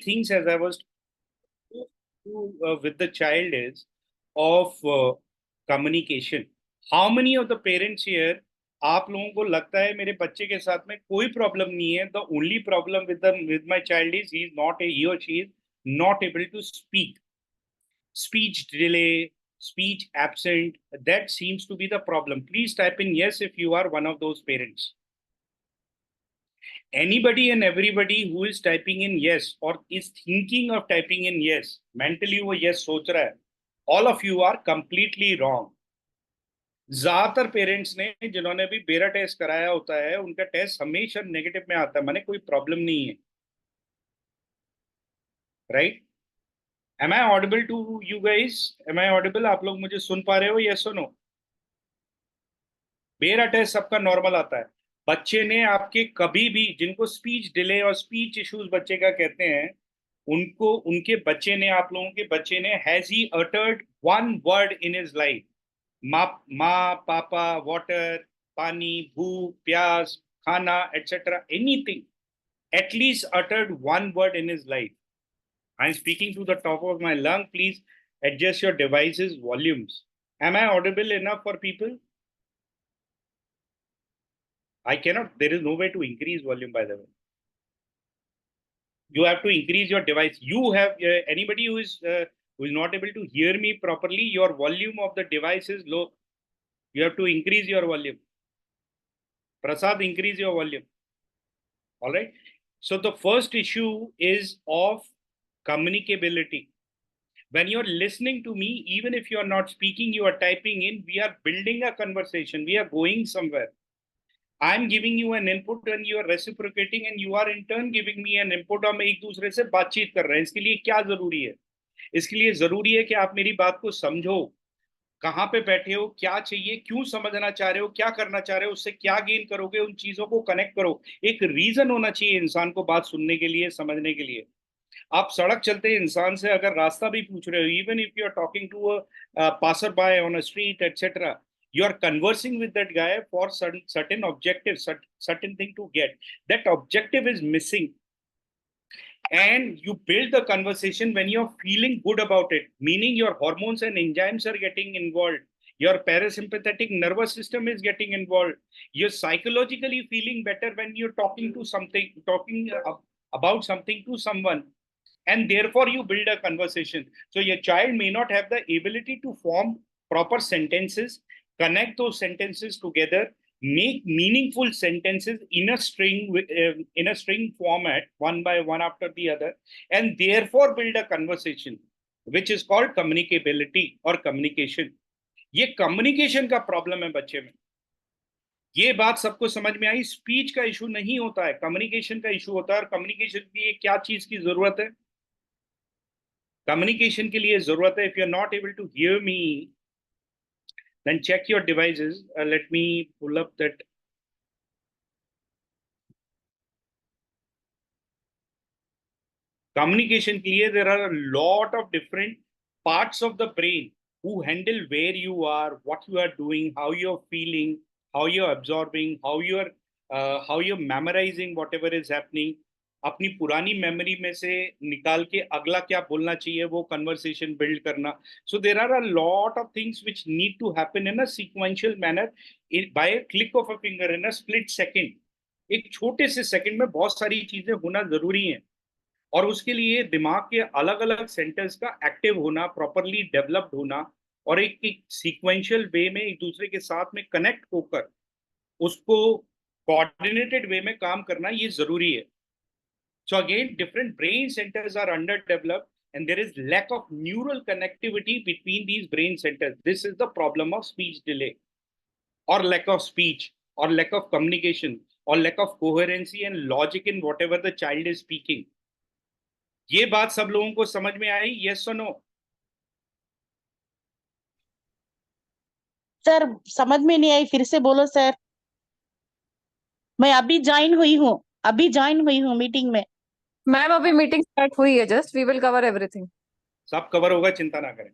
things as I was with the child is of communication. How many of the parents here आप लोगों को लगता है मेरे बच्चे के साथ में कोई प्रॉब्लम नहीं है? The only problem with my child is he is not he or she is not able to speak. Speech delay, speech absent, that seems to be the problem. Please type in yes if you are one of those parents. Anybody and everybody who is typing in yes or is thinking of typing in yes, mentally वो yes सोच रहा है, all of you are completely wrong. ज्यादातर parents ने जिन्होंने भी बेरा test कराया होता है उनका टेस्ट हमेशा नेगेटिव में आता है, माने कोई प्रॉब्लम नहीं है. Right? Am I audible to you guys? Am I audible? आप लोग मुझे सुन पा रहे हो? यस और नो? बेरा टेस्ट सबका नॉर्मल आता है. बच्चे ने आपके कभी भी, जिनको स्पीच डिले और स्पीच इश्यूज बच्चे का कहते हैं, उनको, उनके बच्चे ने, आप लोगों के बच्चे ने, has he uttered one word in his life? माँ, पापा, वाटर, पानी, भूख, प्यास, खाना, etc. Anything. At least uttered one word in his life. I'm speaking to the top of my lung. Please adjust your device's volumes. Am I audible enough for people? I cannot. There is no way to increase volume, by the way. You have to increase your device. You have anybody who is not able to hear me properly, your volume of the device is low. You have to increase your volume. Prasad, increase your volume. All right. So the first issue is of communicability. When you're listening to me, even if you are not speaking, you are typing in, we are building a conversation. We are going somewhere. I'm giving you an input and you are reciprocating and you are in turn giving me an input. हम एक दूसरे से बातचीत कर रहे हैं. इसके लिए क्या जरूरी है? इसके लिए जरूरी है कि आप मेरी बात को समझो. कहाँ पे बैठे हो, क्या चाहिए, क्यों समझना चाह रहे हो, क्या करना चाह रहे हो, उससे क्या गेन करोगे, उन चीजों को कनेक्ट करो. एक रीजन होना चाहिए इंसान को बात सुनने के लिए, समझने के लिए. आप सड़क चलते इंसान से अगर रास्ता भी पूछ रहे हो, even if you are talking to a passerby on a street etcetera, you are conversing with that guy for certain objective, certain thing to get. That objective is missing, and you build the conversation when you're feeling good about it, meaning your hormones and enzymes are getting involved, your parasympathetic nervous system is getting involved, you're psychologically feeling better when you're talking about something to someone, and therefore you build a conversation. So your child may not have the ability to form proper sentences, connect those sentences together, make meaningful sentences in a string format, one by one after the other, and therefore build a conversation, which is called communicability or communication. ये communication का problem है बच्चे में. ये बात सबको समझ में आई. स्पीच का इशू नहीं होता है, कम्युनिकेशन का इशू होता है. और कम्युनिकेशन के लिए क्या चीज की जरूरत है? कम्युनिकेशन के लिए जरूरत है, if you're not able to hear me, then check your devices. Let me pull up that. Communication के लिए there are a lot of different parts of the brain who handle where you are, what you are doing, how you're feeling, how you're absorbing, how you're memorizing whatever is happening. अपनी पुरानी memory में से निकाल के अगला क्या बोलना चाहिए वो कन्वर्सेशन बिल्ड करना. So there are a lot of things which need to happen in a sequential manner, by a click of a finger, in a split second. एक छोटे से सेकंड में बहुत सारी चीजें होना जरूरी हैं, और उसके लिए दिमाग के अलग अलग सेंटर्स का एक्टिव होना, प्रॉपरली डेवलप्ड होना, और एक सीक्वेंशियल वे में एक दूसरे के साथ में कनेक्ट होकर उसको कोऑर्डिनेटेड वे में काम करना, ये जरूरी है. So again, different brain centers are underdeveloped and there is lack of neural connectivity between these brain centers. This is the problem of speech delay, or lack of speech, or lack of communication, or lack of coherency and logic in whatever the child is speaking. ये बात सब लोगों को समझ में आई? Yes or no? Sir समझ में नहीं आई, फिर से बोलो सर. मैं अभी ज्वाइन हुई हूँ मीटिंग में. मैम अभी मीटिंग स्टार्ट हुई है, just we will cover everything. सब कवर होगा, चिंता ना करें.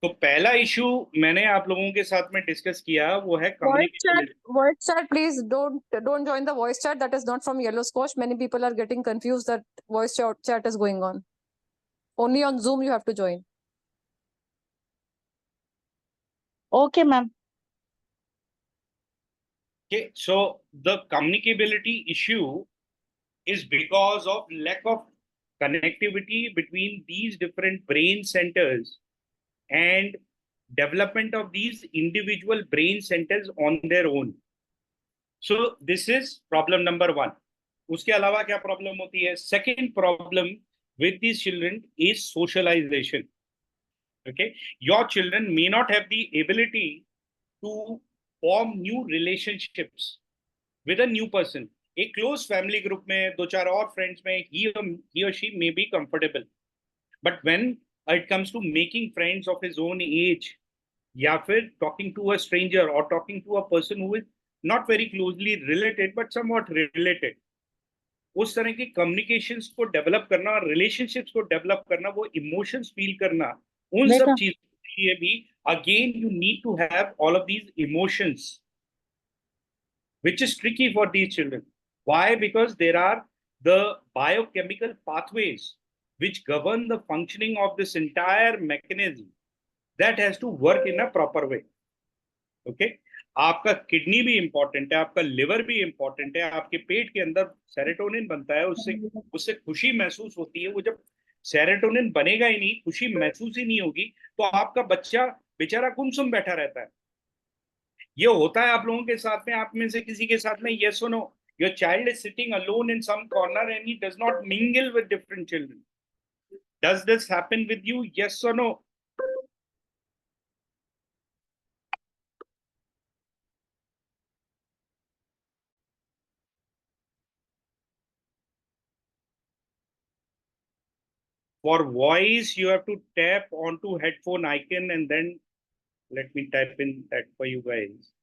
तो पहला इशू मैंने आप लोगों के साथ में डिस्कस किया, वो है communication. Voice chat, please don't join the voice chat. That is not from Yellow Squash. Many people are getting confused that voice chat is going on. Only on Zoom you have to join. Okay, ma'am. Okay, so the communicability issue is because of lack of connectivity between these different brain centers and development of these individual brain centers on their own. So this is problem number one. उसके अलावा क्या problem होती है? Second problem with these children is socialization. Okay, your children may not have the ability to form new relationships with a new person. एक close family group में दो चार और friends में he or she may be comfortable, but when it comes to making friends of his own age, या फिर talking to a stranger or talking to a person who is not very closely related but somewhat related, उस तरह की communications को develop करना और relationships को develop करना, वो इमोशंस फील करना, उन सब चीजों के लिए भी again you need to have all of these emotions, which is tricky for these children. Why? Because there are the biochemical pathways which govern the functioning of this entire mechanism that has to work in a proper way. Okay, आपका kidney भी important है, आपका liver भी important है, आपके पेट के अंदर serotonin बनता है, उससे उससे खुशी महसूस होती है। वो जब सेरोटोनिन बनेगा ही नहीं, खुशी महसूस ही नहीं होगी, तो आपका बच्चा बेचारा गुमसुम बैठा रहता है। ये होता है आप लोगों के साथ में, आप में से किसी के साथ में? यस और no? Your child is sitting alone in some corner and he does not mingle with different children. Does this happen with you? Yes और no? For voice, you have to tap onto headphone icon and then let me type in that for you guys.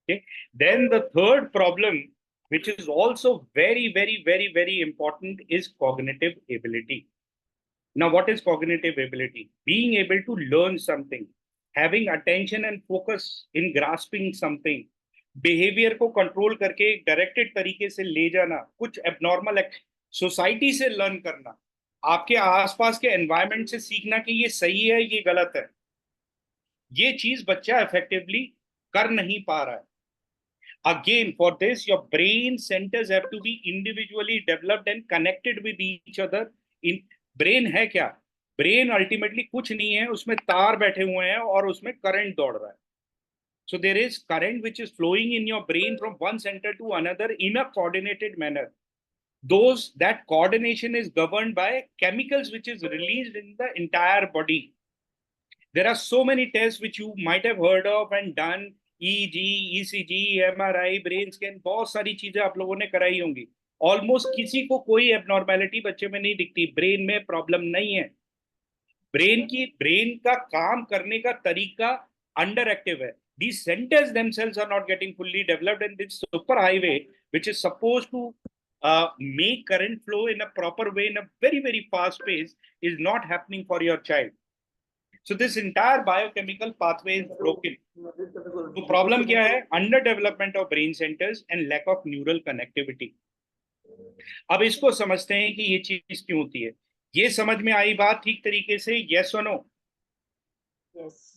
Okay. Then the third problem, which is also very, very, very, very important, is cognitive ability. Now, what is cognitive ability? Being able to learn something, having attention and focus in grasping something, behaviour को control करके एक directed तरीके से ले जाना, कुछ abnormal society से learn करना, आपके आसपास के एनवायरनमेंट से सीखना कि ये सही है, ये गलत है, ये चीज बच्चा इफेक्टिवली कर नहीं पा रहा है। Again, for this, your brain centers have to be individually developed and connected with each other. In brain है क्या? Brain ultimately कुछ नहीं है, उसमें तार बैठे हुए हैं और उसमें करंट दौड़ रहा है. So there is current which is flowing in your brain from one center to another in a coordinated manner. That coordination is governed by chemicals which is released in the entire body. There are so many tests which you might have heard of and done. EEG, ECG, MRI, brain scan, बहुत सारी चीजें आप लोगों ने कराई होंगी. Almost किसी को कोई एबनॉर्मेलिटी बच्चे में नहीं दिखती, ब्रेन में प्रॉब्लम नहीं है. ब्रेन का काम करने का तरीका अंडर एक्टिव है. These centers themselves are not getting fully developed, and this superhighway, which is supposed to make current flow in a proper way in a very, very fast pace, is not happening for your child. So this entire biochemical pathway is broken. तो problem क्या है? Under development of brain centres and lack of neural connectivity. अब इसको समझते हैं कि ये चीज क्यों होती है. ये समझ में आई बात ठीक तरीके से? यस और no? Yes.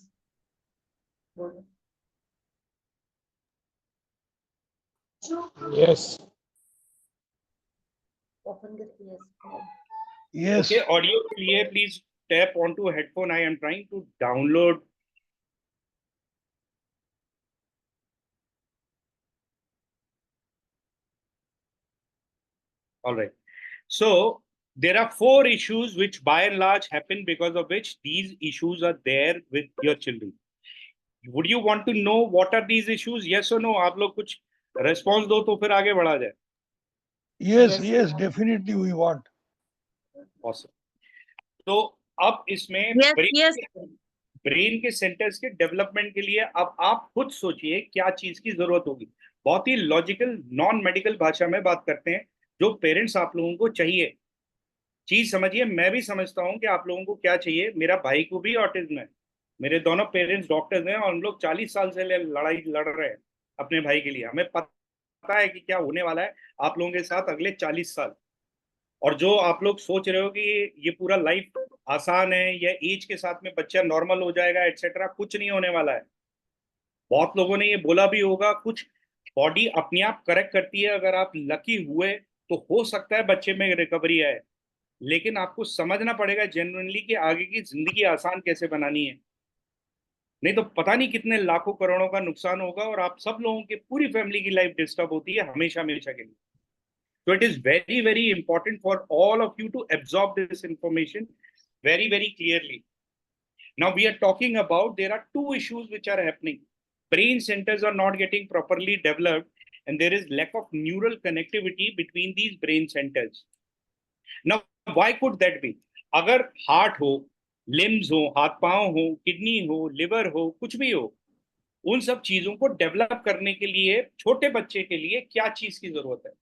Yes. Okay, audio clear, please tap onto a headphone. I am trying to download. All right. So there are 4 issues which by and large happen, because of which these issues are there with your children. Would you want to know what are these issues? Yes or no? आप लोग कुछ response दो तो फिर आगे बढ़ा जाए. Yes, definitely we want. Awesome. तो अब इसमें Yes. ब्रेन के सेंटर्स के डेवलपमेंट के लिए अब आप खुद सोचिए क्या चीज की जरूरत होगी। बहुत ही लॉजिकल नॉन मेडिकल भाषा में बात करते हैं, जो पेरेंट्स आप लोगों को चाहिए चीज समझिए। मैं भी समझता हूँ कि आप लोगों को क्या चाहिए। मेरा भाई को भी ऑटिज्म है, मेरे दोनों पेरेंट्स डॉक्टर्स हैं, और हम लोग 40 साल से लड़ाई लड़ रहे हैं अपने भाई के लिए। हमें पता है कि क्या होने वाला है आप लोगों के साथ अगले 40 साल। और जो आप लोग सोच रहे हो कि ये पूरा लाइफ आसान है या एज के साथ में बच्चा नॉर्मल हो जाएगा एटसेट्रा, कुछ नहीं होने वाला है। बहुत लोगों ने ये बोला भी होगा, कुछ बॉडी अपने आप करेक्ट करती है। अगर आप लकी हुए तो हो सकता है बच्चे में रिकवरी आए, लेकिन आपको समझना पड़ेगा जेन्युइनली कि आगे की जिंदगी आसान कैसे बनानी है। नहीं तो पता नहीं कितने लाखों करोड़ों का नुकसान होगा, और आप सब लोगों की पूरी फैमिली की लाइफ डिस्टर्ब होती है हमेशा हमेशा के लिए। So it is very, very important for all of you to absorb this information very, very clearly. Now we are talking about there are two issues which are happening. Brain centers are not getting properly developed, and there is lack of neural connectivity between these brain centers. Now, why could that be? अगर heart हो, limbs हो, हाथ पांव हो, kidney हो, liver हो, कुछ भी हो, उन सब चीजों को डेवलप करने के लिए छोटे बच्चे के लिए क्या चीज की जरूरत है?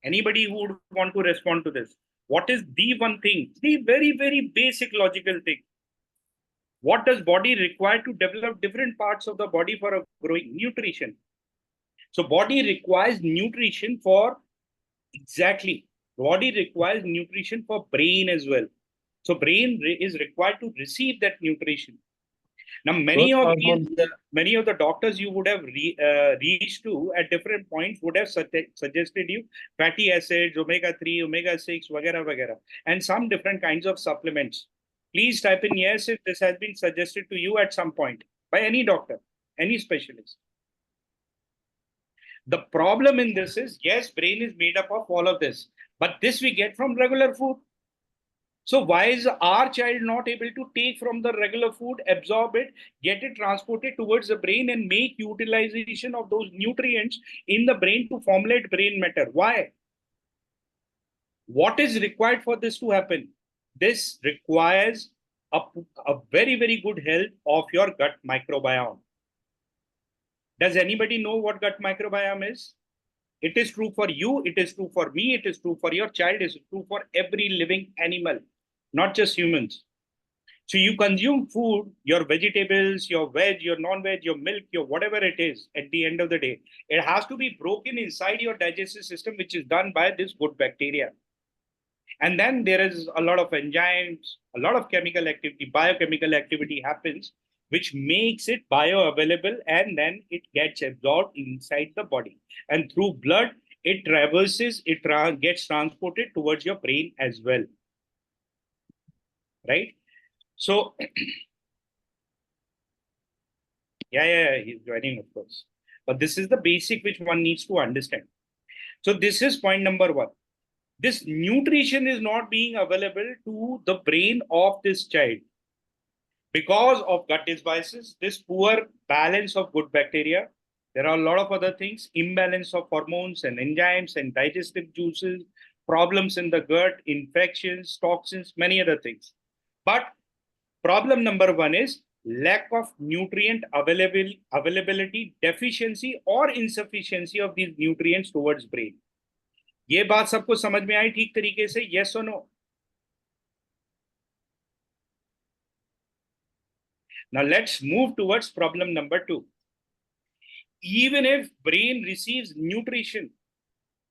Anybody who would want to respond to this? What is the one thing, the very, very basic logical thing? What does body require to develop different parts of the body for a growing? Nutrition. So body requires nutrition for, exactly, body requires nutrition for brain as well. So brain is required to receive that nutrition. Now, many of the doctors you would have reached to at different points would have suggested you fatty acids, omega-3, omega-6, vagara, vagara, and some different kinds of supplements. Please type in yes if this has been suggested to you at some point by any doctor, any specialist. The problem in this is, yes, brain is made up of all of this, but this we get from regular food. So why is our child not able to take from the regular food, absorb it, get it transported towards the brain, and make utilization of those nutrients in the brain to formulate brain matter? Why? What is required for this to happen? This requires a very, very good health of your gut microbiome. Does anybody know what gut microbiome is? It is true for you, it is true for me, it is true for your child, it is true for every living animal, not just humans. So you consume food, your vegetables, your veg, your non-veg, your milk, your whatever it is, at the end of the day, it has to be broken inside your digestive system, which is done by this good bacteria. And then there is a lot of enzymes, a lot of chemical activity, biochemical activity happens, which makes it bioavailable, and then it gets absorbed inside the body. And through blood, it traverses, gets transported towards your brain as well. Right? So, yeah, he's joining, of course. But this is the basic which one needs to understand. So this is point number one. This nutrition is not being available to the brain of this child because of gut dysbiosis, this poor balance of good bacteria. There are a lot of other things, imbalance of hormones and enzymes and digestive juices, problems in the gut, infections, toxins, many other things. But problem number one is lack of nutrient availability, deficiency or insufficiency of these nutrients towards brain. ये बात सबको समझ में आई ठीक तरीके से? Yes or no? Now let's move towards problem number two. Even if brain receives nutrition.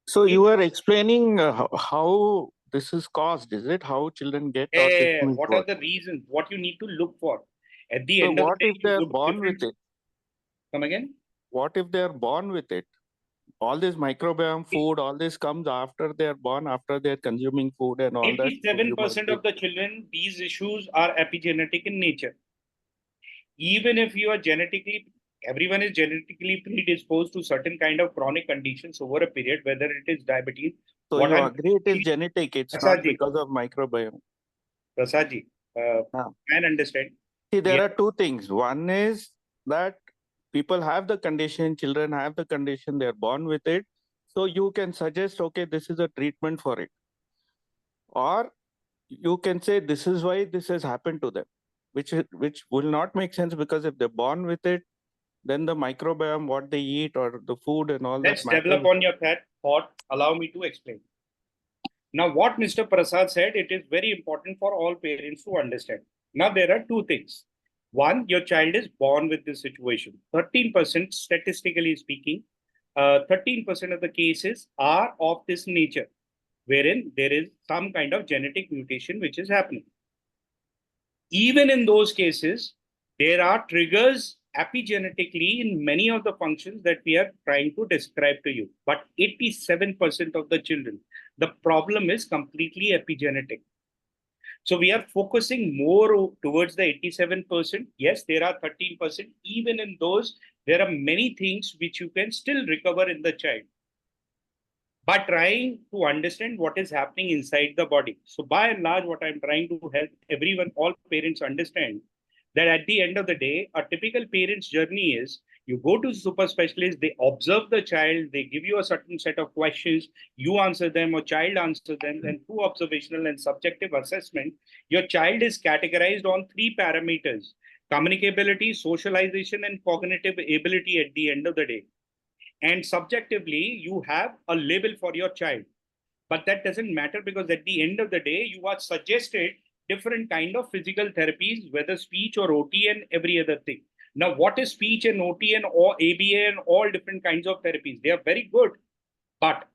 So you are explaining how this is caused, is it? How children get autism? What are the reasons? What you need to look for? At the So end of what the day, if they are born with it? Come again? What if they are born with it? All this microbiome food, all this comes after they are born, after they are consuming food and all that. 87% of the children, these issues are epigenetic in nature. Even if you are genetically, everyone is genetically predisposed to certain kind of chronic conditions over a period, whether it is diabetes. So you agree it is genetic, it's not because of microbiome. Prasad ji, can understand. See, there are two things. One is that people have the condition, children have the condition, they're born with it. So you can suggest, okay, this is a treatment for it. Or you can say this is why this has happened to them, which will not make sense, because if they're born with it, then the microbiome, what they eat or the food and all Let's that matters. develop on your thought. Allow me to explain. Now, what Mr. Prasad said, it is very important for all parents to understand. Now, there are two things. One, your child is born with this situation. 13%, statistically speaking, 13% of the cases are of this nature, wherein there is some kind of genetic mutation which is happening. Even in those cases, there are triggers epigenetically in many of the functions that we are trying to describe to you. But 87% of the children, the problem is completely epigenetic. So we are focusing more towards the 87%. Yes, there are 13%. Even in those, there are many things which you can still recover in the child by trying to understand what is happening inside the body. So by and large, what I'm trying to help everyone, all parents understand that at the end of the day, a typical parent's journey is you go to super specialists, they observe the child, they give you a certain set of questions, you answer them or child answers them, and through observational and subjective assessment, your child is categorized on 3 parameters: communicability, socialization, and cognitive ability at the end of the day. And subjectively, you have a label for your child. But that doesn't matter, because at the end of the day, you are suggested different kind of physical therapies, whether speech or OT and every other thing. Now, what is speech and OT and or ABA and all different kinds of therapies? They are very good, but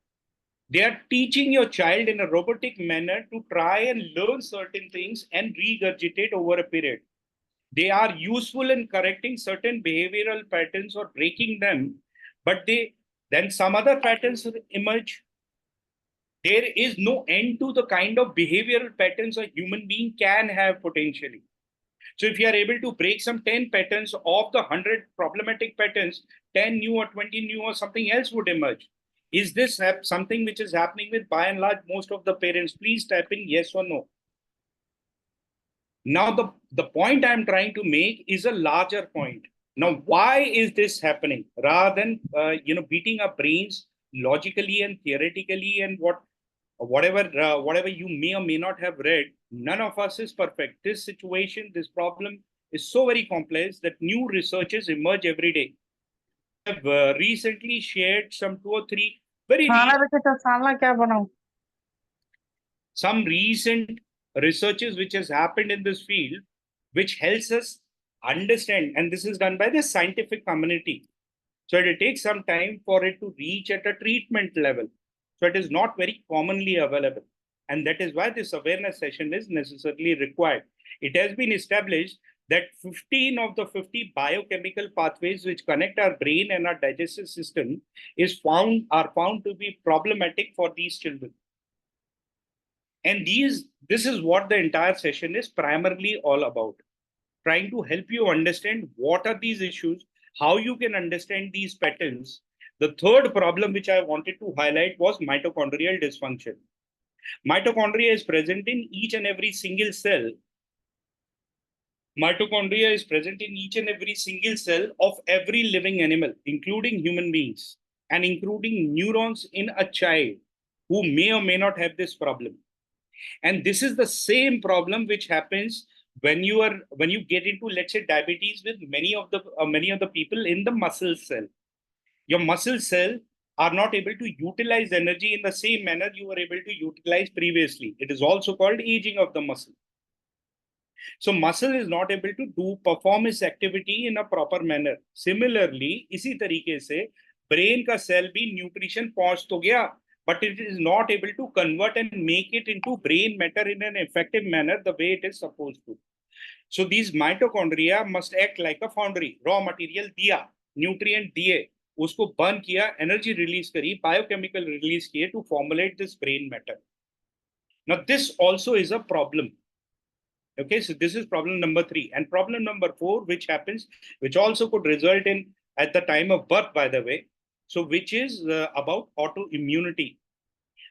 they are teaching your child in a robotic manner to try and learn certain things and regurgitate over a period. They are useful in correcting certain behavioral patterns or breaking them, but then some other patterns emerge. There is no end to the kind of behavioral patterns a human being can have potentially. So if you are able to break some 10 patterns of the 100 problematic patterns, 10 new or 20 new or something else would emerge. Is this something which is happening with, by and large, most of the parents? Please type in yes or no. Now, the point I'm trying to make is a larger point. Now, why is this happening? Rather than beating our brains logically and theoretically and whatever you may or may not have read, none of us is perfect. This situation, this problem is so very complex that new researches emerge every day. I have recently shared some 2 or 3 some recent researches which has happened in this field, which helps us understand, and this is done by the scientific community. So it will take some time for it to reach at a treatment level. So it is not very commonly available. And that is why this awareness session is necessarily required. It has been established that 15 of the 50 biochemical pathways which connect our brain and our digestive system are found to be problematic for these children. And this is what the entire session is primarily all about. Trying to help you understand what are these issues, how you can understand these patterns. The third problem which I wanted to highlight was mitochondrial dysfunction. Mitochondria is present in each and every single cell. Mitochondria is present in each and every single cell of every living animal, including human beings, and including neurons in a child who may or may not have this problem. And this is the same problem which happens when you get into, let's say, diabetes with many of the people in the muscle cell. Your muscle cell are not able to utilize energy in the same manner you were able to utilize previously. It is also called aging of the muscle. So muscle is not able to perform its activity in a proper manner. Similarly, इसी तरीके से brain का cell भी nutrition पहुंच तो गया, but it is not able to convert and make it into brain matter in an effective manner the way it is supposed to. So these mitochondria must act like a foundry. Raw material दिया, nutrient दिए, उसको burn किया, energy release करी, biochemical release किए to formulate this brain matter. Now this also is a problem. Okay, so this is problem number 3. And problem number 4, which happens, which also could result in at the time of birth, by the way. So which is about autoimmunity.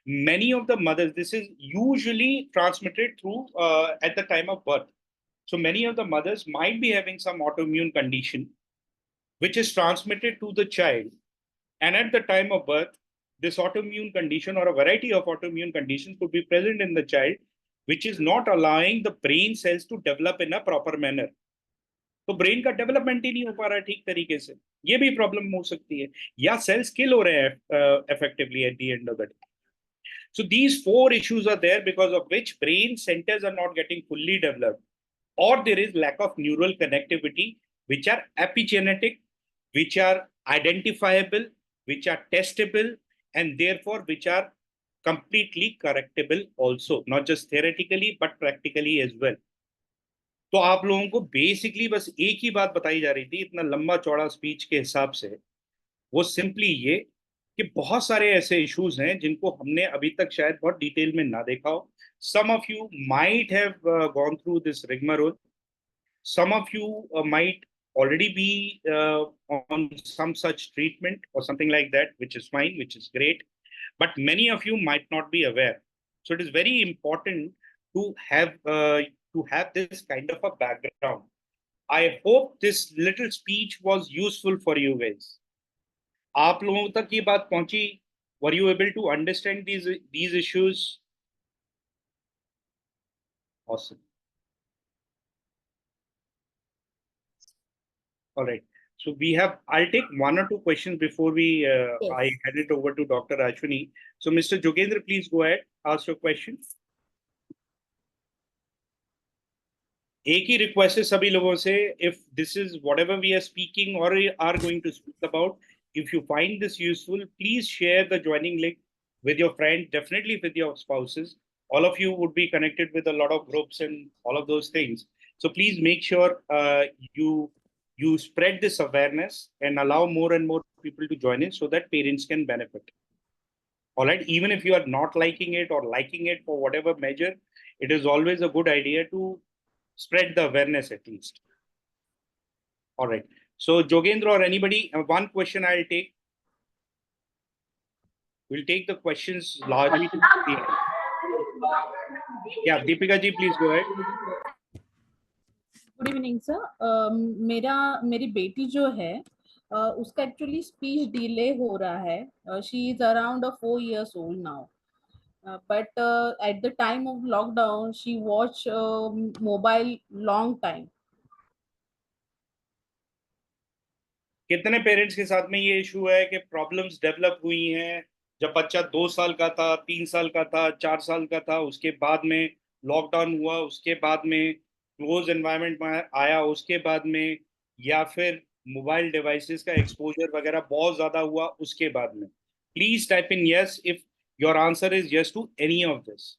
Many of the mothers, this is usually transmitted through at the time of birth. So many of the mothers might be having some autoimmune condition, which is transmitted to the child. And at the time of birth, this autoimmune condition or a variety of autoimmune conditions could be present in the child, which is not allowing the brain cells to develop in a proper manner. तो brain का development ही नहीं हो पा रहा है ठीक तरीके से, ये भी प्रॉब्लम हो सकती है, या सेल्स किल हो रहे हैं effectively at the end of the day. So these four issues are there because of which brain centers are not getting fully developed, or there is lack of neural connectivity, which are epigenetic, which are identifiable, which are testable, and therefore which are completely correctable also, not just theoretically but practically as well. तो आप लोगों को basically बस एक ही बात बताई जा रही थी इतना लंबा चौड़ा स्पीच के हिसाब से, वो सिंपली ये कि बहुत सारे ऐसे इश्यूज हैं जिनको हमने अभी तक शायद बहुत डिटेल में ना देखा हो. Some of you might have gone through this rigmarole. Some of you might already be on some such treatment or something like that, which is fine, which is great. But many of you might not be aware. So it is very important to have this kind of a background. I hope this little speech was useful for you guys. आप लोगों तक ये बात पहुंची? Were you able to understand these issues? Awesome. All right. So I'll take one or two questions before I hand it over to Dr. Ashwini. So Mr. Jogendra, please go ahead, ask your question. एक ही request है सभी लोगों से, if this is whatever we are speaking or are going to speak about, if you find this useful, please share the joining link with your friends, definitely with your spouses. All of you would be connected with a lot of groups and all of those things. So please make sure you spread this awareness and allow more and more people to join in so that parents can benefit. All right, even if you are not liking it or liking it for whatever measure, it is always a good idea to spread the awareness at least. All right. So Jogendra or anybody, one question I'll take. We'll take the questions largely. Yeah, Deepika ji, please go ahead. Good evening sir. मेरी बेटी जो है उसका actually speech delay हो रहा है. She is around 4 years old now. But at the time of lockdown, she watched mobile long time. कितने parents के साथ में ये इशू है कि प्रॉब्लम्स डेवलप हुई हैं जब बच्चा 2 साल का था, 3 साल का था, 4 साल का था, उसके बाद में लॉकडाउन हुआ, उसके बाद में क्लोज एनवायरनमेंट में आया, उसके बाद में, या फिर मोबाइल डिवाइसेस का एक्सपोजर वगैरह बहुत ज्यादा हुआ उसके बाद में? Please type in yes if your answer is yes to any of this.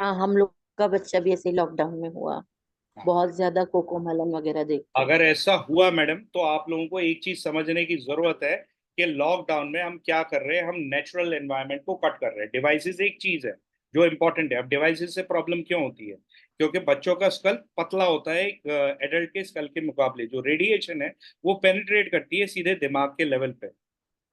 हाँ, हम लोग का बच्चा भी ऐसे लॉकडाउन में हुआ, बहुत ज्यादा कोकोमलन वगैरह देख. अगर ऐसा हुआ मैडम तो आप लोगों को एक चीज समझने की जरूरत है कि लॉकडाउन में हम क्या कर रहे हैं, हम नेचुरल एनवायरनमेंट को कट कर रहे हैं. डिवाइसेस एक चीज है जो इंपॉर्टेंट है. अब डिवाइसेस से प्रॉब्लम क्यों होती है? क्योंकि बच्चों का स्कल पतला होता है एक एडल्ट के स्कल के मुकाबले. जो रेडिएशन है वो पेनिट्रेट करती है सीधे दिमाग के लेवल पे,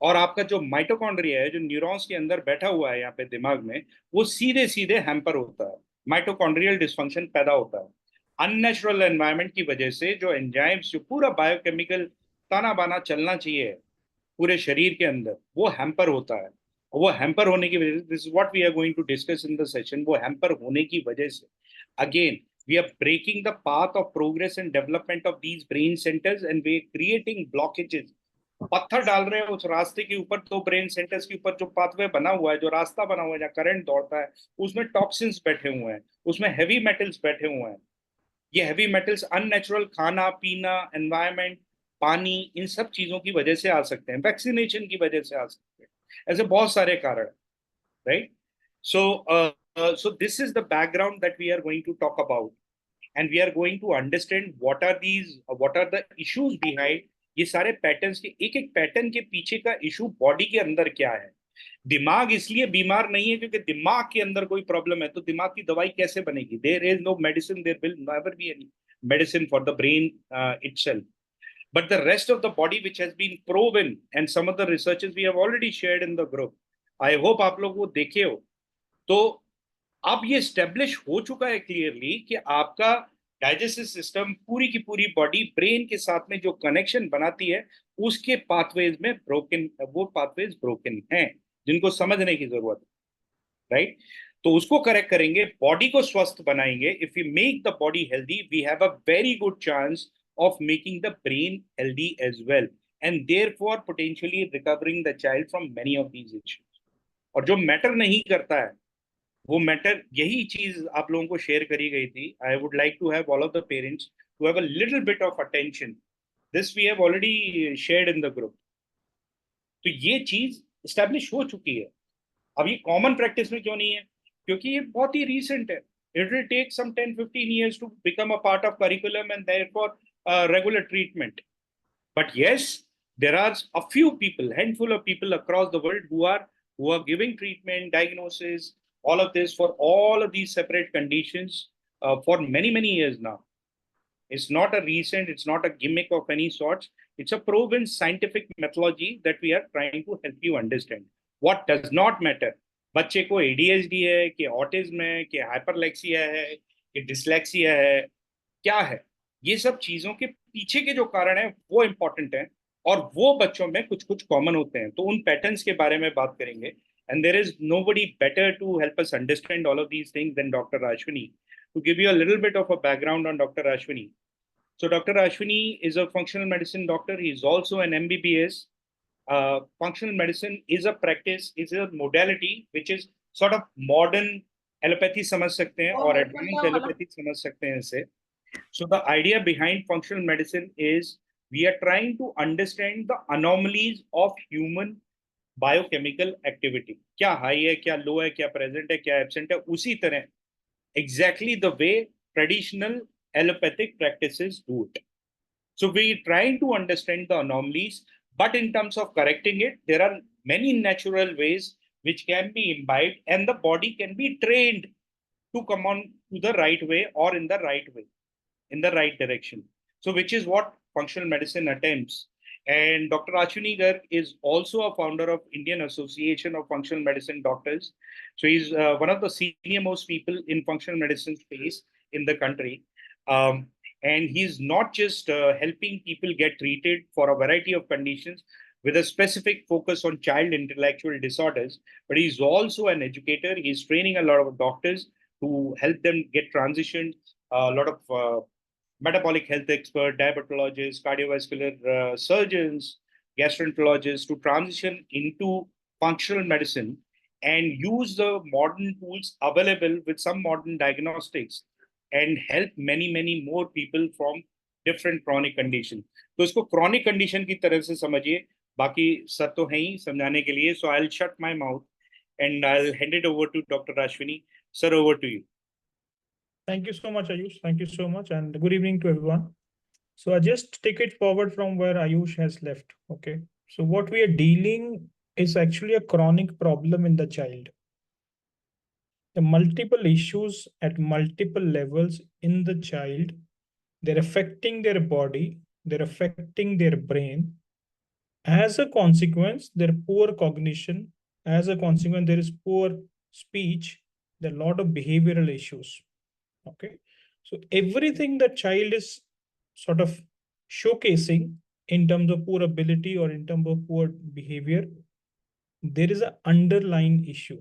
और आपका जो माइटोकॉन्ड्रिया है, जो न्यूरॉन्स के अंदर बैठा हुआ है यहाँ पे दिमाग में, वो सीधे सीधे हैम्पर होता है, माइटोकॉन्ड्रियल डिस्फंक्शन पैदा होता है. अननेचुरल एनवायरनमेंट की वजह से जो एंजाइम्स, जो पूरा बायोकेमिकल ताना बाना चलना चाहिए पूरे शरीर के अंदर, वो हैम्पर होता है. वो हैम्पर होने की वजह से, this is what we are going to discuss in the session, वो हैम्पर होने की वजह से again we are breaking the path of progress and development of these brain centres and we are creating blockages. पत्थर डाल रहे हैं उस रास्ते के ऊपर, तो ब्रेन सेंटर्स के ऊपर जो पाथवे बना हुआ है, जो रास्ता बना हुआ है, जहाँ करंट दौड़ता है, उसमें टॉक्सिन्स बैठे हुए हैं, उसमें हैवी मेटल्स बैठे हुए हैं. ये हैवी मेटल्स अननेचुरल खाना पीना, एनवायरनमेंट, पानी, इन सब चीजों की वजह से आ सकते हैं, वैक्सीनेशन की वजह से आ सकते हैं, ऐसे बहुत सारे कारण, right? So this is the background that we are going to talk about, and we are going to understand what are the issues behind ये सारे पैटर्न्स के. एक एक पैटर्न के पीछे का इशू बॉडी के अंदर क्या है. दिमाग इसलिए बीमार नहीं है क्योंकि दिमाग के अंदर कोई प्रॉब्लम है, तो दिमाग की दवाई कैसे बनेगी? There is no medicine, there will never be any medicine for the brain itself. But the rest of the body which has been proven, and some of the researches we have already shared in the group, I hope आप लोग वो देखे हो. तो अब ये establish हो चुका है क्लियरली कि आपका डाइजेस्टिव सिस्टम, पूरी की पूरी बॉडी ब्रेन के साथ में जो कनेक्शन बनाती है, उसके पाथवेज में ब्रोकन, वो पाथवेज ब्रोकन हैं जिनको समझने की जरूरत है, राइट? तो उसको करेक्ट करेंगे, बॉडी को स्वस्थ बनाएंगे. If you make the body healthy, we have a very good chance of making the brain healthy as well, and therefore potentially recovering the child from many of these issues. और जो matter नहीं करता है, वो matter, यही चीज आप लोगों को शेयर करी गई थी. I would like to have all of the parents to have a little bit of attention. This we have already shared in the group. तो ये चीज स्टैब्लिश हो चुकी है. अब ये कॉमन प्रैक्टिस में क्यों नहीं है? क्योंकि ये बहुत ही रीसेंट है. It will take some 10-15 years to become a part of curriculum and therefore regular treatment. But yes, there are a few people, handful of people across the world who are giving treatment, diagnosis, all of this for all of these separate conditions for many years now. It's not a recent, it's not a gimmick of any sorts. It's a proven scientific methodology that we are trying to help you understand. What does not matter, बच्चे को ADHD है कि autism है कि हाइपरलेक्सिया है कि dyslexia है, क्या है, ये सब चीजों के पीछे के जो कारण है वो इंपॉर्टेंट है. और वो बच्चों में कुछ कुछ कॉमन होते हैं, तो उन पैटर्न्स के बारे में बात करेंगे. And there is nobody better to help us understand all of these things than doctor Ashwini. To give you a little bit of a background on Dr. Ashwini. So Dr. Ashwini is a functional medicine doctor. He is also an MBBS. Functional medicine is a practice, is a modality which is sort of modern allopathy समझ सकते हैं और advanced allopathy समझ सकते हैं इसे. So the idea behind functional medicine is we are trying to understand the anomalies of human biochemical activity. क्या high है, क्या low है, क्या present है, क्या absent है, उसी तरह exactly the way traditional allopathic practices do it. So we're trying to understand the anomalies, but in terms of correcting it, there are many natural ways which can be imbibed, and the body can be trained to come on to the right way or in the right way, in the right direction. So which is what functional medicine attempts. And Dr. Ashwini Garg is also a founder of Indian Association of Functional Medicine Doctors. So he's one of the senior most people in functional medicine space in the country. And he's not just helping people get treated for a variety of conditions with a specific focus on child intellectual disorders, but he's also an educator. He's training a lot of doctors to help them get transitioned, a lot of metabolic health expert, diabetologists, cardiovascular surgeons, gastroenterologists to transition into functional medicine and use the modern tools available with some modern diagnostics and help many more people from different chronic condition. तो इसको chronic condition की तरह से समझिए, बाकी sir तो हैं ही समझाने के लिए. So I'll shut my mouth and I'll hand it over to Dr. Ashwini. Sir, over to you. Thank you so much, Ayush. Thank you so much, and good evening to everyone. So I just take it forward from where Ayush has left. Okay. So what we are dealing is actually a chronic problem in the child. The multiple issues at multiple levels in the child, they're affecting their body, they're affecting their brain. As a consequence, their poor cognition. As a consequence, there is poor speech. There are a lot of behavioral issues. Okay, so everything the child is sort of showcasing in terms of poor ability or in terms of poor behavior, there is an underlying issue.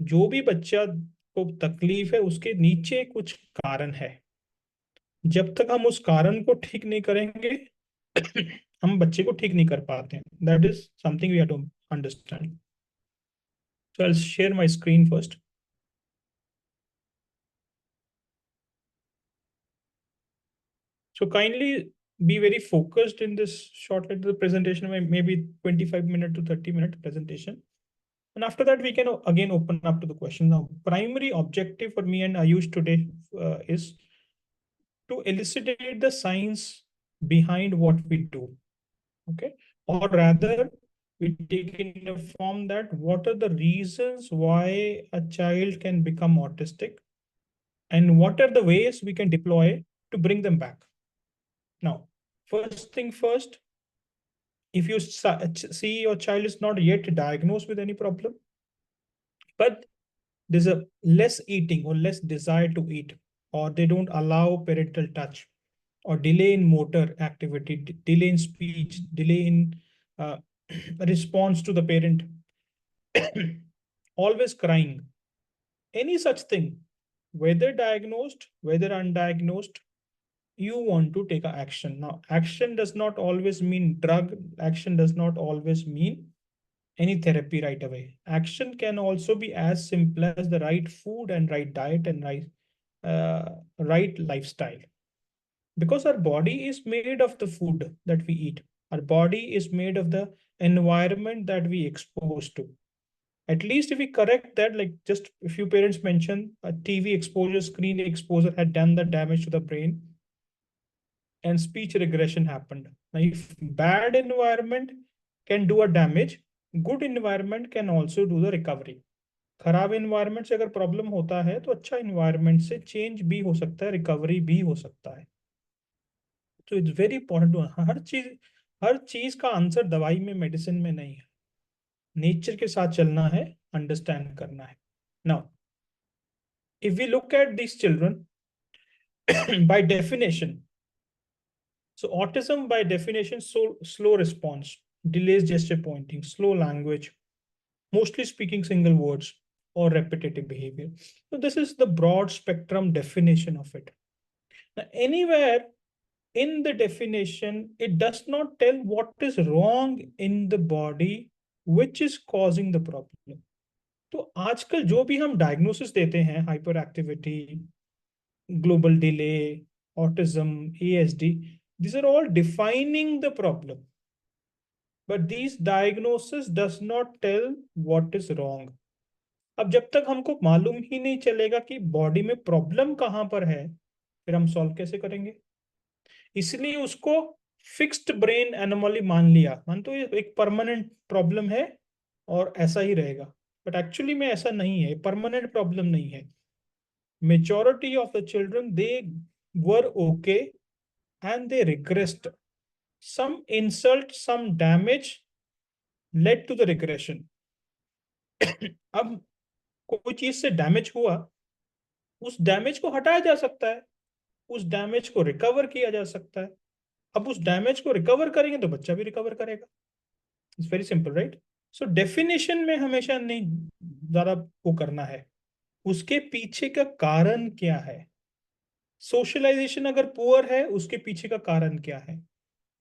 जो भी बच्चा को तकलीफ है उसके नीचे कुछ कारण है. जब तक हम उस कारण को ठीक नहीं करेंगे हम बच्चे को ठीक नहीं कर पाते हैं. That is something we have to understand. So I'll share my screen first. So kindly be very focused in this short little presentation, maybe 25-minute to 30-minute presentation. And after that, we can again open up to the question. Now, primary objective for me and Ayush today is to elucidate the science behind what we do. Okay. Or rather, we take in a form that what are the reasons why a child can become autistic and what are the ways we can deploy to bring them back. Now, first thing first, if you see your child is not yet diagnosed with any problem, but there's a less eating or less desire to eat, or they don't allow parental touch, or delay in motor activity, delay in speech, delay in response to the parent, always crying, any such thing, whether diagnosed, whether undiagnosed, you want to take an action. Now, action does not always mean drug. Action does not always mean any therapy right away. Action can also be as simple as the right food and right diet and right lifestyle. Because our body is made of the food that we eat. Our body is made of the environment that we expose to. At least if we correct that, like just a few parents mentioned, a TV exposure, screen exposure had done the damage to the brain and speech regression happened. Now, if bad environment can do a damage, good environment can also do the recovery. खराब environment से अगर problem होता है तो अच्छा environment से change भी हो सकता है, recovery भी हो सकता है. तो इट्स वेरी इंपॉर्टेंट टू हर चीज का आंसर दवाई में मेडिसिन में नहीं है. नेचर के साथ चलना है, अंडरस्टैंड करना है. Now if we look at this children by definition, so autism by definition, so slow response, delays gesture pointing, slow language, mostly speaking single words or repetitive behavior. So this is the broad spectrum definition of it. Now, anywhere in the definition, it does not tell what is wrong in the body which is causing the problem. तो आजकल जो भी हम diagnosis देते हैं, hyper activity, global delay, autism, ASD, these are all defining the problem, but these diagnosis does not tell what is wrong. अब जब तक हमको मालूम ही नहीं चलेगा कि बॉडी में प्रॉब्लम कहां पर है, फिर हम सॉल्व कैसे करेंगे? इसलिए उसको फिक्स्ड ब्रेन एनोमली मान लिया, मान तो ये एक परमानेंट प्रॉब्लम है और ऐसा ही रहेगा, बट एक्चुअली में ऐसा नहीं है, परमानेंट प्रॉब्लम नहीं है. Majority of the children they were okay and they regressed. Some insult, some damage led to the regression. अब कोई चीज से डैमेज हुआ, उस डैमेज को हटाया जा सकता है, उस डैमेज को रिकवर किया जा सकता है. अब उस डैमेज को रिकवर करेंगे तो बच्चा भी रिकवर करेगा. It's very simple, right? So definition में हमेशा नहीं ज्यादा वो करना है, उसके पीछे का कारण क्या है. सोशलाइजेशन अगर पुअर है, उसके पीछे का कारण क्या है.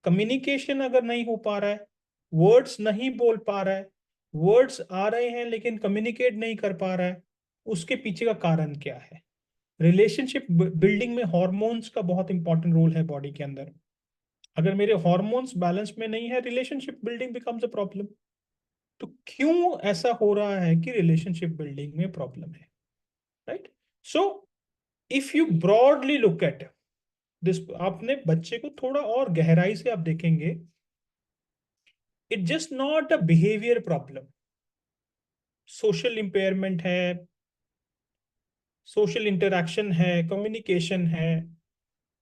कम्युनिकेशन अगर नहीं हो पा रहा है, वर्ड्स नहीं बोल पा रहा है, वर्ड्स आ रहे हैं लेकिन कम्युनिकेट नहीं कर पा रहा है, उसके पीछे का कारण क्या है. रिलेशनशिप बिल्डिंग में हार्मोन्स का बहुत इंपॉर्टेंट रोल है बॉडी के अंदर. अगर मेरे हार्मोन्स बैलेंस में नहीं है, relationship building becomes a problem. तो क्यों ऐसा हो रहा है कि रिलेशनशिप बिल्डिंग में प्रॉब्लम है, right? So if you broadly look at this, आपने बच्चे को थोड़ा और गहराई से आप देखेंगे, it just not a behaviour problem. Social impairment है, सोशल इंटरैक्शन है, कम्युनिकेशन है,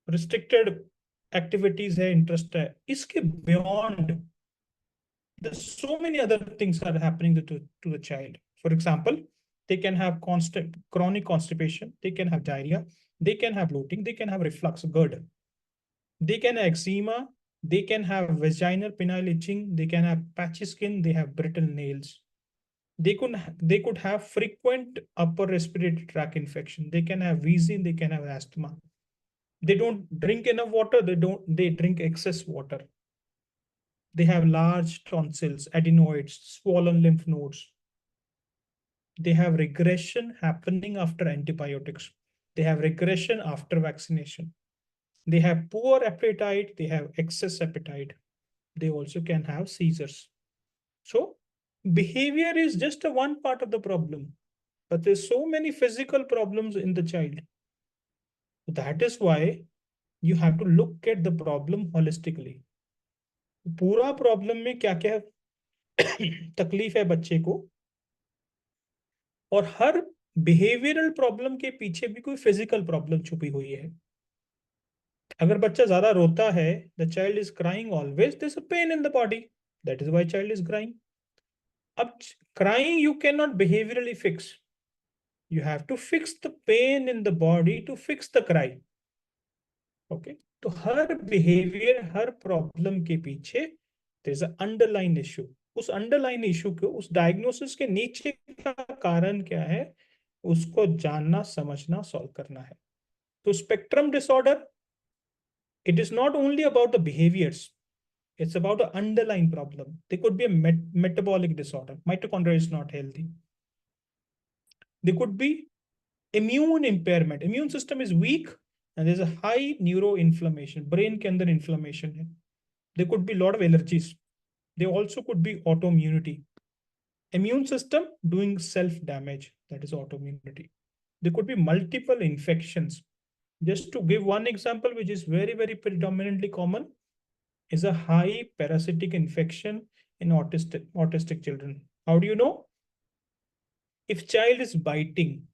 रिस्ट्रिक्टेड एक्टिविटीज है, इंटरेस्ट है, इसके beyond there's so many other things are happening to the child. For example, they can have constant chronic constipation, they can have diarrhea, they can have bloating, they can have reflux, GERD, they can have eczema, they can have vaginal penile itching, they can have patchy skin, they have brittle nails, they could have frequent upper respiratory tract infection, they can have wheezing, they can have asthma, they don't drink enough water, they drink excess water, they have large tonsils, adenoids, swollen lymph nodes. They have regression happening after antibiotics. They have regression after vaccination. They have poor appetite. They have excess appetite. They also can have seizures. So behavior is just a one part of the problem, but there's so many physical problems in the child. That is why you have to look at the problem holistically. पूरा problem में क्या क्या तकलीफ है बच्चे को, और हर behavioural problem के पीछे भी कोई फिजिकल प्रॉब्लम छुपी हुई है. अगर बच्चा ज्यादा रोता है, the child is crying always, there is a pain in the body, that is why child is crying. अब crying you can not behaviorally fix, you have to fix the pain in the body to fix the cry. Okay, तो हर behavior, हर problem के पीछे there is a underline issue. उस underline issue को, उस diagnosis के नीचे का कारण क्या है, उसको जानना, समझना, सॉल्व करना है। तो spectrum disorder, it is not only about the behaviors, it's about the underlying problem. There could be a metabolic disorder. Mitochondria is not healthy. There could be immune impairment. Immune system is weak and there's a high neuroinflammation. Brain के अंदर inflammation है. There could be a lot of allergies. There also could be autoimmunity. Immune system doing self-damage, that is autoimmunity. There could be multiple infections. Just to give one example, which is very, very predominantly common, is a high parasitic infection in autistic children. How do you know? If child is biting,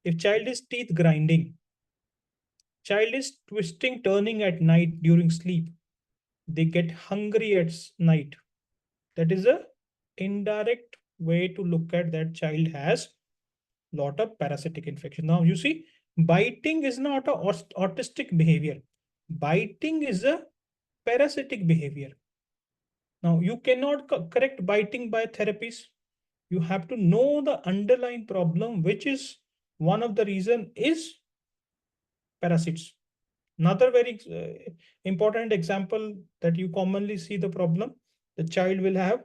if child is teeth grinding, child is twisting, turning at night during sleep, they get hungry at night. That is a indirect way to look at that child has lot of parasitic infection. Now you see, biting is not a autistic behavior. Biting is a parasitic behavior. Now you cannot correct biting by therapies. You have to know the underlying problem, which is one of the reason is parasites. Another very important example that you commonly see the problem, the child will have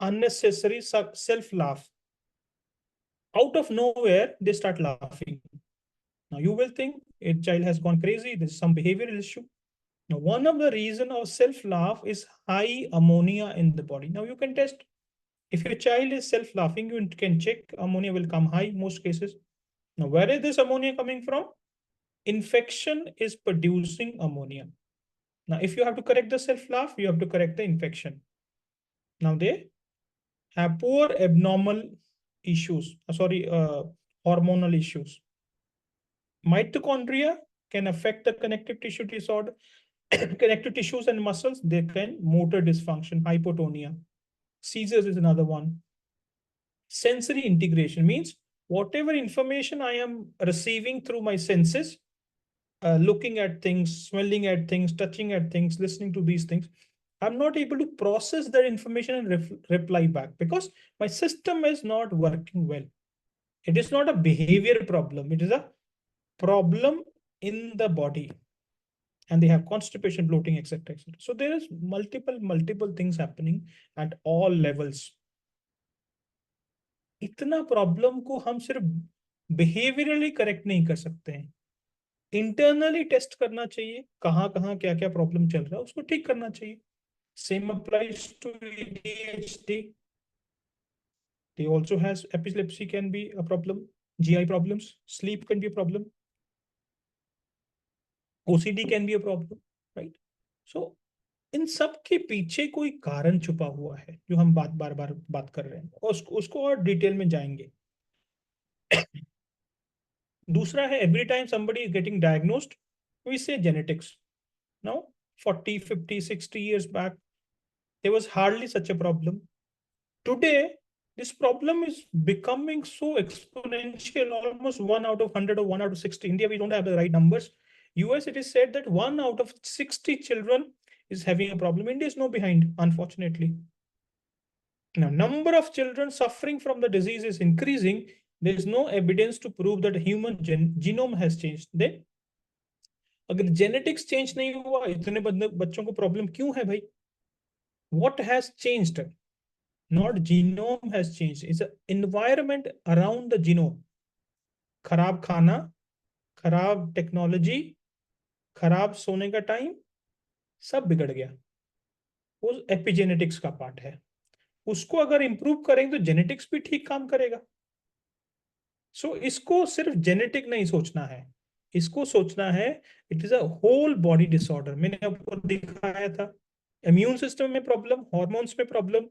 unnecessary self-laugh. Out of nowhere, they start laughing. Now you will think a child has gone crazy, there's some behavioral issue. Now, one of the reason of self-laugh is high ammonia in the body. Now you can test. If your child is self-laughing, you can check, ammonia will come high most cases. Now, where is this ammonia coming from? Infection is producing ammonia. Now, if you have to correct the self-laugh, you have to correct the infection. Now, they have poor abnormal issues, hormonal issues. Mitochondria can affect the connective tissue disorder, connective tissues and muscles. They can motor dysfunction, hypotonia. Seizures is another one. Sensory integration means whatever information I am receiving through my senses, looking at things, smelling at things, touching at things, listening to these things, I'm not able to process that information and reply back because my system is not working well. It is not a behavior problem. It is a problem in the body. And they have constipation, bloating, etc. etc. So there is multiple things happening at all levels. इतना problem को हम सिर्फ behaviourally correct नहीं कर सकते हैं, internally test करना चाहिए, कहाँ कहाँ क्या क्या प्रॉब्लम चल रहा है उसको ठीक करना चाहिए. Same applies to ADHD. They also has epilepsy can be a problem, GI problems, sleep can be a problem, OCD can be a problem, right? So इन सब के पीछे कोई कारण छुपा हुआ है जो हम बार बार बात कर रहे हैं, उसको और डिटेल में जाएंगे. दूसरा है, every time somebody is getting diagnosed, we say genetics. Now 40, 50, 60 years back, there was hardly such a problem. Today, this problem is becoming so exponential, almost 1 out of 100 or 1 out of 60. India, we don't have the right numbers. US, it is said that 1 out of 60 children is having a problem. India is no behind, unfortunately. Now, number of children suffering from the disease is increasing. There is no evidence to prove that human genome has changed. Then, अगर genetics change नहीं हुआ, इतने बच्चों को problem क्यों है भाई? What has changed? Not genome has changed. It's the environment around the genome. खराब खाना, खराब टेक्नोलॉजी, खराब सोने का टाइम, सब बिगड़ गया. वो एपिजेनेटिक्स का पार्ट है. उसको अगर इंप्रूव करेंगे तो जेनेटिक्स भी ठीक काम करेगा. सो इसको सिर्फ जेनेटिक नहीं सोचना है, इसको सोचना है it is a whole body disorder. मैंने आपको दिखाया था इम्यून सिस्टम में प्रॉब्लम, हार्मोन्स में प्रॉब्लम,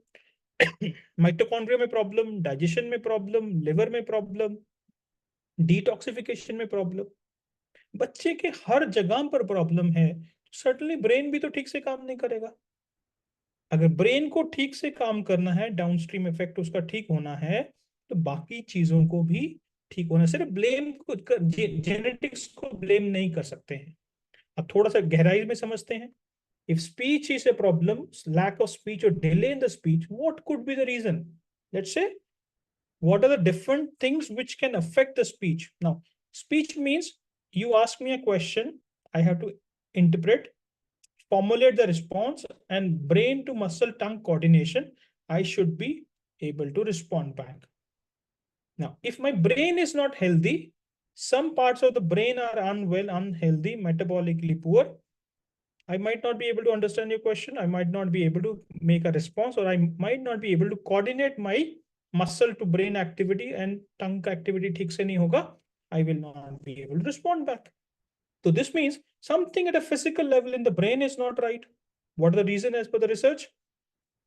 माइटोकॉन्ड्रिया में प्रॉब्लम, डाइजेशन में प्रॉब्लम, लिवर में प्रॉब्लम, डिटॉक्सिफिकेशन में प्रॉब्लम. बच्चे के हर जगह पर प्रॉब्लम है, सर्टनली ब्रेन भी तो ठीक से काम नहीं करेगा. अगर ब्रेन को ठीक से काम करना है, डाउनस्ट्रीम इफेक्ट उसका ठीक होना है, तो बाकी चीजों को भी ठीक होना. सिर्फ ब्लेम को जेनेटिक्स को ब्लेम नहीं कर सकते हैं. अब थोड़ा सा गहराई में समझते हैं. If speech is a problem, lack of speech or delay in the speech, what could be the reason? Let's say What are the different things which can affect the speech? Now, speech means you ask me a question, I have to interpret, formulate the response, and brain to muscle tongue coordination, I should be able to respond back. Now, if my brain is not healthy, some parts of the brain are unwell, unhealthy, metabolically poor, I might not be able to understand your question. I might not be able to make a response, or I might not be able to coordinate my muscle to brain activity and tongue activity ठीक से नहीं होगा. I will not be able to respond back. So this means something at a physical level in the brain is not right. What are the reasons as per the research?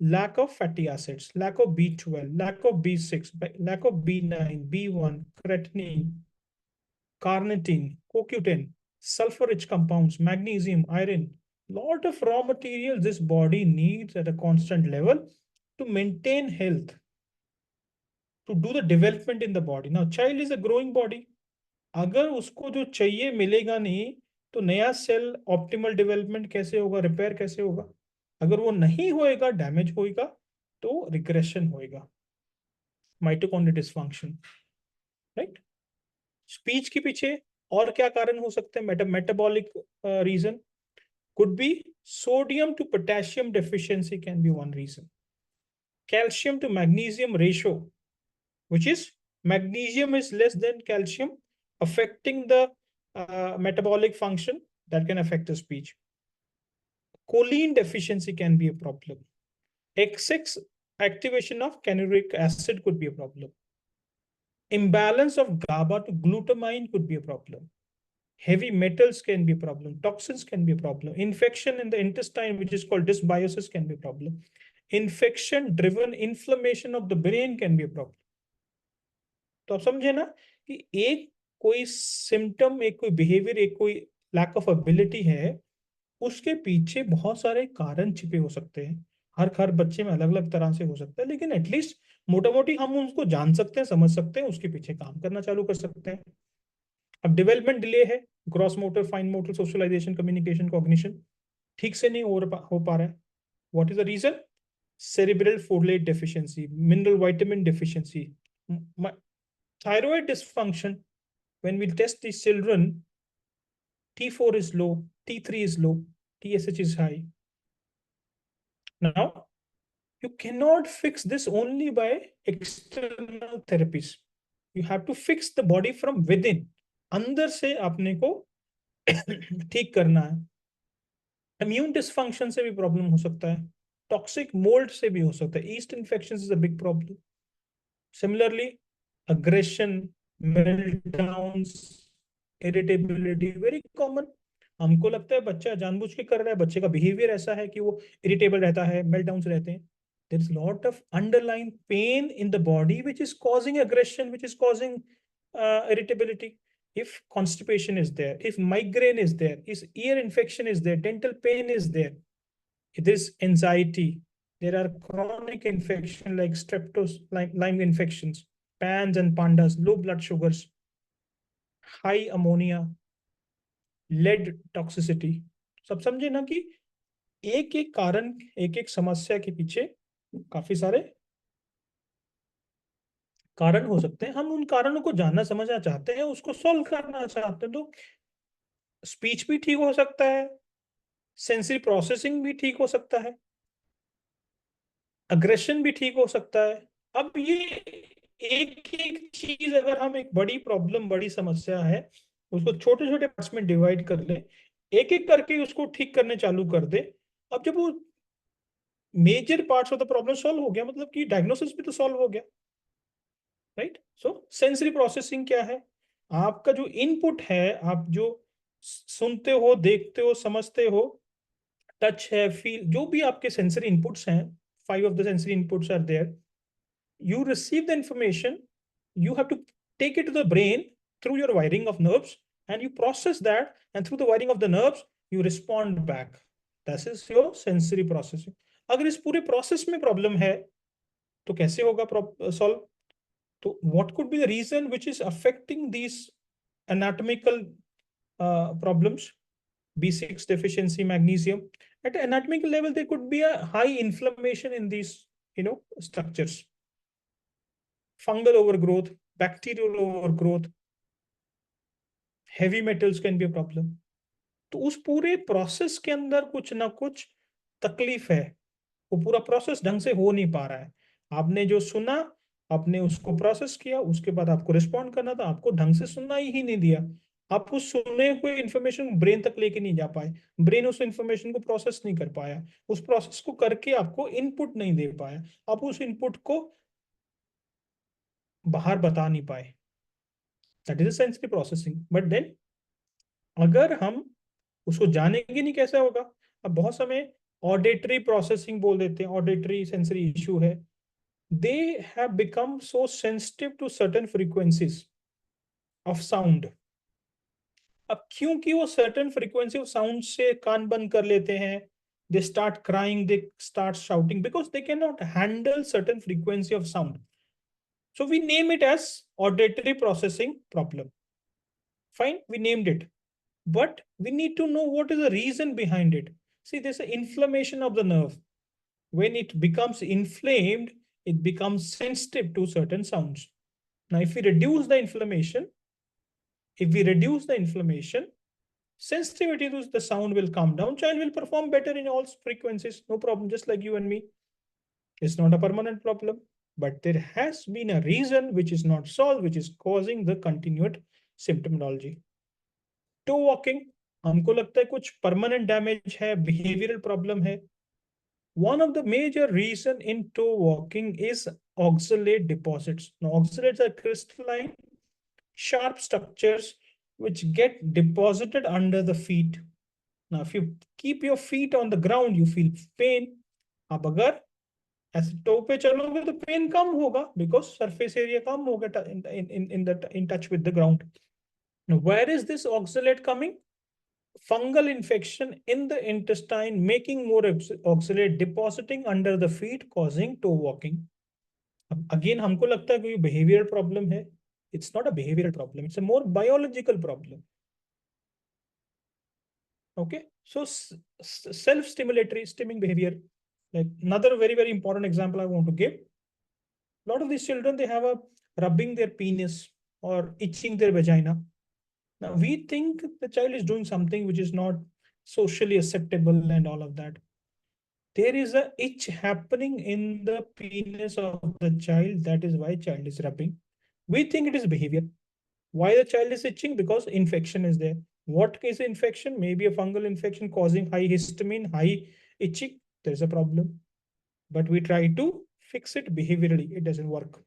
Lack of fatty acids, lack of B12, lack of B6, lack of B9, B1, creatinine, carnitine, CoQ10, sulfur-rich compounds, magnesium, iron, lot of raw materials this body needs at a constant level to maintain health, to do the development in the body. Now, child is a growing body. अगर उसको जो चाहिए मिलेगा नहीं, तो नया cell optimal development कैसे होगा, रिपेयर कैसे होगा? अगर वो नहीं होएगा, डैमेज होएगा, तो रिग्रेशन होएगा, माइटोकॉन्ड्रियल डिसफंक्शन, राइट? स्पीच के पीछे और क्या कारण हो सकते हैं? Metabolic reason could be sodium to potassium deficiency can be one reason. Calcium to magnesium ratio, which is magnesium is less than calcium, affecting the metabolic function, that can affect the speech. Choline deficiency can be a problem. Excess activation of canuric acid could be a problem. Imbalance of GABA to glutamine could be a problem. Heavy metals can be a problem. Toxins can be a problem. Infection in the intestine, which is called dysbiosis, can be a problem. Infection-driven inflammation of the brain can be a problem. तो आप समझे ना कि एक कोई symptom, एक कोई behaviour, एक कोई लैक ऑफ एबिलिटी है, उसके पीछे बहुत सारे कारण छिपे हो सकते हैं. हर बच्चे में अलग अलग तरह से हो सकता है, लेकिन एटलीस्ट मोटा मोटी हम उसको जान सकते हैं, समझ सकते हैं, उसके पीछे काम करना चालू कर सकते हैं. अब डेवलपमेंट डिले है, gross motor, fine motor, socialisation, communication, cognition ठीक से नहीं हो पा रहा है. What is the reason? Cerebral folate deficiency, mineral vitamin deficiency, thyroid dysfunction. When we test these children, T4 is low, T3 is low, TSH is high. Now, you cannot fix this only by external therapies. You have to fix the body from within. अंदर से अपने को ठीक करना है. Immune dysfunction से भी problem हो सकता है, टॉक्सिक मोल्ड से भी हो सकता है, yeast infection is a big problem. Similarly aggression, meltdowns, irritability very common. हमको लगता है बच्चा जानबूझ के कर रहा है, बच्चे का बिहेवियर ऐसा है कि वो इरिटेबल रहता है, मेल्टडाउन्स रहते हैं. There is a lot of underlying pain in the body which is causing aggression, which is causing irritability. If constipation is there, if migraine is there, if ear infection is there, dental pain is there, if there is anxiety, there are chronic infection like Lyme infections, PANS and PANDAS, low blood sugars, high ammonia, lead toxicity. सब समझे ना कि एक एक कारण, एक एक समस्या के पीछे काफी सारे कारण हो सकते हैं. हम उन कारणों को जानना समझना चाहते हैं, उसको सॉल्व करना चाहते हैं. तो स्पीच भी ठीक हो सकता है, सेंसरी प्रोसेसिंग भी ठीक हो सकता है, अग्रेशन भी ठीक हो सकता है. अब ये एक एक चीज अगर हम एक बड़ी प्रॉब्लम, बड़ी समस्या है, उसको छोटे छोटे पार्ट्स में डिवाइड कर ले, एक एक करके उसको ठीक करने चालू कर दे. अब जब वो major parts of the problem solve हो गया, मतलब कि डायग्नोसिस भी तो सॉल्व हो गया, राइट? सो सेंसरी प्रोसेसिंग क्या है? आपका जो इनपुट है, आप जो सुनते हो, देखते हो, समझते हो, टच है, फील, जो भी आपके सेंसरी इनपुट्स हैं, 5 of the sensory inputs are there. You receive the information, you have to take it to the brain through your wiring of nerves, and you process that, and through the wiring of the nerves, you respond back. This is your sensory processing. अगर इस पूरे process में problem है, तो कैसे होगा solve? तो what could be the reason which is affecting these anatomical problems? B6 deficiency, magnesium. At an anatomical level, there could be a high inflammation in these, structures. fungal overgrowth, bacterial overgrowth, heavy metals can be a problem. तो उस पूरे process के अंदर कुछ ना कुछ तकलीफ है, वो पूरा प्रोसेस ढंग से हो नहीं पा रहा है। आपने जो सुना, आपने उसको प्रोसेस किया, उसके बाद आपको रिस्पॉन्ड करना था, आपको ढंग से सुनना ही नहीं दिया। आप उस सुने हुए इंफॉर्मेशन ब्रेन तक लेके नहीं जा पाए, ब्रेन उस इंफॉर्मेशन को प्रोसेस नहीं कर पाया, उस प्रोसेस को करके आपको इनपुट नहीं दे पाया, आप उस इनपुट को बाहर बता नहीं पाए। That is sensory processing. But then अगर हम उसको जानेंगे नहीं कैसे होगा। अब बहुत समय ऑडिटरी प्रोसेसिंग बोल देते हैं, ऑडिटरी सेंसरी इशू है। They have become so sensitive to certain frequencies of sound. अब क्योंकि वो सर्टेन फ्रीक्वेंसी ऑफ साउंड से कान बंद कर लेते हैं, they start crying, they start shouting because they cannot handle certain frequency of sound. So we name it as auditory processing problem. Fine, we named it. But we need to know what is the reason behind it. See, there's an inflammation of the nerve. When it becomes inflamed, it becomes sensitive to certain sounds. Now, if we reduce the inflammation, sensitivity to the sound will come down. Child will perform better in all frequencies. No problem, just like you and me. It's not a permanent problem. But there has been a reason which is not solved, which is causing the continued symptomology. Toe walking, हमको लगता है कुछ permanent damage है, behavioural problem है. One of the major reason in toe walking is oxalate deposits. Now, oxalates are crystalline, sharp structures which get deposited under the feet. Now, if you keep your feet on the ground, you feel pain. अब अगर ऐसे to पे चलोगे तो pen कम होगा, because surface area कम होगा in touch with the ground. Now, where is this oxalate coming? Fungal infection in the intestine, making more oxalate depositing under the feet, causing toe walking. Again, हमको लगता है कोई behavioral problem है. It's not a behavioral problem. It's a more biological problem. Okay, so self-stimulatory stimming behavior. Like another very, very important example I want to give. A lot of these children, they have a rubbing their penis or itching their vagina. Now we think the child is doing something which is not socially acceptable and all of that. There is a itch happening in the penis of the child. That is why child is rubbing. We think it is behavior. Why the child is itching? Because infection is there. What is infection? Maybe a fungal infection causing high histamine, high itching. There's a problem. But we try to fix it behaviorally. It doesn't work.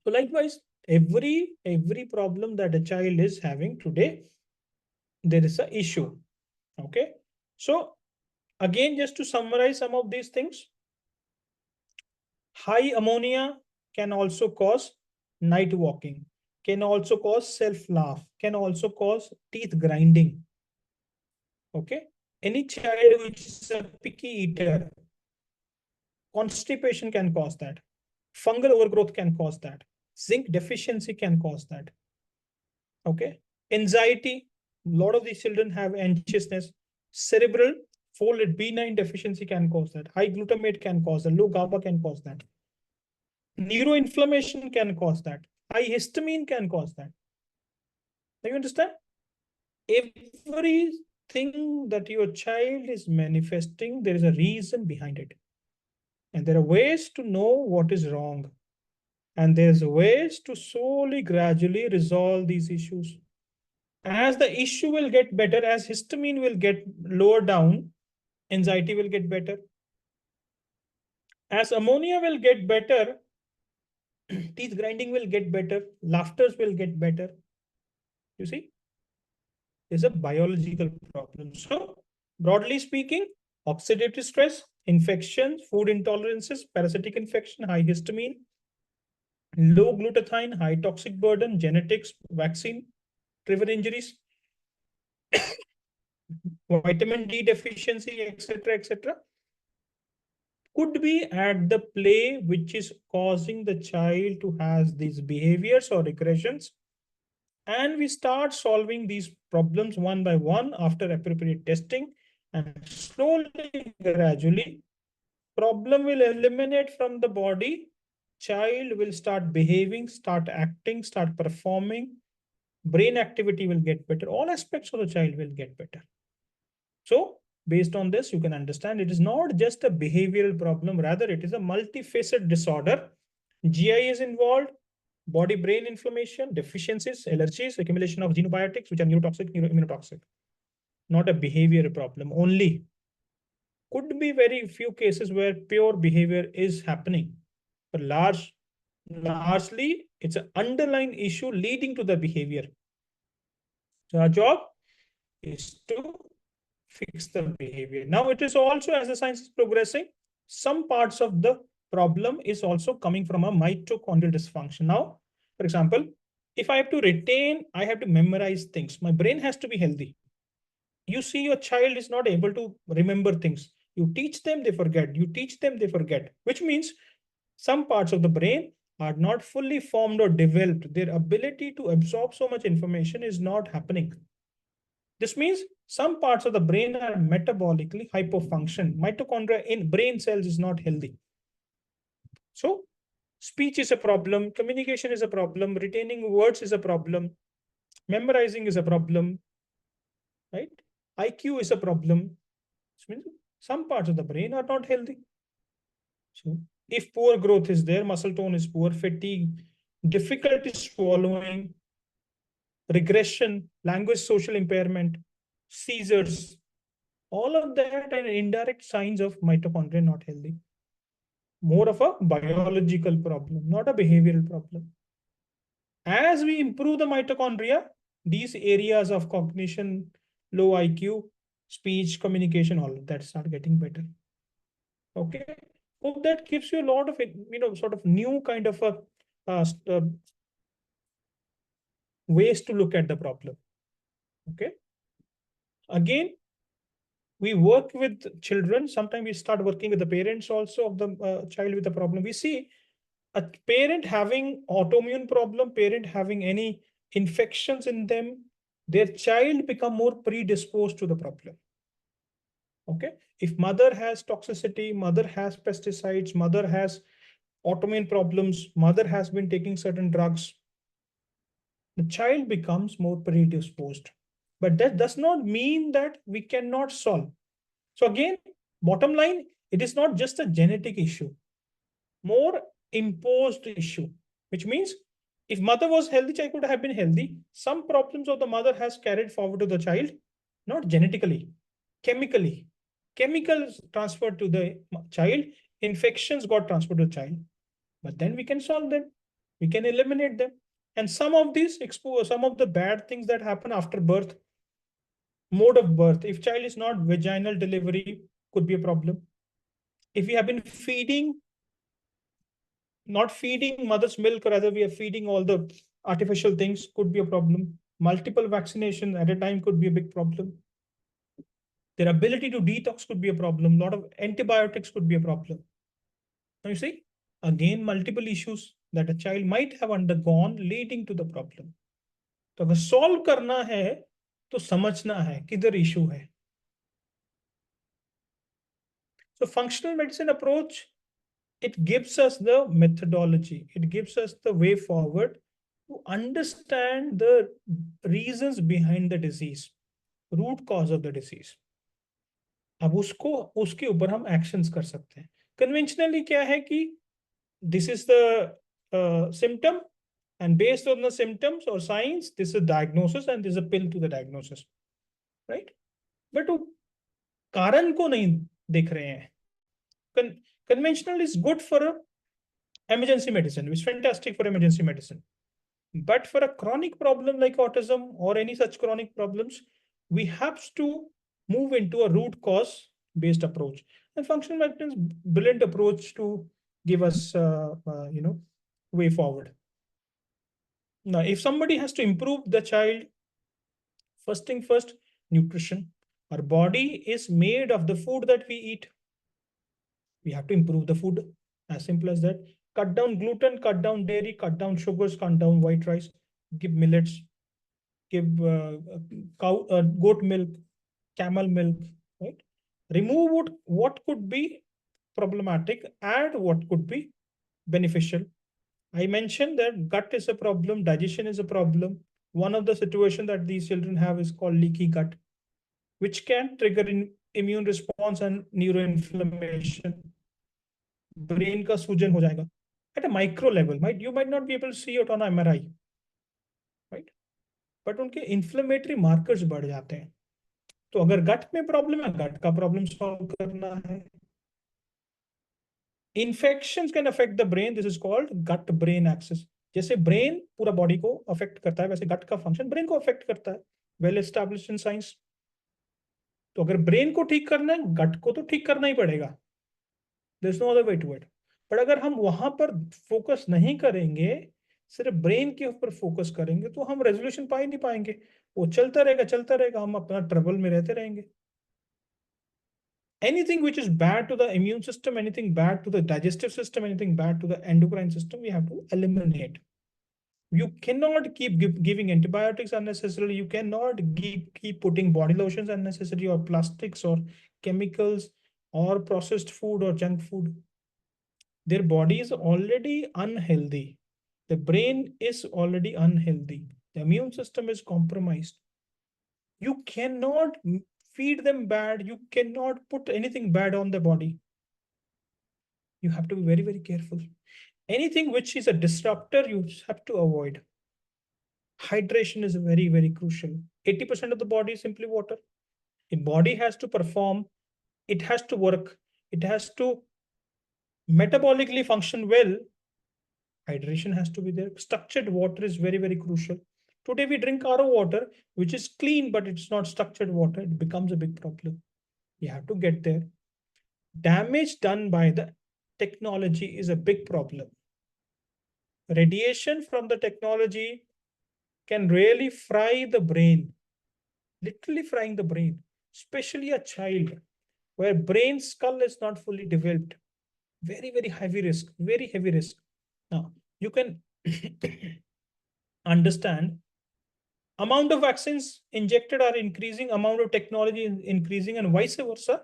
So likewise, every problem that a child is having today, there is an issue. Okay. So again, just to summarize some of these things, high ammonia can also cause night walking, can also cause self-laugh, can also cause teeth grinding. Okay. Any child which is a picky eater, constipation can cause that. Fungal overgrowth can cause that. Zinc deficiency can cause that. Okay. Anxiety, a lot of these children have anxiousness. Cerebral folate B9 deficiency can cause that. High glutamate can cause that. Low GABA can cause that. Neuroinflammation can cause that. High histamine can cause that. Do you understand? Everything that your child is manifesting, there is a reason behind it. And there are ways to know what is wrong. And there's ways to slowly, gradually resolve these issues. As the issue will get better, as histamine will get lower down, anxiety will get better. As ammonia will get better, teeth grinding will get better, laughters will get better. You see, it's a biological problem. So, broadly speaking, oxidative stress, infections, food intolerances, parasitic infection, high histamine, low glutathione, high toxic burden, genetics, vaccine, trigger injuries, vitamin D deficiency, etc., could be at the play, which is causing the child to have these behaviors or regressions. And we start solving these problems one by one after appropriate testing, and slowly, gradually, problem will eliminate from the body. Child will start behaving, start acting, start performing. Brain activity will get better. All aspects of the child will get better. So based on this, you can understand it is not just a behavioral problem, rather it is a multifaceted disorder. GI is involved, body brain inflammation, deficiencies, allergies, accumulation of xenobiotics, which are neurotoxic, neuroimmunotoxic. Not a behavior problem only. Could be very few cases where pure behavior is happening, but largely it's an underlying issue leading to the behavior. So our job is to fix the behavior. Now it is also, as the science is progressing, some parts of the problem is also coming from a mitochondrial dysfunction. Now, for example, if I have to retain, I have to memorize things. My brain has to be healthy. You see, your child is not able to remember things. You teach them, they forget. You teach them, they forget, which means some parts of the brain are not fully formed or developed. Their ability to absorb so much information is not happening. This means some parts of the brain are metabolically hypofunction. Mitochondria in brain cells is not healthy. So speech is a problem, communication is a problem, retaining words is a problem, memorizing is a problem, right? IQ is a problem. This means some parts of the brain are not healthy. So if poor growth is there, muscle tone is poor, fatigue, difficulty swallowing, regression, language, social impairment, seizures, all of that are indirect signs of mitochondria not healthy. More of a biological problem, not a behavioral problem. As we improve the mitochondria, these areas of cognition, low IQ, speech, communication, all of that start getting better. Okay. Hope that gives you a lot of, sort of new kind of a ways to look at the problem. Okay. Again, we work with children. Sometimes we start working with the parents also of the child with the problem. We see a parent having autoimmune problem, parent having any infections in them, their child become more predisposed to the problem. Okay. If mother has toxicity, mother has pesticides, mother has autoimmune problems, mother has been taking certain drugs, the child becomes more predisposed. But that does not mean that we cannot solve. So again, bottom line, it is not just a genetic issue, more imposed issue, which means if mother was healthy, child could have been healthy. Some problems of the mother has carried forward to the child, not genetically, chemically. Chemicals transferred to the child, infections got transferred to the child. But then we can solve them, we can eliminate them. And some of these expose some of the bad things that happen after birth, mode of birth. If child is not vaginal delivery, could be a problem. If we have been not feeding mother's milk, or rather we are feeding all the artificial things, could be a problem. Multiple vaccination at a time could be a big problem. Their ability to detox could be a problem. A lot of antibiotics could be a problem. Now you see, again, multiple issues that a child might have undergone leading to the problem. तो अगर solve करना है तो समझना है किधर issue है. So functional medicine approach, it gives us the methodology. It gives us the way forward to understand the reasons behind the disease, root cause of the disease. अब उसके ऊपर हम actions कर सकते हैं. Conventionally क्या है कि this is the symptom, and based on the symptoms or signs, this is a diagnosis and this is a pill to the diagnosis, right? But वो कारण को नहीं देख रहे हैं. Conventional is good for emergency medicine, which is fantastic for emergency medicine. But for a chronic problem like autism or any such chronic problems, we have to move into a root cause based approach. And functional medicine is brilliant approach to give us, way forward. Now, if somebody has to improve the child, first thing first, nutrition. Our body is made of the food that we eat. We have to improve the food, as simple as that. Cut down gluten, cut down dairy, cut down sugars, cut down white rice, give millets, give goat milk, camel milk, right? Remove what could be problematic and what could be beneficial. I mentioned that gut is a problem, digestion is a problem. One of the situations that these children have is called leaky gut, which can trigger immune response and neuroinflammation. Brain का सूजन हो जाएगा at a micro level. You might not be able to see it on MRI, right? But उनके inflammatory markers बढ़ जाते हैं. तो अगर गट में प्रॉब्लम है, गट का प्रॉब्लम सॉल्व करना है. Infections can affect the brain. This is called gut brain axis. जैसे ब्रेन पूरा बॉडी को अफेक्ट करता है, वैसे गट का फंक्शन ब्रेन को अफेक्ट करता है. Well established in science. तो अगर ब्रेन को ठीक करना है, गट को तो ठीक करना ही पड़ेगा. There is no other way to it. But अगर हम वहां पर फोकस नहीं करेंगे, सिर्फ ब्रेन के ऊपर फोकस करेंगे, तो हम रेजोल्यूशन पा ही नहीं पाएंगे. वो चलता रहेगा, हम अपना ट्रबल में रहते रहेंगे. Anything which is bad to the immune system, anything bad to the digestive system, anything bad to the endocrine system, we have to eliminate. You cannot keep giving antibiotics unnecessarily. You cannot keep putting body lotions unnecessarily, or plastics or chemicals or processed food or junk food. Their body is already unhealthy. The brain is already unhealthy. The immune system is compromised. You cannot feed them bad. You cannot put anything bad on the body. You have to be very, very careful. Anything which is a disruptor, you have to avoid. Hydration is very, very crucial. 80% of the body is simply water. The body has to perform, it has to work, it has to metabolically function well. Hydration has to be there. Structured water is very, very crucial. Today we drink RO water, which is clean, but it's not structured water. It becomes a big problem. You have to get there. Damage done by the technology is a big problem. Radiation from the technology can really fry the brain, literally frying the brain, especially a child where brain skull is not fully developed. Very, very heavy risk, very heavy risk. Now, you can understand amount of vaccines injected are increasing, amount of technology is increasing, and vice versa,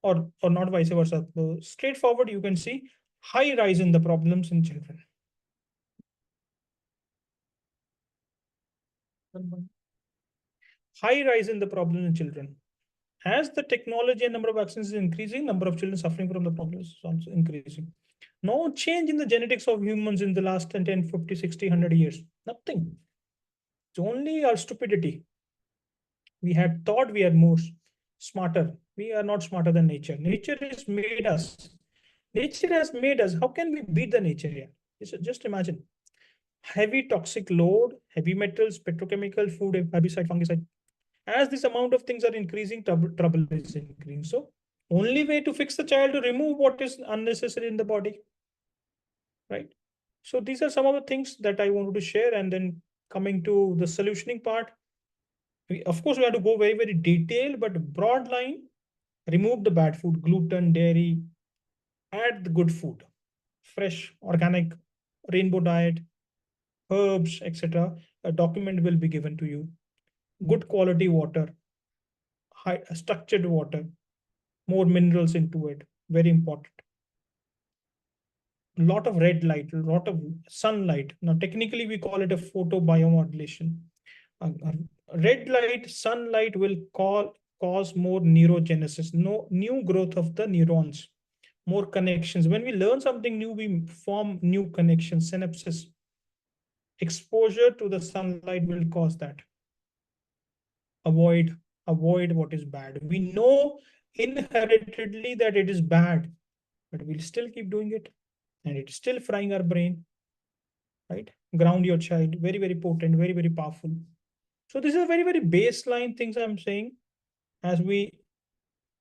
or not vice versa. Straightforward, you can see high rise in the problems in children. High rise in the problems in children. As the technology and number of vaccines is increasing, number of children suffering from the problems is also increasing. No change in the genetics of humans in the last 10, 50, 60, 100 years. Nothing. It's only our stupidity. We had thought we are more smarter. We are not smarter than nature. Nature has made us. Nature has made us. How can we beat the nature here? Just imagine. Heavy toxic load, heavy metals, petrochemical, food, herbicide, fungicide. As this amount of things are increasing, trouble is increasing. So only way to fix the child to remove what is unnecessary in the body, right? So these are some of the things that I wanted to share. And then coming to the solutioning part, of course, we have to go very, very detailed, but broad line, remove the bad food, gluten, dairy, add the good food, fresh, organic, rainbow diet, herbs, etc. A document will be given to you. Good quality water, high structured water, more minerals into it, very important. A lot of red light, a lot of sunlight. Now, technically, we call it a photobiomodulation. Red light, sunlight will cause more neurogenesis, no new growth of the neurons, more connections. When we learn something new, we form new connections, synapses. Exposure to the sunlight will cause that. Avoid what is bad. We know inheritedly that it is bad, but we'll still keep doing it, and it's still frying our brain, right? Ground your child, very, very potent, very, very powerful. So this is a very, very baseline things I'm saying. As we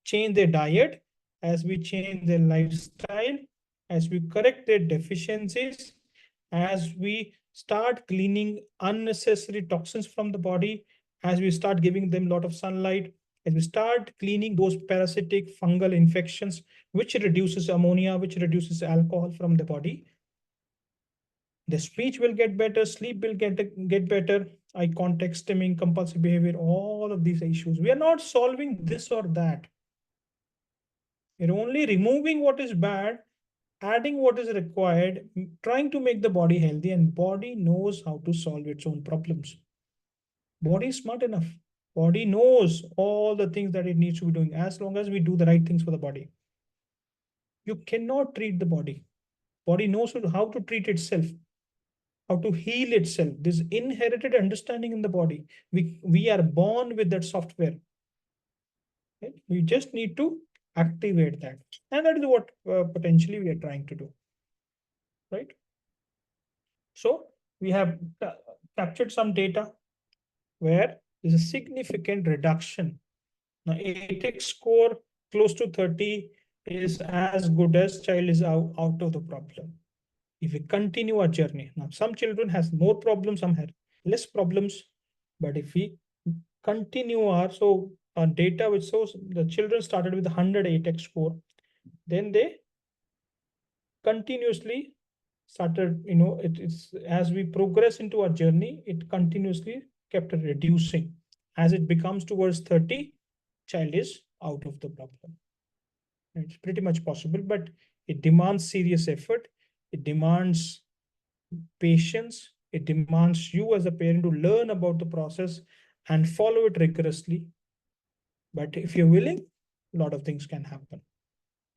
change their diet, as we change their lifestyle, as we correct their deficiencies, as we start cleaning unnecessary toxins from the body, as we start giving them a lot of sunlight, as we start cleaning those parasitic fungal infections, which reduces ammonia, which reduces alcohol from the body, the speech will get better, sleep will get better, eye contact, stimming, compulsive behavior, all of these issues. We are not solving this or that. You're only removing what is bad, adding what is required, trying to make the body healthy, and body knows how to solve its own problems. Body is smart enough. Body knows all the things that it needs to be doing as long as we do the right things for the body. You cannot treat the body. Body knows how to treat itself, how to heal itself. This inherited understanding in the body. We are born with that software. Right? We just need to activate that. And that is what potentially we are trying to do. Right? So we have captured some data where there's a significant reduction. Now, ATEX score close to 30 is as good as child is out of the problem. If we continue our journey, now some children has more problems, some have less problems, but if we continue our data which shows the children started with 100 ATEX score, then they continuously started, it's as we progress into our journey, it continuously kept reducing. As it becomes towards 30, child is out of the problem. It's pretty much possible, but it demands serious effort. It demands patience. It demands you as a parent to learn about the process and follow it rigorously. But if you're willing, a lot of things can happen.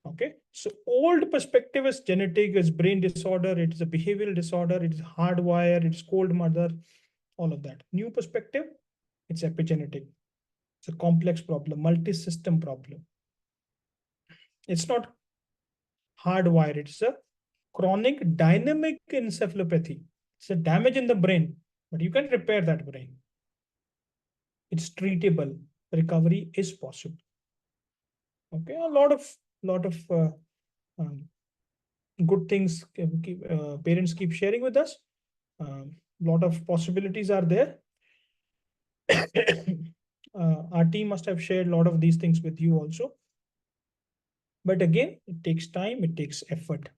Okay, so old perspective is genetic, is brain disorder, it is a behavioral disorder, it is hardwired, it's cold mother, all of that. New perspective, it's epigenetic. It's a complex problem, multi-system problem. It's not hardwired, it's a chronic dynamic encephalopathy. It's a damage in the brain, but you can repair that brain. It's treatable. Recovery is possible. Okay, a lot of good things parents keep sharing with us. Lot of possibilities are there. Our team must have shared a lot of these things with you also. But again, it takes time, it takes effort.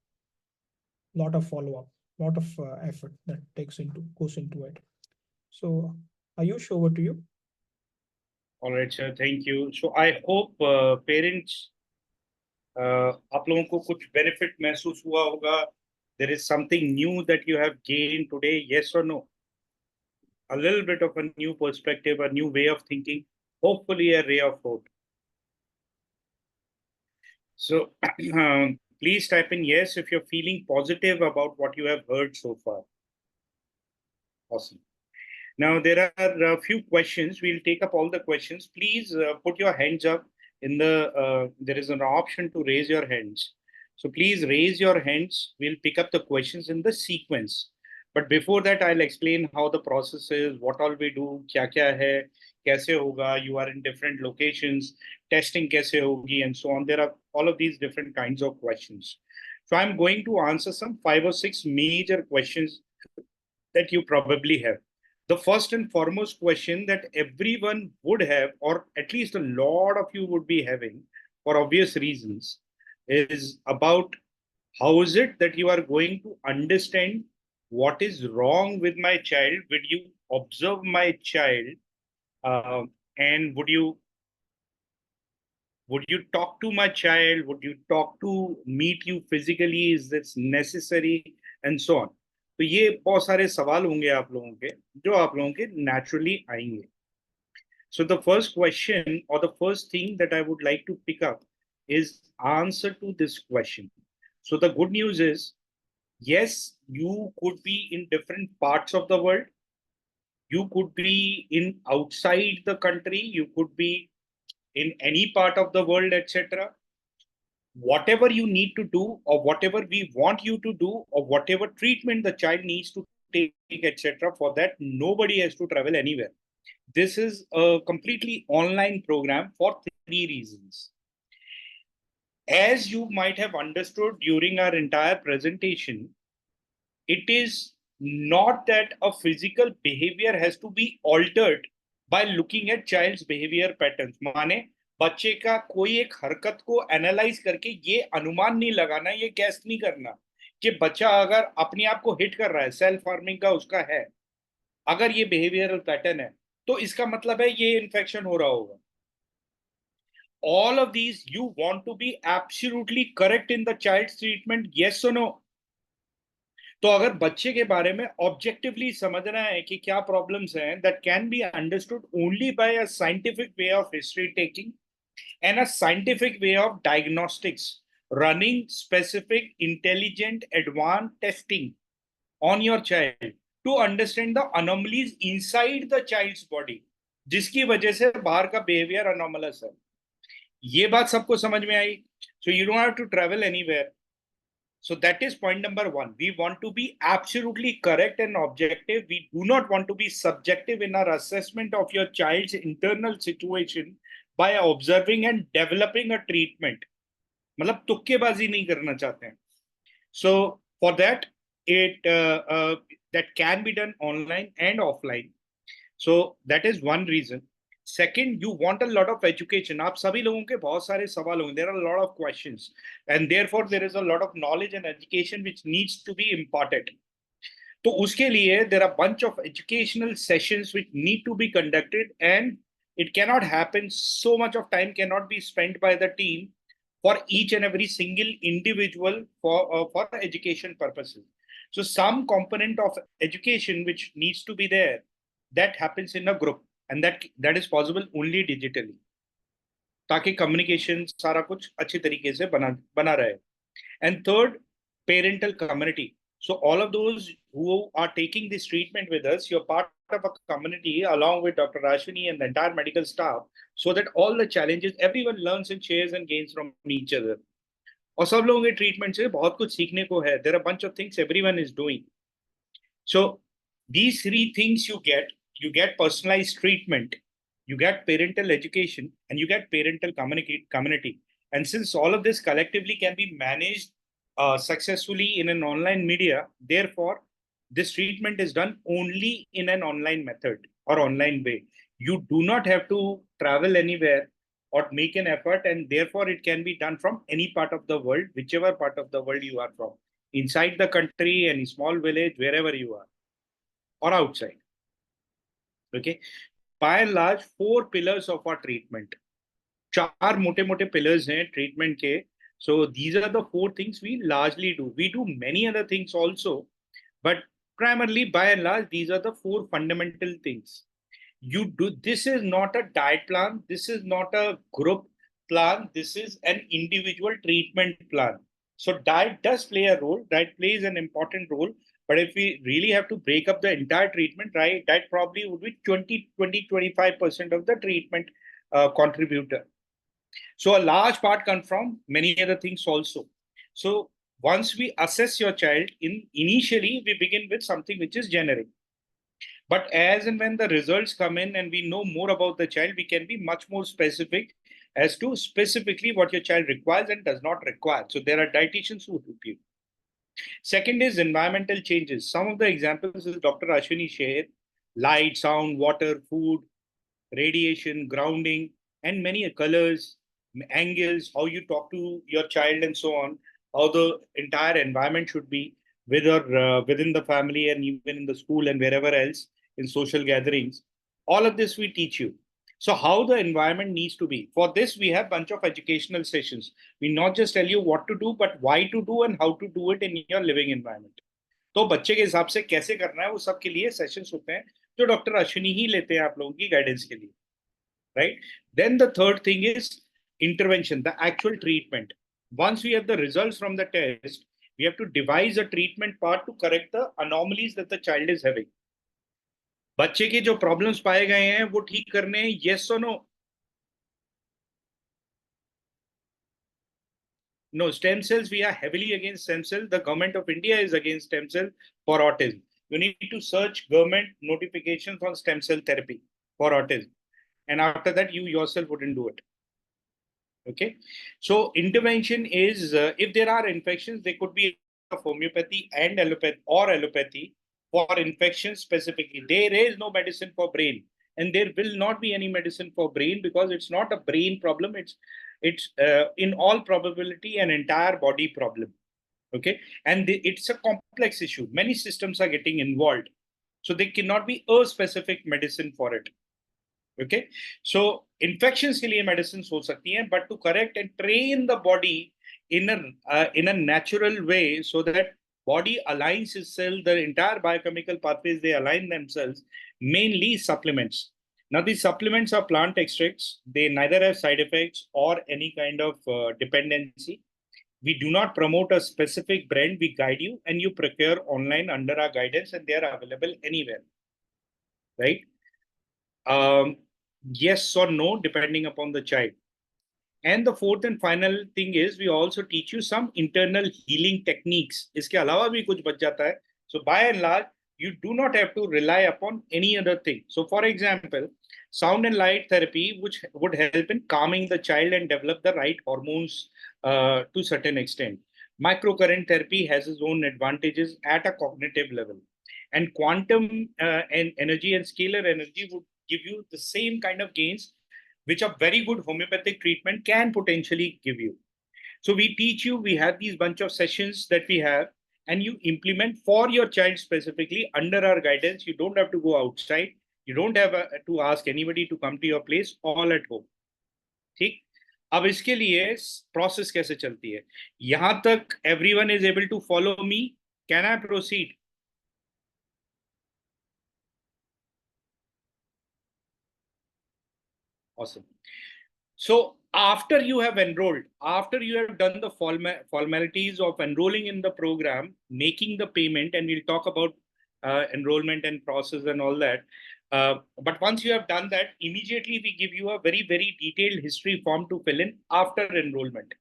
Lot of follow-up, lot of effort that goes into it. So Ayush, over to you. All right, sir. Thank you. So I hope parents, आप लोगों को कुछ benefit महसूस हुआ होगा. There is something new that you have gained today. Yes or no? A little bit of a new perspective, a new way of thinking. Hopefully, a ray of hope. So please type in yes if you're feeling positive about what you have heard so far. Awesome. Now, there are a few questions. We'll take up all the questions. Please put your hands up in there is an option to raise your hands. So please raise your hands. We'll pick up the questions in the sequence. But before that, I'll explain how the process is, what all we do, kya hai, kaise hoga, you are in different locations, testing kaise hogi, and so on. There are all of these different kinds of questions. So I'm going to answer some 5 or 6 major questions that you probably have. The first and foremost question that everyone would have, or at least a lot of you would be having for obvious reasons, is about how is it that you are going to understand what is wrong with my child? Would you observe my child? And would you talk to my child? Would you talk to meet you physically? Is this necessary? And so on. तो ये बहुत सारे सवाल होंगे आप लोगों के जो आप लोगों के naturally आएंगे. So the first question or the first thing that I would like to pick up is answer to this question. So the good news is, yes, you could be in different parts of the world. You could be in outside the country. You could be in any part of the world, etc. Whatever you need to do, or whatever we want you to do, or whatever treatment the child needs to take, etc. For that, nobody has to travel anywhere. This is a completely online program for 3 reasons. As you might have understood during our entire presentation, it is not that a physical behavior has to be altered by looking at child's behavior patterns. माने बच्चे का कोई एक हरकत को analyse करके ये अनुमान नहीं लगाना, ये गैस नहीं करना कि बच्चा अगर अपने आप को हिट कर रहा है, सेल्फ हार्मिंग का उसका है, अगर ये बिहेवियरल पैटर्न है तो इसका मतलब है ये इन्फेक्शन हो रहा होगा. all of these, you want to be absolutely correct in the child's treatment, yes or no? तो अगर बच्चे के बारे में ऑब्जेक्टिवली समझना है कि क्या प्रॉब्लम्स हैं, that can be understood only by a scientific way of history taking and a scientific way of diagnostics, running specific, intelligent, advanced testing on your child to understand the anomalies inside the child's body, जिसकी वजह से बाहर का behavior anomalous है. ये बात सबको समझ में आई? So you don't have to travel anywhere. So that is point number one. We want to be absolutely correct and objective. We do not want to be subjective in our assessment of your child's internal situation by observing and developing a treatment. मतलब तुक्केबाजी नहीं करना चाहते हैं. So for that, that can be done online and offline. So that is one reason. Second, you want a lot of education. आप सभी लोगों के बहुत सारे सवाल होंगे. There are a lot of questions, and therefore there is a lot of knowledge and education which needs to be imparted. तो उसके लिए there are a bunch of educational sessions which need to be conducted, and it cannot happen. So much of time cannot be spent by the team for each and every single individual for education purposes. So some component of education which needs to be there, that happens in a group, and that is possible only digitally, ताकि communication सारा कुछ अच्छी तरीके से बना रहे. And third, parental community. So all of those who are taking this treatment with us, you're part of a community along with Dr. Ashwini and the entire medical staff, so that all the challenges, everyone learns and shares and gains from each other. और सब लोगों के treatment से बहुत कुछ सीखने को है. There are a bunch of things everyone is doing. So these three things you get personalized treatment, you get parental education, and you get parental community. And since all of this collectively can be managed successfully in an online media, therefore this treatment is done only in an online method or online way. You do not have to travel anywhere or make an effort, and therefore it can be done from any part of the world, whichever part of the world you are from, inside the country, any small village, wherever you are, or outside. Okay, by and large, 4 pillars of our treatment. 4 मोटे pillars हैं treatment के. So these are the 4 things we largely do. We do many other things also, but primarily, by and large, these are the 4 fundamental things. You do. This is not a diet plan. This is not a group plan. This is an individual treatment plan. So diet does play a role. Diet plays an important role. But if we really have to break up the entire treatment, right, that probably would be 25% of the treatment contributor. So a large part comes from many other things also. So once we assess your child, initially we begin with something which is generic. But as and when the results come in and we know more about the child, we can be much more specific as to specifically what your child requires and does not require. So there are dietitians who help you. Second is environmental changes. Some of the examples is Dr. Ashwini shared: light, sound, water, food, radiation, grounding, and many colors, angles, how you talk to your child, and so on, how the entire environment should be, whether within the family and even in the school and wherever else in social gatherings. All of this we teach you. So how the environment needs to be. For this, we have a bunch of educational sessions. We not just tell you what to do, but why to do and how to do it in your living environment. तो बच्चे के हिसाब से कैसे करना है वो सब के लिए सेशंस होते हैं जो डॉक्टर अश्विनी ही लेते हैं आप लोगों की गाइडेंस के लिए, right? Then the third thing is intervention, the actual treatment. Once we have the results from the test, we have to devise a treatment part to correct the anomalies that the child is having. बच्चे के जो problems पाए गए हैं वो ठीक करने हैं, yes or no? No, stem cells, we are heavily against stem cells. The government of India is against stem cell for autism. You need to search government notifications on stem cell therapy for autism. And after that, you yourself wouldn't do it. Okay. So intervention is, if there are infections, they could be of homeopathy and allopathy for infections specifically. There is no medicine for brain, and there will not be any medicine for brain because it's not a brain problem. It's in all probability an entire body problem. Okay. And it's a complex issue. Many systems are getting involved. So there cannot be a specific medicine for it. Okay, so infections के लिए medicines हो सकती हैं, but to correct and train the body in a natural way so that body aligns itself, the entire biochemical pathways, they align themselves, mainly supplements. Now these supplements are plant extracts. They neither have side effects or any kind of dependency. We do not promote a specific brand. We guide you and you procure online under our guidance, and they are available anywhere, right? Yes or no, depending upon the child. And the fourth and final thing is we also teach you some internal healing techniques. इसके अलावा भी कुछ बच जाता है. So by and large, you do not have to rely upon any other thing. So for example, sound and light therapy, which would help in calming the child and develop the right hormones to certain extent. Microcurrent therapy has its own advantages at a cognitive level. And quantum and energy and scalar energy would give you the same kind of gains which a very good homeopathic treatment can potentially give you. So we teach you, we have these bunch of sessions that we have, and you implement for your child specifically under our guidance. You don't have to go outside. You don't have to ask anybody to come to your place, all at home. ठीक. अब इसके लिए process कैसे चलती है? यहां तक everyone is able to follow me. Can I proceed? Awesome. So after you have enrolled, after you have done the formalities of enrolling in the program, making the payment, and we'll talk about enrollment and process and all that. But once you have done that, immediately we give you a very, very detailed history form to fill in after enrollment.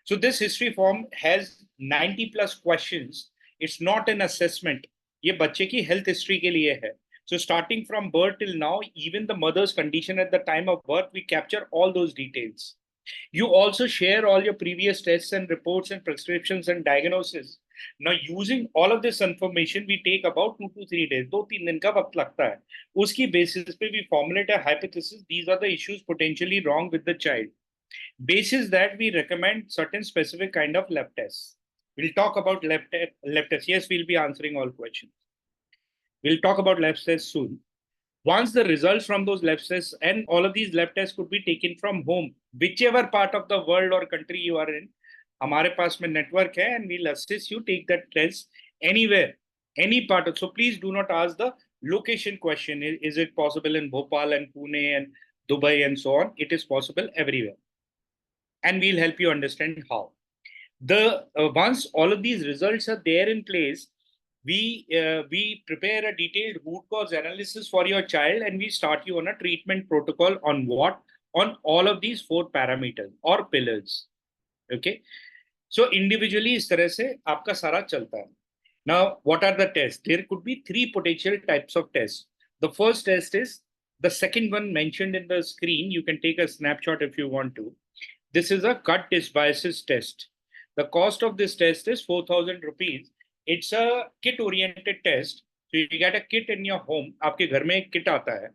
So this history form has 90 plus questions. It's not an assessment. ये बच्चे की health history के लिए है. So starting from birth till now, even the mother's condition at the time of birth, we capture all those details. You also share all your previous tests and reports and prescriptions and diagnosis. Now, using all of this information, we take about 2 to 3 days. 2-3 दिन का वक्त लगता है. उसकी basis पे we formulate a hypothesis. These are the issues potentially wrong with the child. Basis that we recommend certain specific kind of lab tests. We'll talk about lab tests. Yes, we'll be answering all questions. We'll talk about lab tests soon. Once the results from those lab tests, and all of these lab tests could be taken from home, whichever part of the world or country you are in, हमारे पास में network है, and we'll assist you take that test anywhere, any part of. So please do not ask the location question. Is it possible in Bhopal and Pune and Dubai and so on? It is possible everywhere, and we'll help you understand how. The once all of these results are there in place, we prepare a detailed root cause analysis for your child, and we start you on a treatment protocol on what? On all of these 4 parameters or pillars. Okay, so individually इस तरह से आपका सारा चलता है. Now, what are the tests? There could be 3 potential types of tests. The first test is the second one mentioned in the screen. You can take a snapshot if you want to. This is a gut dysbiosis test. The cost of this test is 4,000 rupees. It's a kit-oriented test. So you get a kit in your home. आपके घर में एक kit आता है,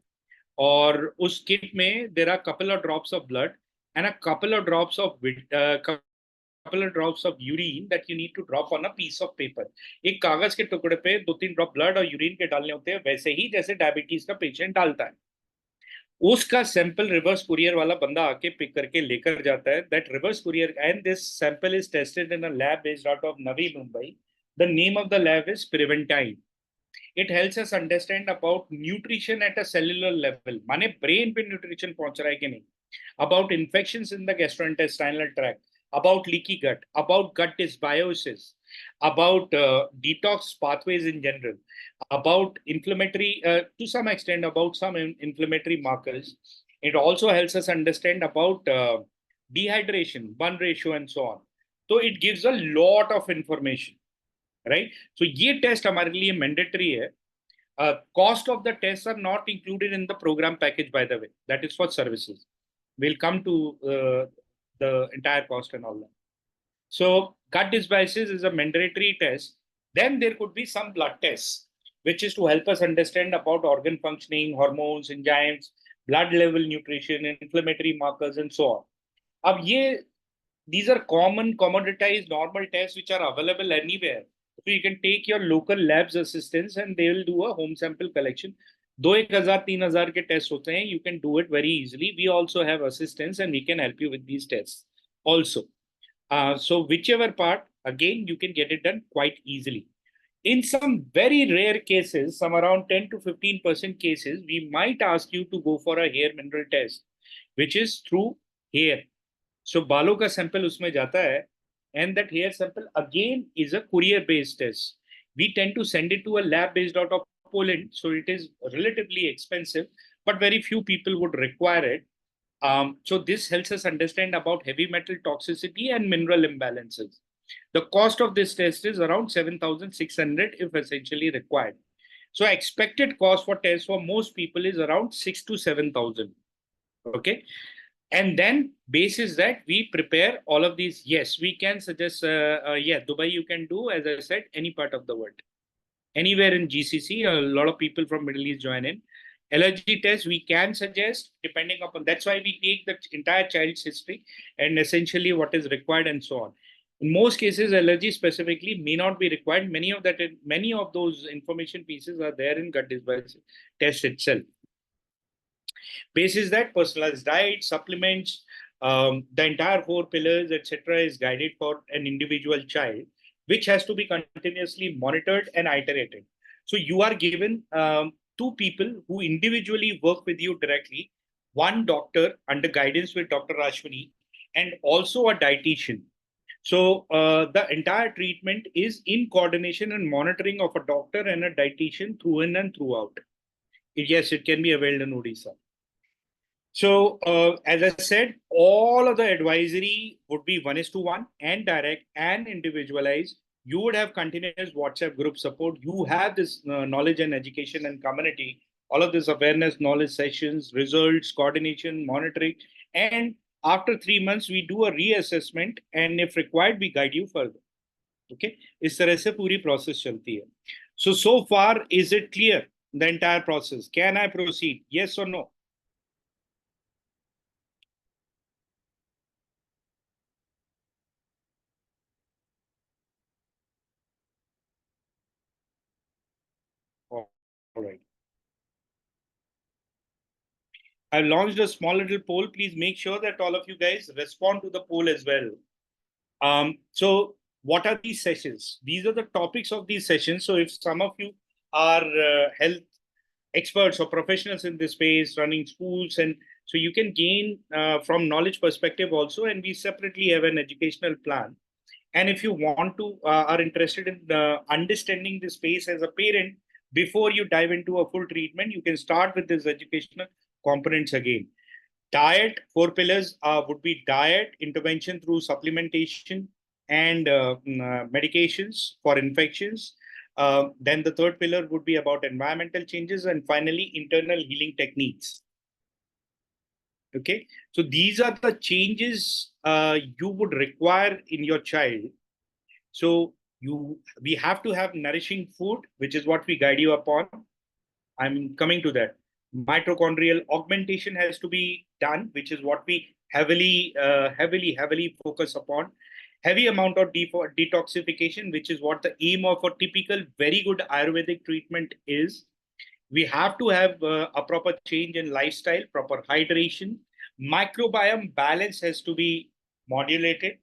और उस kit में there are couple of drops of blood and a couple of drops of urine that you need to drop on a piece of paper. एक कागज के टुकड़े पे 2-3 ड्रॉप ब्लड और यूरिन के डालने होते हैं, वैसे ही जैसे डायबिटीज का पेशेंट डालता है. उसका सैंपल रिवर्स कुरियर वाला बंदा आके पिक करके लेकर जाता है. That reverse courier, and this sample is tested in a lab based out of Navi Mumbai. The name of the lab is Preventine. It helps us understand about nutrition at a cellular level. माने brain पे nutrition पहुंच रहा है कि नहीं, about infections in the gastrointestinal tract, about leaky gut, about gut dysbiosis, about detox pathways in general, about inflammatory, to some extent, about some inflammatory markers. It also helps us understand about dehydration, burn ratio, and so on. So it gives a lot of information, right? So ये test हमारे लिए mandatory है. Cost of the tests are not included in the program package, by the way. That is for services. We'll come to the entire cost and all that. So gut dysbiosis is a mandatory test. Then there could be some blood tests, which is to help us understand about organ functioning, hormones, enzymes, blood level nutrition, inflammatory markers, and so on. अब ये, these are common, commoditized, normal tests which are available anywhere. So you can take your local labs assistance and they will do a home sample collection. 2,000-3,000 के test होते हैं. You can do it very easily. We also have assistants and we can help you with these tests also. So whichever part, again, you can get it done quite easily. In some very rare cases, some around 10 to 15% cases, we might ask you to go for a hair mineral test, which is through hair. So बालों का sample उसमें जाता है, and that hair sample again is a courier-based test. We tend to send it to a lab based out of Poland, so it is relatively expensive, but very few people would require it. So this helps us understand about heavy metal toxicity and mineral imbalances. The cost of this test is around 7,600 if essentially required. So expected cost for test for most people is around 6 to 7,000. Okay. And then basis that we prepare all of these. Yes, we can suggest, yeah, Dubai you can do, as I said, any part of the world. Anywhere in GCC, a lot of people from Middle East join in. Allergy test we can suggest depending upon, that's why we take the entire child's history and essentially what is required and so on. In most cases, allergy specifically may not be required. Many of those information pieces are there in gut device test itself. Basis that personalized diet, supplements, the entire 4 pillars, etc., is guided for an individual child, which has to be continuously monitored and iterated. So you are given 2 people who individually work with you directly, one doctor under guidance with Dr. Rashwini, and also a dietitian. So the entire treatment is in coordination and monitoring of a doctor and a dietitian through and throughout. Yes, it can be availed in Odisha. So as I said, all of the advisory would be 1:1 and direct and individualized. You would have continuous WhatsApp group support. You have this knowledge and education and community, all of this awareness, knowledge sessions, results, coordination, monitoring. And after 3 months, we do a reassessment. And if required, we guide you further. Okay. इस तरह से पूरी process चलती है. So far, is it clear? The entire process. Can I proceed? Yes or no? All right. I've launched a small little poll. Please make sure that all of you guys respond to the poll as well. So what are these sessions? These are the topics of these sessions. So if some of you are health experts or professionals in this space, running schools, and so you can gain from knowledge perspective also, and we separately have an educational plan. And if you want to, are interested in understanding the space as a parent, before you dive into a full treatment, you can start with this educational components again. Diet, 4 pillars would be diet, intervention through supplementation, and medications for infections. Then the 3rd pillar would be about environmental changes, and finally, internal healing techniques. Okay, so these are the changes you would require in your child. So we have to have nourishing food, which is what we guide you upon. I'm coming to that. Mitochondrial augmentation has to be done, which is what we heavily focus upon. Heavy amount of detoxification, which is what the aim of a typical very good Ayurvedic treatment is. We have to have a proper change in lifestyle, proper hydration. Microbiome balance has to be modulated.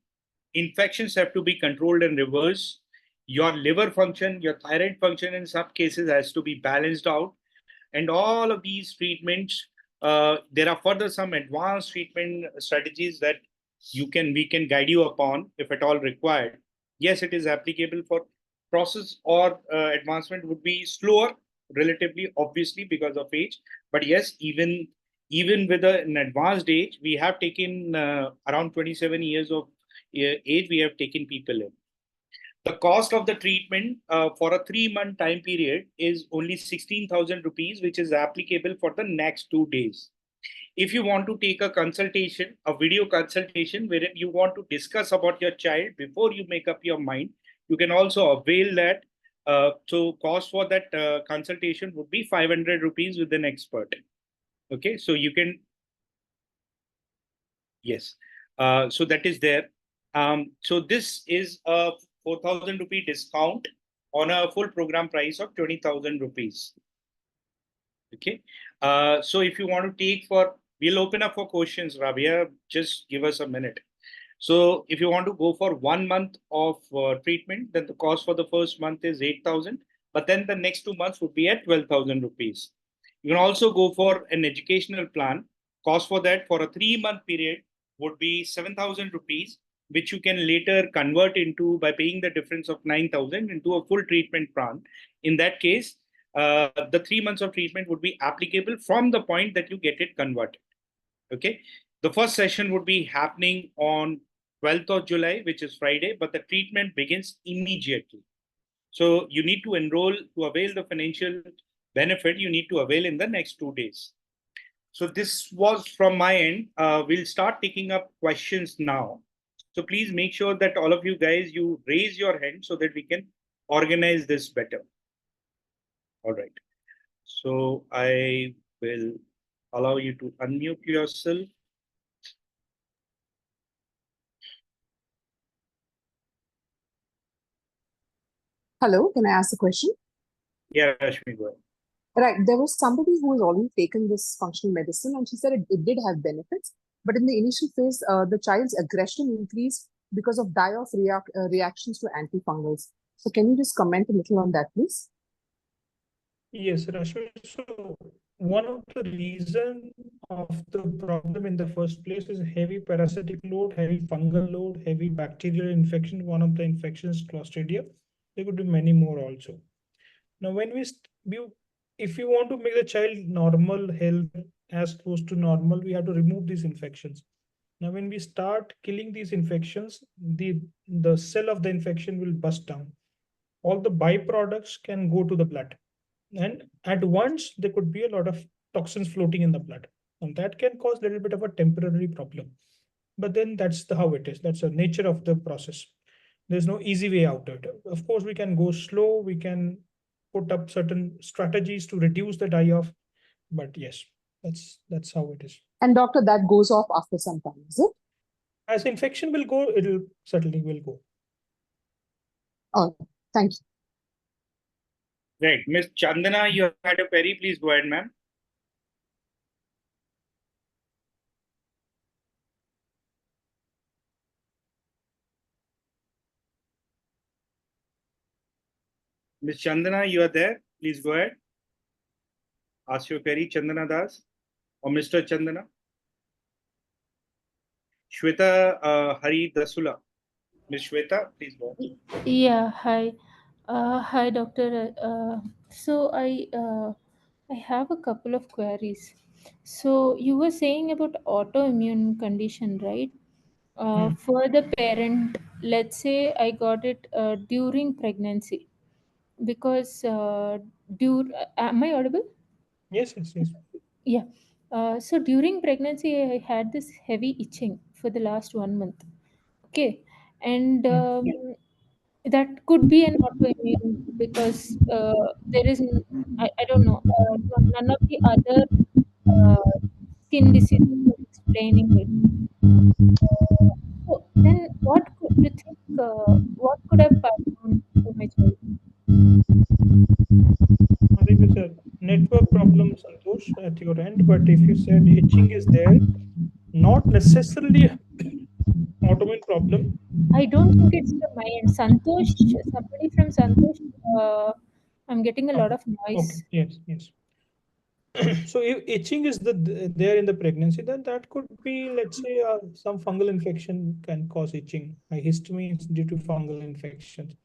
Infections have to be controlled and reversed. Your liver function, your thyroid function in some cases has to be balanced out. And all of these treatments, there are further some advanced treatment strategies that we can guide you upon if at all required. Yes, it is applicable for process or advancement would be slower relatively, obviously, because of age. But yes, even with an advanced age, we have taken around 27 years of age, we have taken people in. The cost of the treatment for a 3-month time period is only 16,000 rupees, which is applicable for the next 2 days. If you want to take a consultation, a video consultation, wherein you want to discuss about your child before you make up your mind, you can also avail that. So cost for that consultation would be 500 rupees with an expert. Okay, so you can, yes. So that is there. So this is a 4,000 rupee discount on a full program price of 20,000 rupees. Okay. So if you want to take we'll open up for questions, Rabia. Just give us a minute. So if you want to go for 1 month of treatment, then the cost for the first month is 8,000, but then the next 2 months would be at 12,000 rupees. You can also go for an educational plan. Cost for that for a 3-month period would be 7,000 rupees, which you can later convert into by paying the difference of 9,000 into a full treatment plan. In that case, the 3 months of treatment would be applicable from the point that you get it converted. Okay. The first session would be happening on 12th of July, which is Friday, but the treatment begins immediately. So you need to enroll to avail the financial benefit. You need to avail in the next 2 days. So this was from my end. We'll start taking up questions now. So please make sure that all of you guys, you raise your hand so that we can organize this better. All right. So I will allow you to unmute yourself. Hello, can I ask a question? Yeah, Rashmi, go ahead. Right, there was somebody who has already taken this functional medicine and she said it did have benefits, but in the initial phase, the child's aggression increased because of die-off reactions to antifungals. So can you just comment a little on that, please? Yes, Rashmi. So one of the reason of the problem in the first place is heavy parasitic load, heavy fungal load, heavy bacterial infection. One of the infections, Clostridia. There could be many more also. Now, when if you want to make the child normal health as close to normal, we have to remove these infections. Now, when we start killing these infections, the cell of the infection will bust down. All the byproducts can go to the blood. And at once, there could be a lot of toxins floating in the blood. And that can cause a little bit of a temporary problem. But then that's how it is. That's the nature of the process. There's no easy way out of it. Of course, we can go slow. We can put up certain strategies to reduce the die-off. But yes, that's how it is. And doctor, that goes off after some time, is it? As infection will go, it'll certainly will go. Oh, thank you. Right. Miss Chandana, you had a query. Please go ahead, ma'am. Miss Chandana, you are there. Please go ahead. Ask your query, Chandana Das or Mr. Chandana. Shweta Hari Dasula. Miss Shweta, please go ahead. Yeah, hi. Hi, doctor. I have a couple of queries. So you were saying about autoimmune condition, right? For the parent, let's say I got it during pregnancy, because am I audible? Yes. Yeah. So during pregnancy, I had this heavy itching for the last 1 month. Okay, and that could be an autoimmune, because there is I don't know, none of the other uh, skin diseases are explaining it. So then what could you think, what could have passed on to my child? I think it's a network problem, Santosh, at your end. But if you said itching is there, not necessarily autoimmune problem. I don't think it's from my end. Santosh, somebody from Santosh, I'm getting a lot of Okay. noise. Yes. So if itching is there in the pregnancy, then that could be, let's say, some fungal infection can cause itching. Histamines due to fungal infections.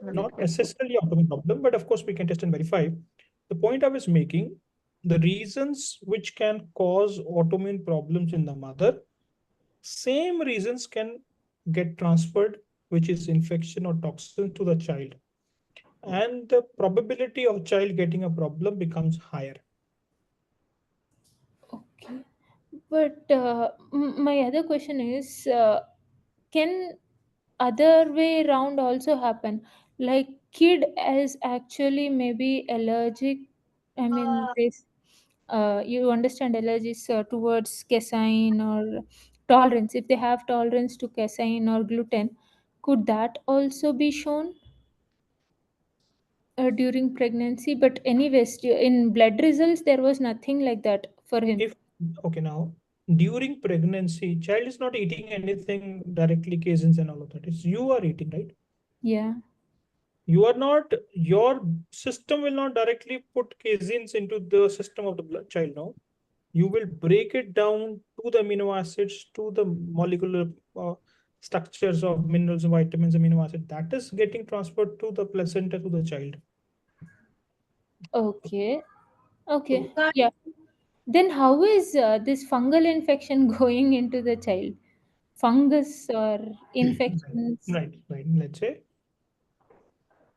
Not necessarily autoimmune problem, but of course we can test and verify. The point I was making, the reasons which can cause autoimmune problems in the mother, same reasons can get transferred, which is infection or toxin, to the child. And the probability of child getting a problem becomes higher. Okay. But my other question is, can other way around also happen? Like kid is actually maybe allergic. I mean, this you understand allergies towards casein or tolerance. If they have tolerance to casein or gluten, could that also be shown? during pregnancy, but anyways, in blood results there was nothing like that for him. If okay, now during pregnancy, child is not eating anything directly, caseins and all of that. It's you are eating, right? Yeah. You are not, your system will not directly put caseins into the system of the blood child now. You will break it down to the amino acids, to the molecular structures of minerals, vitamins, amino acid. That is getting transferred to the placenta to the child. Okay. Okay. Yeah. Then how is this fungal infection going into the child? Fungus or infections? Right. Let's say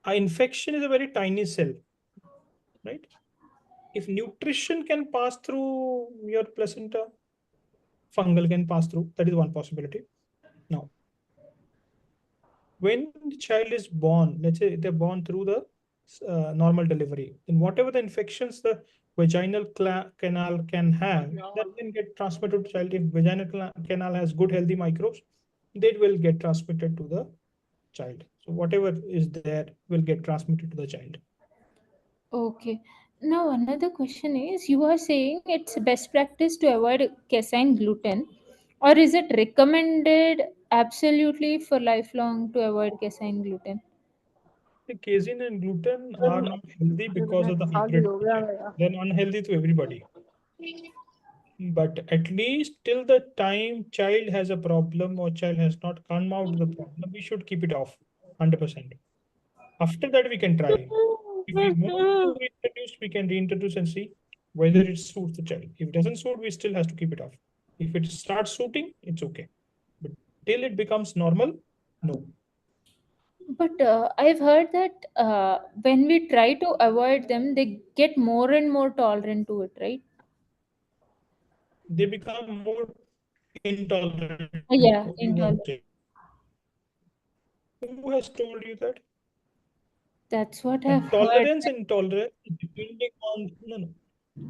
an infection is a very tiny cell, right? If nutrition can pass through your placenta, fungal can pass through. That is one possibility. Now, when the child is born, let's say they're born through the normal delivery, then whatever the infections the vaginal canal can have, that can get transmitted to child. If vaginal canal has good healthy microbes, that will get transmitted to the child. So whatever is there will get transmitted to the child. Okay. Now another question is, you are saying it's best practice to avoid casein gluten, or is it recommended absolutely for lifelong to avoid casein gluten? The casein and gluten are not healthy because of the hybrid nature. They're unhealthy to everybody. But at least till the time child has a problem or child has not come out of the problem, we should keep it off 100%. After that, we can try. If we want to reintroduce, we can reintroduce and see whether it suits the child. If it doesn't suit, we still has to keep it off. If it starts suiting, it's okay. But till it becomes normal, no. But I've heard that when we try to avoid them, they get more and more tolerant to it, right? They become more intolerant. Yeah, What you want intolerant. to say? Who has told you that? That's what And I've heard. tolerance and intolerance, depending on no.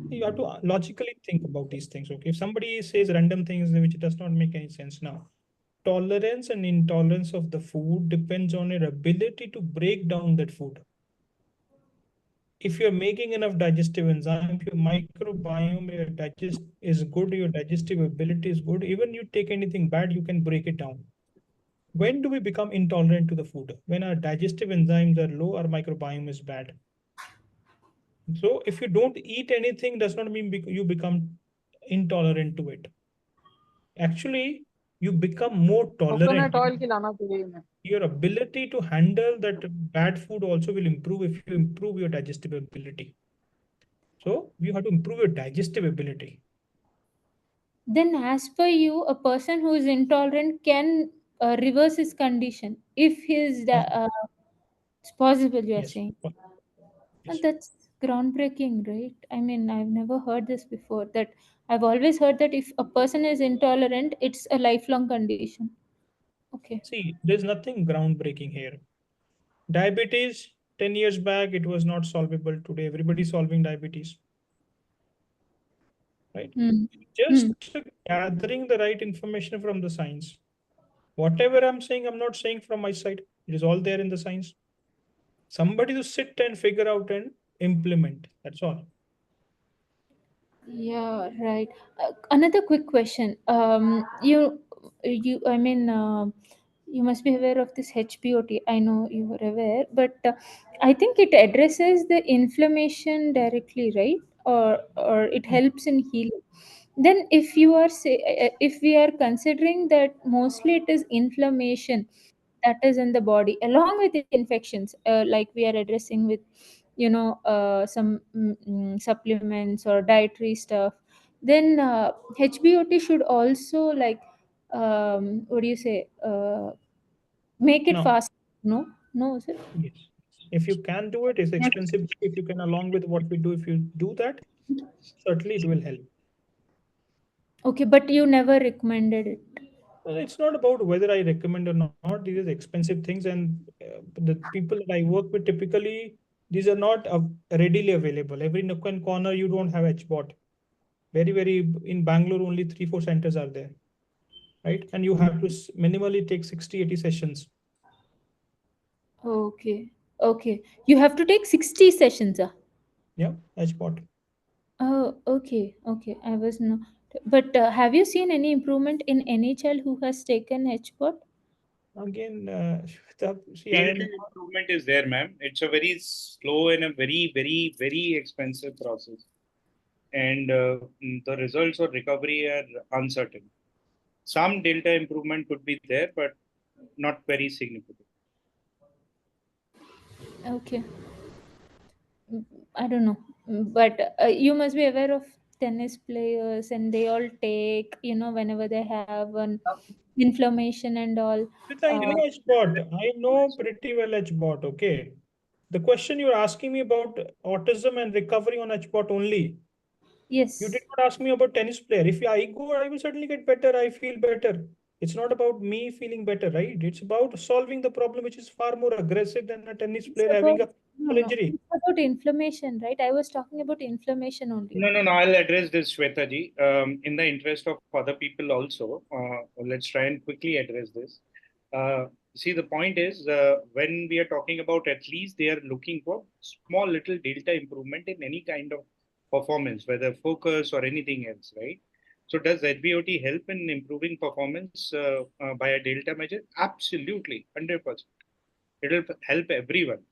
You have to logically think about these things. Okay, if somebody says random things which does not make any sense now, tolerance and intolerance of the food depends on your ability to break down that food. If you're making enough digestive enzyme, your microbiome, your digest is good, your digestive ability is good, even you take anything bad, you can break it down. When do we become intolerant to the food? When our digestive enzymes are low, our microbiome is bad. So if you don't eat anything, does not mean you become intolerant to it. Actually, you become more tolerant. Your ability to handle that bad food also will improve if you improve your digestive ability. So you have to improve your digestive ability. Then, as per you, a person who is intolerant can reverse his condition if it's possible, you are Yes. saying. Yes. That's groundbreaking, right? I mean, I've never heard this before. That I've always heard that if a person is intolerant, it's a lifelong condition. Okay. See, there's nothing groundbreaking here. Diabetes, 10 years back, it was not solvable. Today, everybody's solving diabetes. Right? Just gathering the right information from the science. Whatever I'm saying, I'm not saying from my side. It is all there in the science. Somebody to sit and figure out and implement. That's all. Yeah, right. Another quick question. I mean, you must be aware of this HPOT. I know you are aware, but I think it addresses the inflammation directly, right? Or it helps in healing. Then, if we are considering that mostly it is inflammation that is in the body, along with infections, like we are addressing with some supplements or dietary stuff, then HBOT should also, like, what do you say, make it No. fast. No, is it? Yes. If you can do it, it's expensive. If you can, along with what we do, if you do that, certainly it will help. Okay, but you never recommended it. It's not about whether I recommend or not. These are expensive things, and the people that I work with typically, these are not readily available. Every nook and corner, you don't have HBOT. Very in Bangalore, only 3-4 centers are there, right? And you have to minimally take 60-80 sessions. Okay. Okay. You have to take 60 sessions. Yeah, HBOT. Oh, okay. Okay. I was not. But have you seen any improvement in any child who has taken HBOT? Again, see, I am Little improvement is there, ma'am. It's a very slow and a very expensive process, and the results or recovery are uncertain. Some delta improvement could be there, but not very significant. Okay. I don't know. But you must be aware of tennis players, and they all take, whenever they have an inflammation and all. I know HBOT. I know pretty well HBOT. Okay. The question you're asking me about autism and recovery on HBOT only. Yes. You did not ask me about tennis player. If I go, I will certainly get better. I feel better. It's not about me feeling better, right? It's about solving the problem, which is far more aggressive than a tennis It's player about having a no, full no. injury. It's about inflammation, right? I was talking about inflammation only. No. I'll address this, Shweta ji. In the interest of other people also, let's try and quickly address this. See, the point is, when we are talking about athletes, they are looking for small little delta improvement in any kind of performance, whether focus or anything else, right? So does HBOT help in improving performance by a delta measure? Absolutely, 100%. It will help everyone.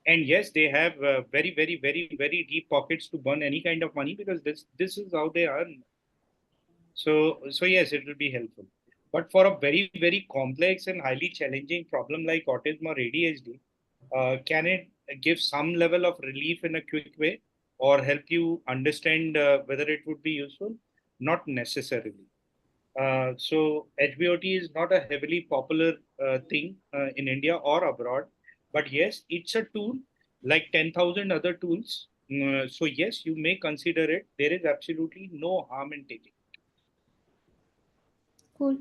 And yes, they have very deep pockets to burn any kind of money, because this is how they earn. So yes, it will be helpful. But for a very complex and highly challenging problem like autism or ADHD, can it give some level of relief in a quick way, or help you understand whether it would be useful? Not necessarily. So HBOT is not a heavily popular thing in India or abroad, but yes, it's a tool like 10,000 other tools. So yes, you may consider it. There is absolutely no harm in taking. Cool.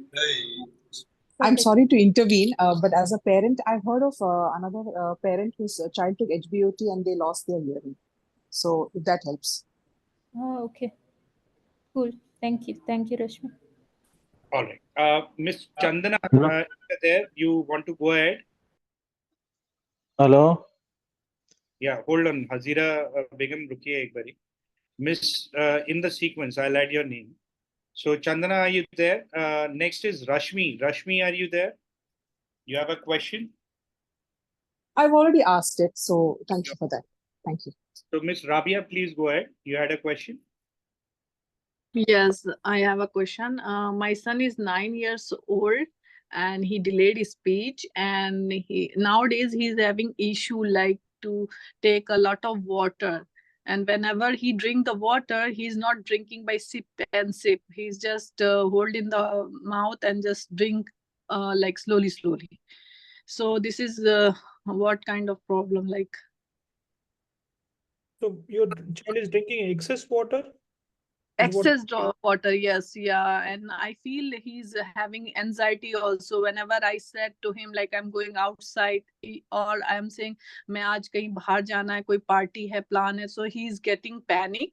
I'm Perfect. sorry to intervene, but as a parent, I've heard of another parent whose child took HBOT and they lost their hearing. So if that helps. Oh, okay. Cool. Thank you. Thank you, Rashmi. All right. Miss Chandana, there, you want to go ahead? Hello. Yeah, hold on. Hazira Begum, rukiye ek bari. Miss, in the sequence, I'll add your name. So Chandana, are you there? Next is Rashmi. Rashmi, are you there? You have a question? I've already asked it, so thank you for that. Thank you. So Miss Rabia, please go ahead. You had a question? Yes, I have a question. My son is 9 years old and he delayed his speech, and he nowadays he's having issue like to take a lot of water. And whenever he drink the water, he's not drinking by sip and sip. He's just hold in the mouth and just drink like slowly. So this is what kind of problem like? So your child is drinking excess water? Is what Excess water, yes, yeah. And I feel he's having anxiety also. Whenever I said to him like I'm going outside, or I'm saying मैं आज कहीं बाहर जाना है, कोई party है, plan है, so he's getting panic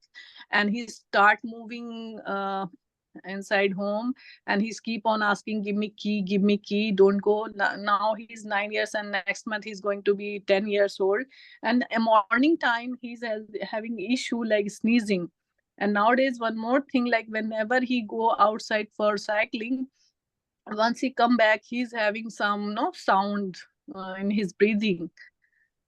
and he start moving inside home, and he's keep on asking, give me key, don't go. Now he's 9 years and next month he's going to be 10 years old, and a morning time he's having issue like sneezing. And nowadays one more thing, like whenever he go outside for cycling, once he come back he's having some no sound in his breathing,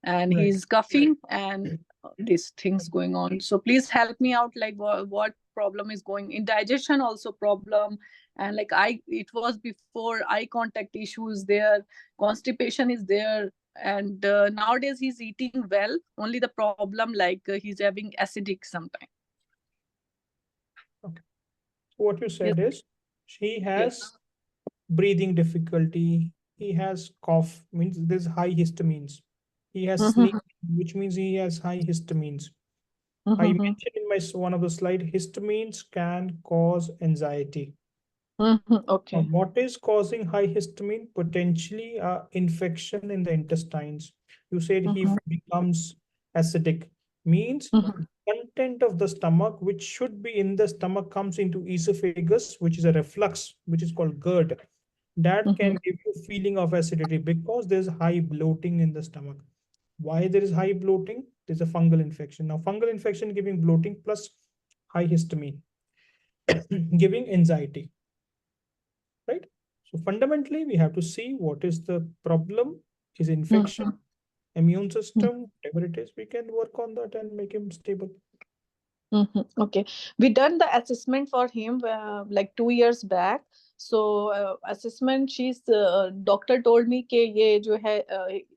and Right. he's coughing and these things going on. So please help me out, like what problem is going in digestion also problem, and like it was before eye contact issues there, constipation is there, and nowadays he's eating well, only the problem like he's having acidic sometimes. Okay. So what you said is he has Yes. breathing difficulty. He has cough, means there's high histamines. He has Mhm. sneezing, which means he has high histamines. I Mhm. mentioned in my one of the slide, histamines can cause anxiety. Okay. What is causing high histamine? Potentially infection in the intestines. You said he Mhm. becomes acidic, means Mhm. content of the stomach, which should be in the stomach, comes into esophagus, which is a reflux, which is called GERD. That can Mhm. give you feeling of acidity because there's high bloating in the stomach. Why there is high bloating? There's a fungal infection. Now, fungal infection giving bloating plus high histamine, giving anxiety, right? So fundamentally, we have to see what is the problem. Is infection, immune system, whatever it is, we can work on that and make him stable. Okay, we done the assessment for him like 2 years back. So assessment, doctor told me कि ये जो है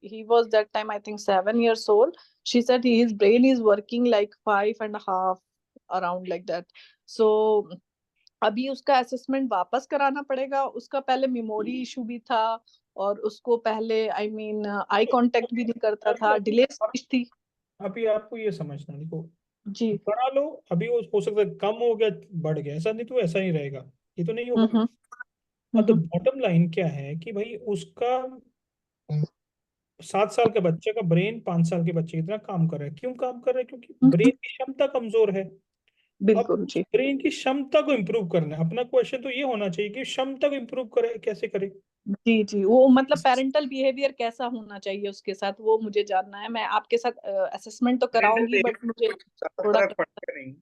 he was that time I think 7 years old. She said his brain is working like 5.5 around like that. So अभी उसका assessment वापस कराना पड़ेगा. उसका पहले मेमोरी इशू भी था और उसको पहले आई मीन आई कांटेक्ट भी नहीं करता था, डिले स्पीच थी. अभी आपको ये समझना, देखो जी. करा लो, अभी वो हो सकता है कम हो गया, बढ़ गया, ऐसा नहीं तो ऐसा ही रहेगा, ये तो नहीं होगा. अब द बॉटम लाइन क्या है कि भाई उसका 7 साल के बच्चे का ब्रेन 5 साल के बच्चे की तरह काम कर रहा है. क्यों काम कर रहा है? क्योंकि ब्रेन की क्षमता कमजोर है. बिल्कुल जी. ब्रेन की क्षमता को इम्प्रूव करना है. अपना क्वेश्चन तो ये होना चाहिए कि क्षमता को इम्प्रूव करे, कैसे करे. जी जी, वो मतलब पेरेंटल बिहेवियर कैसा होना चाहिए उसके साथ, वो मुझे जानना है. मैं आपके साथ असेसमेंट तो कराऊंगी बट मुझे थोड़ा फर्क पड़ेगा नहीं.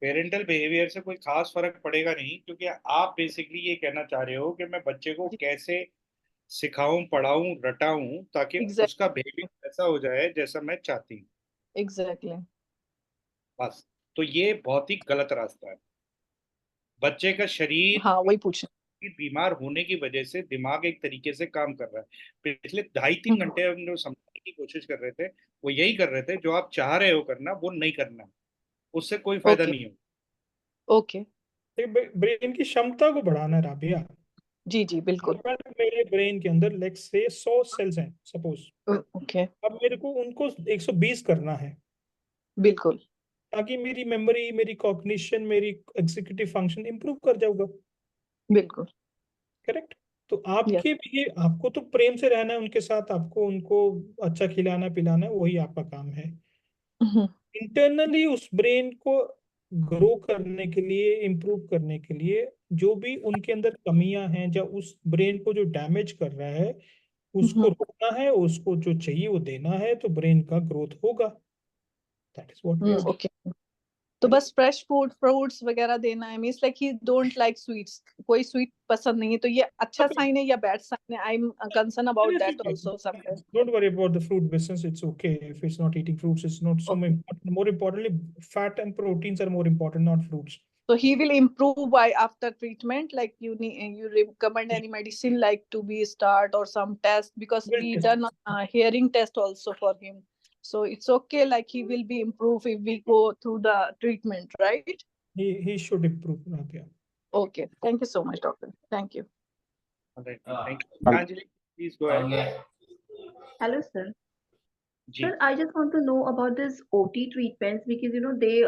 पेरेंटल बिहेवियर से कोई खास फर्क पड़ेगा नहीं, क्योंकि आप बेसिकली ये कहना चाह रहे हो कि मैं बच्चे को कैसे सिखाऊं, पढ़ाऊं, रटाऊं ताकि उसका बिहेवियर ऐसा हो जाए जैसा मैं चाहती हूँ. एग्जैक्टली. बस. तो ये बहुत ही गलत रास्ता है. बच्चे का शरीर हाँ वही पूछना. बीमार होने की वजह से दिमाग एक तरीके से काम कर रहा है. पिछले 2.5-3 घंटे हम जो समझने की कोशिश कर रहे थे वो यही कर रहे थे, जो आप चाह रहे हो करना वो नहीं करना, उससे कोई फायदा नहीं हो. ओके. ब्रेन की क्षमता को बढ़ाना है राबिया. जी जी बिल्कुल. मेरे ब्रेन के अंदर लेट्स से 100 सेल्स हैं सपोज. ओके. अब मेरे को उनको 120 करना है. बिल्कुल. ताकि मेरी मेमोरी, मेरी कॉग्निशन, मेरी एग्जीक्यूटिव फंक्शन इंप्रूव कर जाऊंगा. बिल्कुल. करेक्ट. तो आपके भी, आपको तो प्रेम से रहना है उनके साथ, आपको उनको अच्छा खिलाना पिलाना है, वही आपका काम है. इंटरनली उस ब्रेन को ग्रो करने के लिए, इम्प्रूव करने के लिए, जो भी उनके अंदर कमियां हैं या उस ब्रेन को जो डैमेज कर रहा है उसको रोकना है, उसको जो चाहिए वो देना है, तो ब्रेन का ग्रोथ होगा. That is what we are. Okay. तो बस फ्रेश फूड, फ्रूट्स वगैरह देना है. Means like he don't like sweets, कोई स्वीट पसंद नहीं है, तो ये अच्छा साइन है या बैड साइन है? I am concern about that also sometimes. Don't worry about the fruit business. It's okay if it's not eating fruits. It's not so important. More importantly, fat and proteins are more important, not fruits. So he will improve by after treatment. Like you recommend any medicine like to be start or some test, because we done hearing test also for him. So it's okay. Like he will be improved if we go through the treatment, right? He should improve, Rabia. Okay. Thank you so much, doctor. Thank you. All right. Thank you. Anjali, please go ahead. Hello, sir. Ji. Sir, I just want to know about this OT treatments because they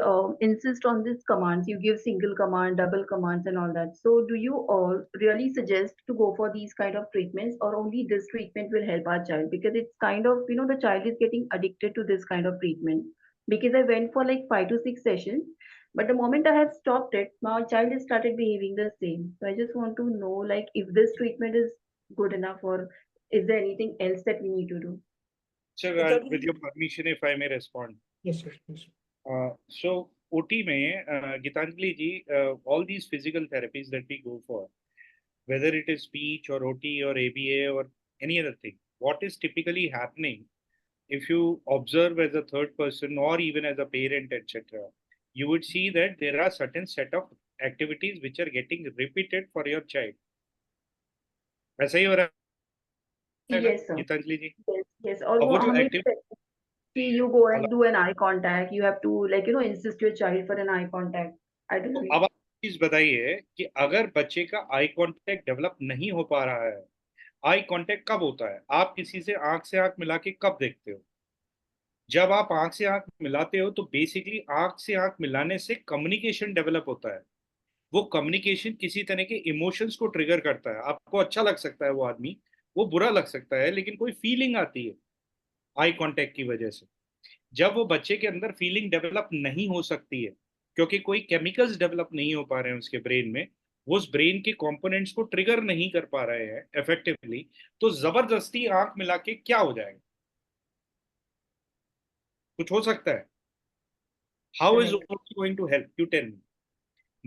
insist on these commands. You give single command, double commands, and all that. So, do you all really suggest to go for these kind of treatments, or only this treatment will help our child? Because it's kind of the child is getting addicted to this kind of treatment. Because I went for like 5 to 6 sessions, but the moment I have stopped it, my child has started behaving the same. So, I just want to know like if this treatment is good enough, or is there anything else that we need to do? Sir, with your permission, if I may respond. Yes, sir, please. So, OT में, Gitanjali ji, all these physical therapies that we go for, whether it is speech or OT or ABA or any other thing, what is typically happening, if you observe as a third person or even as a parent, etc., you would see that there are certain set of activities which are getting repeated for your child. ऐसा ही हो रहा है ना, Yes, sir. Geetanjali ji? Yes, yes. Or वो जो how many activity, you go and do an eye contact. You have to insist your child for an eye contact. I don't know. अब आप चीज बताइए कि अगर बच्चे का आई कांटेक्ट डेवलप नहीं हो पा रहा है, आई कांटेक्ट कब होता है? आप किसी से आंख मिला के कब देखते हो? जब आप आंख से आंख मिलाते हो तो बेसिकली आंख से आंख मिलाने से कम्युनिकेशन डेवलप होता है. वो कम्युनिकेशन किसी तरह के इमोशंस को ट्रिगर करता है. आपको अच्छा लग सकता है वो आदमी, वो बुरा लग सकता है, लेकिन कोई फीलिंग आती है आई कांटेक्ट की वजह से. जब वो बच्चे के अंदर फीलिंग डेवलप नहीं हो सकती है क्योंकि कोई केमिकल्स डेवलप नहीं हो पा रहे हैं उसके ब्रेन में, वो उस ब्रेन के कंपोनेंट्स को ट्रिगर नहीं कर पा रहे हैं इफेक्टिवली, तो जबरदस्ती आंख मिला के क्या हो जाएगा? कुछ हो सकता है? How is Correct. Robot going to help? You tell me.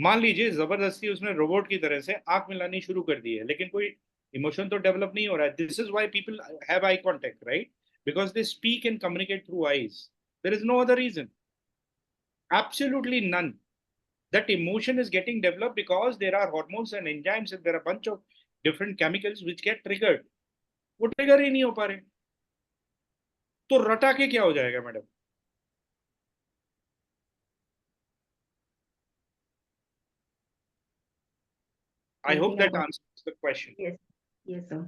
मान लीजिए जबरदस्ती उसने रोबोट की तरह से आंख मिलानी शुरू कर दी है, लेकिन कोई इमोशन तो डेवलप नहीं हो रहा है. This is why people have eye contact, right? Because they speak and communicate through eyes. There is no other reason. Absolutely none. That emotion is getting developed because there are hormones and enzymes and there are a bunch of different chemicals which get triggered. वो trigger ही नहीं हो पा रहे, तो रटा के क्या हो जाएगा madam? I hope that answers the question. Yes, yes, sir.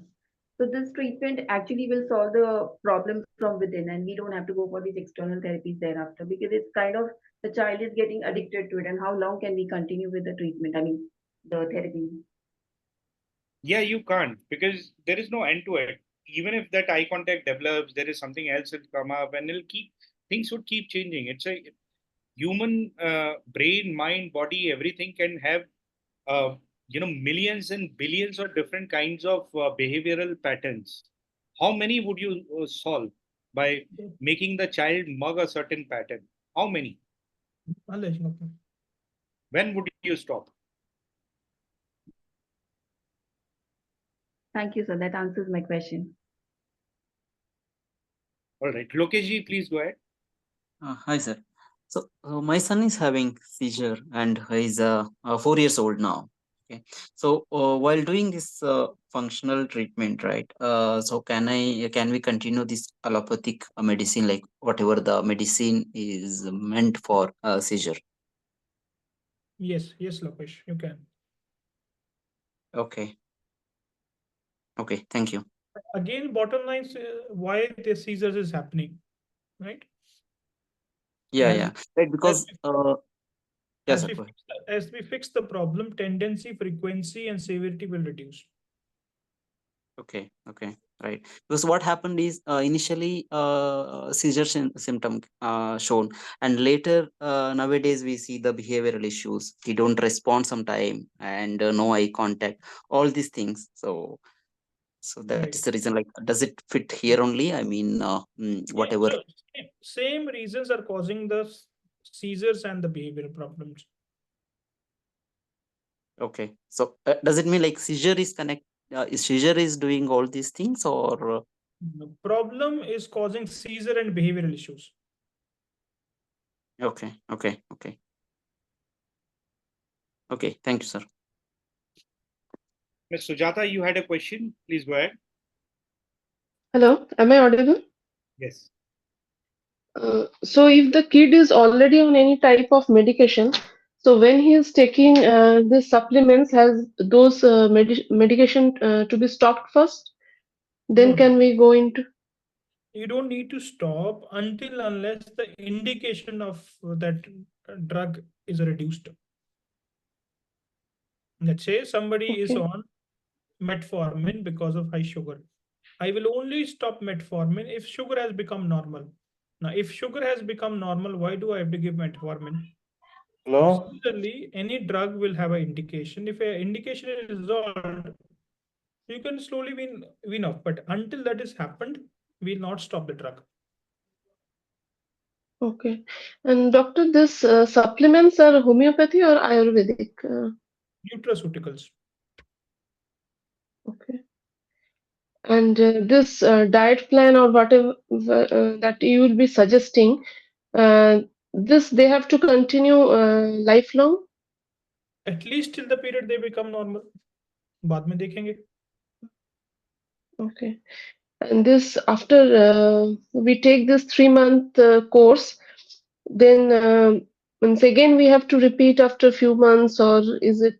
So this treatment actually will solve the problem from within, and we don't have to go for these external therapies thereafter, because it's kind of the child is getting addicted to it. And how long can we continue with the treatment? I mean, the therapy. Yeah, you can't, because there is no end to it. Even if that eye contact develops, there is something else will come up, and it'll keep things would keep changing. It's a human brain, mind, body, everything can have millions and billions of different kinds of behavioral patterns. How many would you solve by making the child mug a certain pattern? How many? I'll let you know. When would you stop? Thank you, sir. That answers my question. All right, Lokeshji, please go ahead. Hi, sir. So my son is having seizure and he's 4 years old now. Okay. So while doing this functional treatment, right? So can we continue this allopathic medicine, like whatever the medicine is meant for seizure? Yes, Lokesh, you can. Okay. Okay. Thank you. Again, bottom line, why the seizures is happening, right? Yeah, As- yeah. Right, because yes, As sir. we Go ahead. as we fix the problem, tendency, frequency, and severity will reduce. Okay, okay, right. Because what happened is initially seizure symptom shown, and later nowadays we see the behavioral issues. He don't respond sometime, and no eye contact, all these things. So that Right. is the reason. Like, does it fit here only? I mean, whatever. So same reasons are causing the seizures and the behavioral problems. Okay. So does it mean like seizure is seizure is doing all these things, or The problem is causing seizure and behavioral issues. okay, okay, okay. Okay, thank you, sir. Ms. Sujata, you had a question. Please go ahead. Hello, am I audible? Yes. So if the kid is already on any type of medication, so when he is taking the supplements, has those medication to be stopped first? Then No, can we go into? you don't need to stop until unless the indication of that drug is reduced. Let's say somebody is Okay. on metformin because of high sugar. I will only stop metformin if sugar has become normal. Now, if sugar has become normal, why do I have to give metformin? Hello? Similarly, any drug will have an indication. If an indication is resolved, you can slowly wean off. But until that is happened, we'll not stop the drug. Okay. And doctor, this supplements are homeopathy or Ayurvedic? Nutraceuticals. Okay. And this diet plan or whatever that you will be suggesting, this they have to continue lifelong? At least till the period they become normal. बाद में देखेंगे. Okay. And this after we take this 3-month course, then once again we have to repeat after a few months, or is it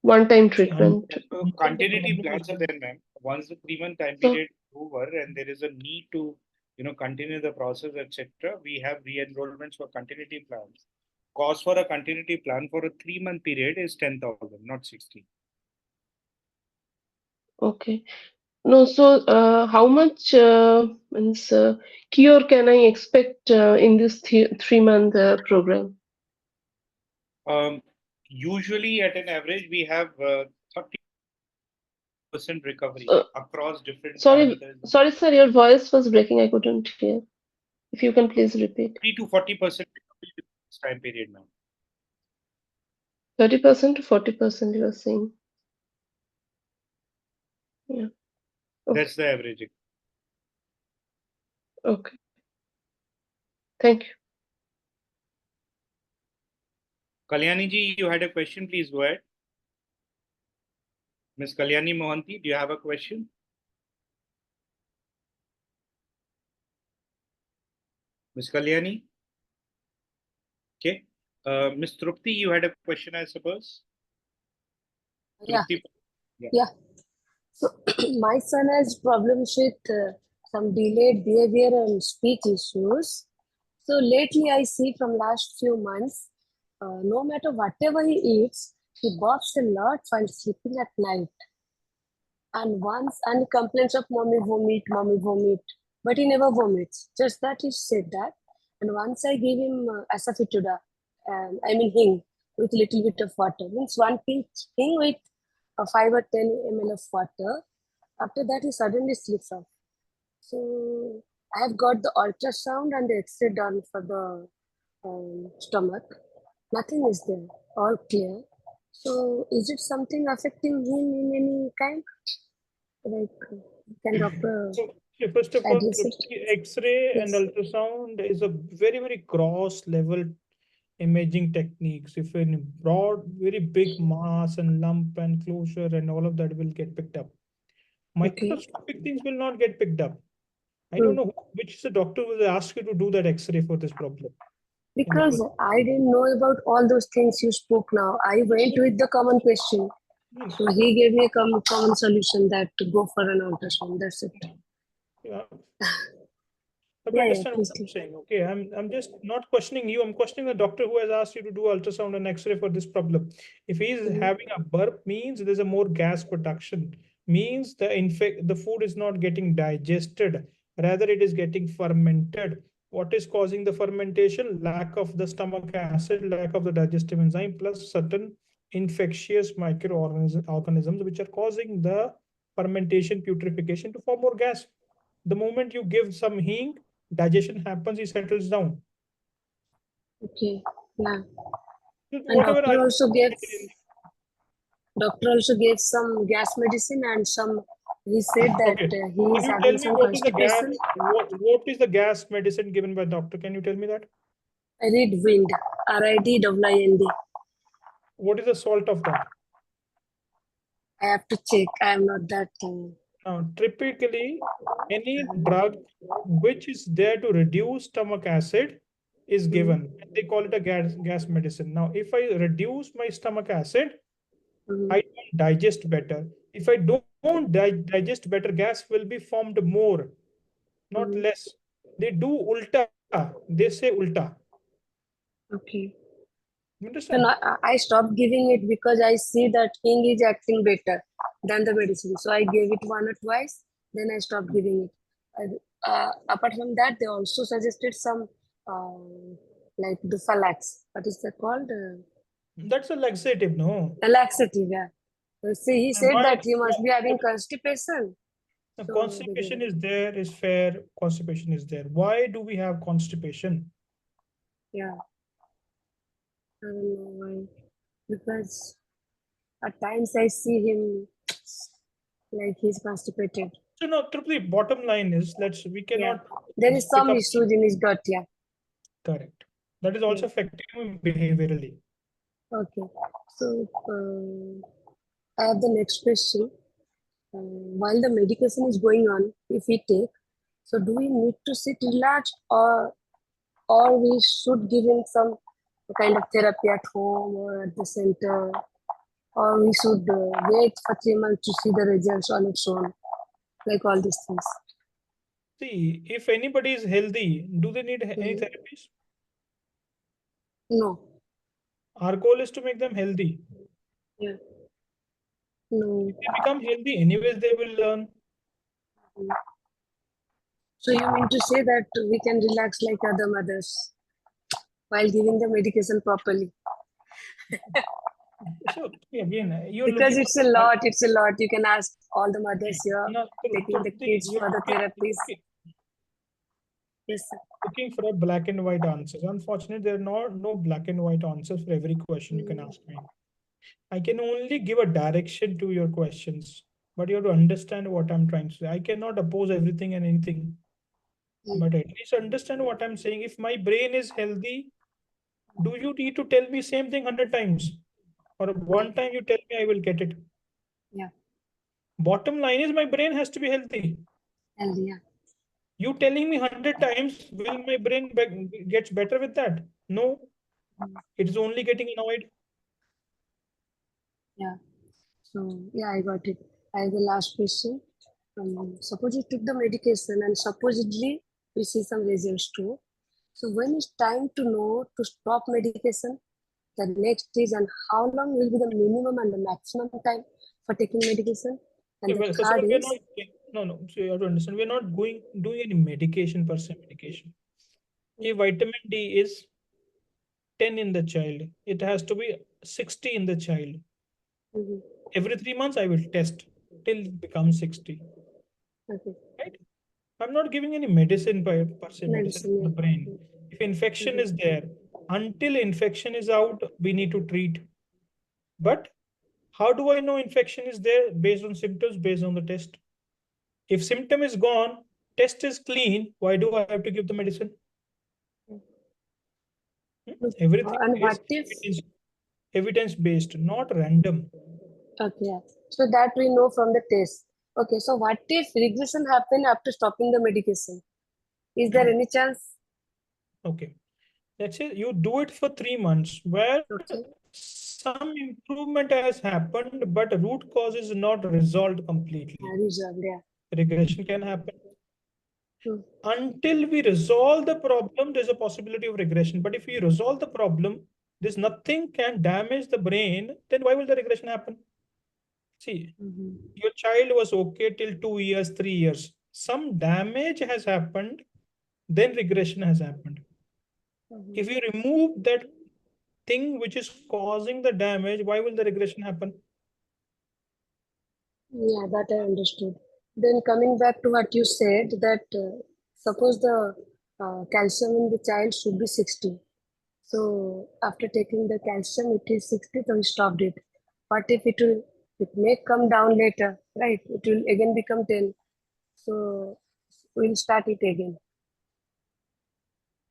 one-time treatment? So continuity plans are there, ma'am. Once the 3-month time So- period is over and there is a need to, continue the process, etc., we have re-enrollments for continuity plans. Cost for a continuity plan for a 3-month period is 10,000, not 60. Okay. No, so how much means cure can I expect in this 3-month program? Usually at an average, we have 30% recovery across different Sorry, parameters. sorry, sir, your voice was breaking. I couldn't hear. If you can please repeat. 30 to 40% this time period now. 30% to 40% you are saying. Yeah. That's the average. Okay. Thank you. Kalyani ji, you had a question, please go ahead. Ms. Kalyani Mohanty, do you have a question? Ms. Kalyani? Okay. Ms. Trupti, you had a question, I suppose? Yeah. Trupti? Yeah. So my son has problems with some delayed behavior and speech issues. So lately I see from last few months, no matter whatever he eats, he barks a lot while sleeping at night. And he complains of mommy vomit, but he never vomits. Just that he said that. And once I gave him asafoetida, hing with little bit of water. Means one pinch hing with 5 or 10 ml of water. After that, he suddenly sleeps off. So I have got the ultrasound and the X-ray done for the stomach. Nothing is there, all clear. So is it something affecting him in any kind? Like, can doctor So first of all, address it? X-ray and Yes. ultrasound is a very, very gross level imaging techniques. If in broad, very big mass and lump and closure and all of that will get picked up. Microscopic things will not get picked up. I don't know which is the doctor who will ask you to do that X-ray for this problem. Because I didn't know about all those things you spoke now. I went with the common question. So he gave me a common solution that to go for an ultrasound. That's it. Yeah. Yeah, Understand what I'm saying. Okay, I'm just not questioning you. I'm questioning the doctor who has asked you to do ultrasound and X-ray for this problem. If he is having a burp, means there's a more gas production. Means the food is not getting digested. Rather, it is getting fermented. What is causing the fermentation? Lack of the stomach acid, lack of the digestive enzyme, plus certain infectious microorganisms which are causing the fermentation, putrefaction to form more gas. The moment you give some hing, digestion happens, he settles down. Okay. Yeah. And Whatever doctor also gave some gas medicine and some. He said that he Can is you having tell me some what is the gas? constipation. What is the gas medicine given by doctor? Can you tell me that? I read wind. RIDWIND. What is the salt of that? I have to check. I am not that. Now, typically, any drug which is there to reduce stomach acid is given. They call it a gas medicine. Now, if I reduce my stomach acid, I don't digest better. If I don't digest better, gas will be formed more, not less. They do ulta. They say ulta. Okay. You understand? So I stopped giving it because I see that hing is acting better than the medicine. So I gave it 1 or twice. Then I stopped giving it. Apart from that, they also suggested some like Dufalax. What is that called? That's a laxative, no? A laxative, yeah. So see, he said Why- that he must be having constipation. The So constipation is there, is fair. Constipation is there. Why do we have constipation? Yeah. I don't know why. Because at times I see him like he's constipated. So no, the bottom line is we cannot. There is some pick up- issues in his gut, yeah. Correct. That is also affecting him behaviorally. Okay. So I have the next question. While the medication is going on, if we take, so do we need to sit relaxed or we should give him some kind of therapy at home or at the center, or we should wait for 3 months to see the results on its own, like all these things. See, if anybody is healthy, do they need any therapies? No. Our goal is to make them healthy. Yeah. No. If they become healthy, anyways, they will learn. So you mean to say that we can relax like other mothers while giving the medication properly? So again, you're Because looking it's a lot. It's a lot. You can ask all the mothers here No, taking the kids for the therapies. Yes, sir. Looking for a black and white answers. Unfortunately, there are no black and white answers for every question you can ask me. I can only give a direction to your questions, but you have to understand what I'm trying to say. I cannot oppose everything and anything, but at least understand what I'm saying. If my brain is healthy, do you need to tell me same thing 100 times? Or one time you tell me, I will get it. Yeah. Bottom line is my brain has to be healthy. Healthy, yeah. You telling me 100 times, will my brain gets better with that? No, it is only getting annoyed. Yeah. So yeah, I got it. I have the last question. Suppose you took the medication and supposedly we see some results too. So when it's time to know to stop medication, the next is, and how long will be the minimum and the maximum time for taking medication? And Okay, the well, first of third all, we are is, not, no, so you have to understand, we are not doing any medication per se medication. Okay, vitamin D is 10 in the child. It has to be 60 in the child. Every 3 months, I will test till it becomes 60. okay. Right? I'm not giving any medicine per se, medicine Medicine, for the brain. If infection is there, until infection is out, we need to treat. But how do I know infection is there? Based on symptoms, based on the test. If symptom is gone, test is clean, why do I have to give the medicine? Everything And is what if, evidence based, not random. okay, yeah. So that we know from the test. Okay, so what if regression happen after stopping the medication? Is there any chance? Okay. Let's say you do it for 3 months where Okay. some improvement has happened, but root cause is not resolved completely. Resolved, yeah. Regression can happen. Until we resolve the problem, there's a possibility of regression. But if we resolve the problem, there's nothing can damage the brain, then why will the regression happen? See, your child was okay till 2 years, 3 years. Some damage has happened, then regression has happened. If you remove that thing which is causing the damage, why will the regression happen? Yeah, that I understood. Then coming back to what you said, that suppose the calcium in the child should be 60. So after taking the calcium, it is 60, so we stopped it. What if it may come down later, right? It will again become 10. So we'll start it again.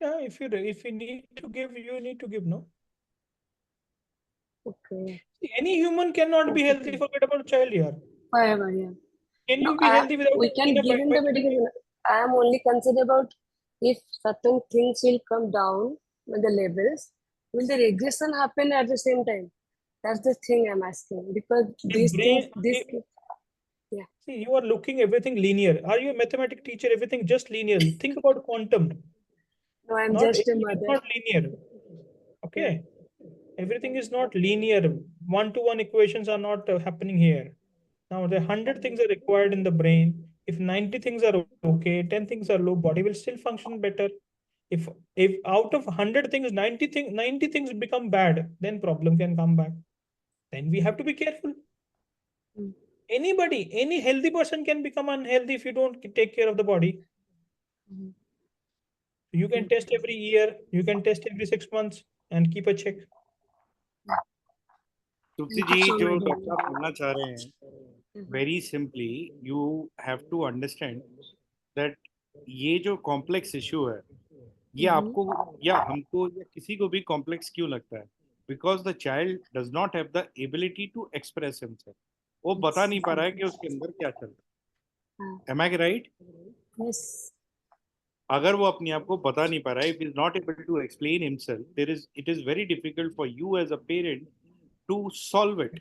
Yeah, if you need to give, you need to give, no? Okay. Any human cannot be healthy, forget about a child here. Forever, yeah. Can No, you be healthy without we can taking a give him the medication. I am only concerned about if certain things will come down with the levels, will the regression happen at the same time? That's the thing I'm asking, because these things, yeah. See, you are looking everything linear. Are you a mathematics teacher? Everything just linear. Think about quantum. No, I'm Not just a everything is mother. not linear. Okay. Everything is not linear. One-to-one equations are not happening here. Now, the 100 things are required in the brain. If 90 things are okay, 10 things are low, body will still function better. If out of 100 things, 90 things become bad, then problem can come back. Then we have to be careful. Anybody, any healthy person can become unhealthy if you don't take care of the body. You can test every year, you can test every 6 months and keep a check. Tulsi ji जो doctor आप बोलना चाह रहे हैं, very simply you have to understand that ये जो complex issue है, ये आपको या हमको या किसी को भी कॉम्प्लेक्स क्यों लगता है? Because the child does not have the ability to express himself. वो बता नहीं पा रहा है कि उसके अंदर क्या चल रहा है. एम आई राइट? Yes. अगर वो अपने आप को बता नहीं पा रहा है, if is not able to explain himself, there is it is very difficult for you as a parent to solve it.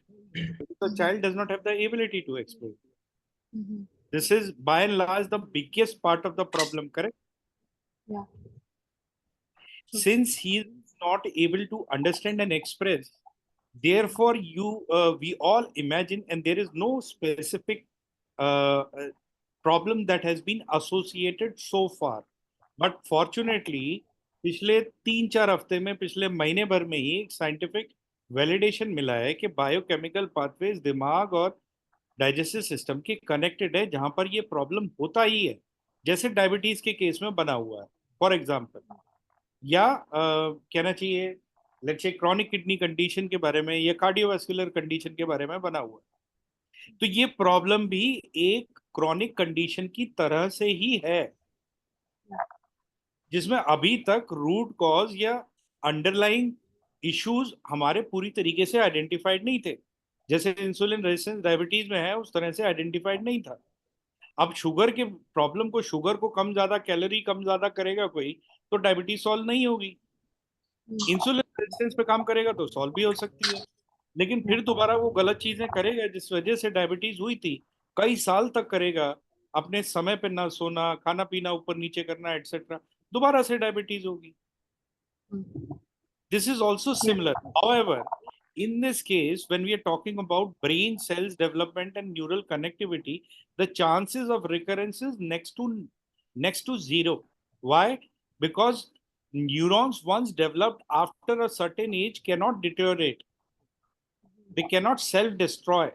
The child does not have the ability to explain. This is by and large the biggest part of the problem, correct? Yeah. Since he is not able to understand and express, therefore we all imagine, and there is no specific problem that has been associated so far. But fortunately, पिछले 3-4 हफ्ते में, पिछले महीने भर में ही scientific validation मिला है कि बायोकेमिकल पाथवेज दिमाग और डाइजेस्टिव सिस्टम के कनेक्टेड है, जहां पर ये प्रॉब्लम होता ही है, जैसे डायबिटीज के केस में बना हुआ है. फॉर एग्जाम्पल, या कहना चाहिए let's say chronic kidney condition के बारे में या कार्डियोवास्कुलर कंडीशन के बारे में बना हुआ है, तो ये प्रॉब्लम भी एक क्रॉनिक कंडीशन की तरह से ही है, जिसमें अभी तक रूट कॉज या अंडरलाइंग इश्यूज हमारे पूरी तरीके से आइडेंटिफाइड नहीं थे। जैसे इंसुलिन रेजिस्टेंस डायबिटीज में है, उस तरह से आइडेंटिफाइड नहीं था। अब शुगर के प्रॉब्लम को, शुगर को कम ज्यादा, कैलोरी कम ज्यादा करेगा कोई, तो डायबिटीज सॉल्व नहीं होगी। इंसुलिन रेजिस्टेंस पे काम करेगा तो सॉल्व भी हो सकती है, लेकिन फिर दोबारा वो गलत चीजें करेगा जिस वजह से डायबिटीज हुई थी, कई साल तक करेगा, अपने समय पे ना सोना, खाना पीना ऊपर नीचे करना एटसेट्रा, दोबारा से डायबिटीज होगी। This is also similar. However, in this case, when we are talking about brain cells development and neural connectivity, the chances of recurrence is next to zero. Why? Because neurons once developed after a certain age cannot deteriorate. They cannot self-destroy.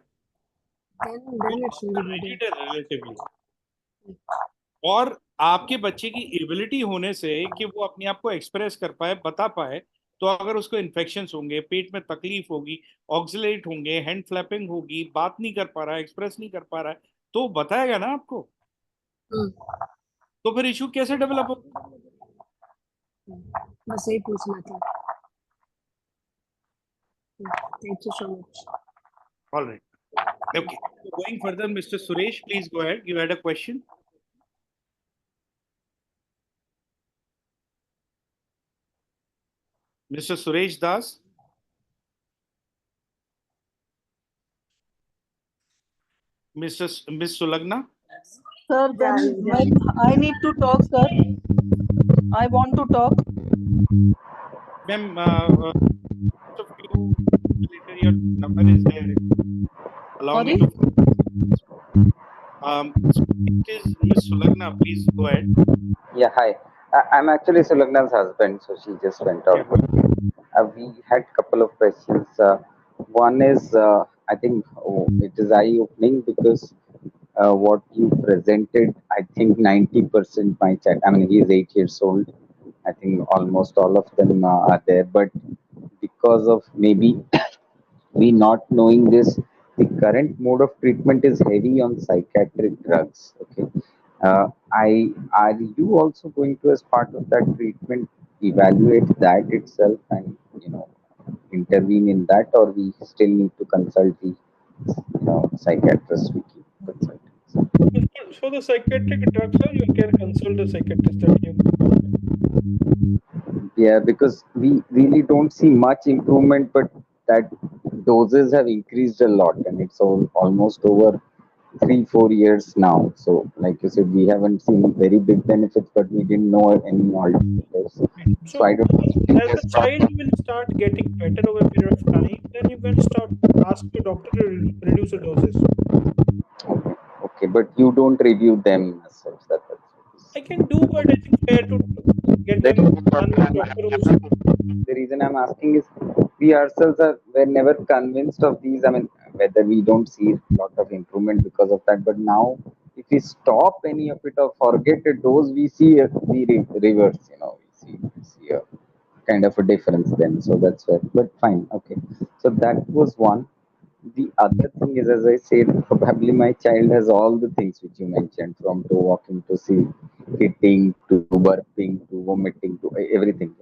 Then it should be Rigid है relatively. और आपके बच्चे की ability होने से कि वो अपने आप को एक्सप्रेस कर पाए, बता पाए, तो अगर उसको इन्फेक्शन होंगे, पेट में तकलीफ होगी, ऑक्सिलेट होंगे, हैंड फ्लैपिंग होगी, बात नहीं कर पा रहा है, एक्सप्रेस नहीं कर पा रहा है, तो बताएगा ना आपको। तो फिर इशू कैसे डेवलप होगा? बस यही पूछना था। Thank you so much. All right. Okay. So going further, Mr. Suresh, please go ahead. You had a question. Mr. Suresh Das. Miss Sulagna. Sir, then I need to talk, sir. I want to talk. Ma'am, of you later your number is there. Allow me to. So it is Miss Sulagna. Please go ahead. Yeah, hi. I'm actually Sulagna's husband, so she just went out. We had a couple of questions. One is, I think it is eye-opening because what you presented, I think 90% my child, I mean, he is 8 years old. I think almost all of them are there, but because of maybe we not knowing this, the current mode of treatment is heavy on psychiatric drugs. Okay. Are you also going to, as part of that treatment, evaluate that itself and intervene in that, or we still need to consult the psychiatrist we keep consulting? For the psychiatric drugs, sir, you can consult the psychiatrist that you. Yeah, because we really don't see much improvement, but that doses have increased a lot, and it's almost over 3-4 years now. So, like you said, we haven't seen very big benefits, but we didn't know any alternatives. So I don't think as the child will start getting better over a period of time, then you can start ask your doctor to reduce the doses. Okay, but you don't review them as such. I can do, but I think fair to get them done with doctor also. The reason I'm asking is we ourselves were never convinced of these. I mean, whether we don't see a lot of improvement because of that, but now if we stop any of it or forget a dose, we see reverse. We see a kind of a difference then. So that's where. But fine, okay. So that was one. The other thing is, as I said, probably my child has all the things which you mentioned, from to walking to see, hitting to burping to vomiting to everything.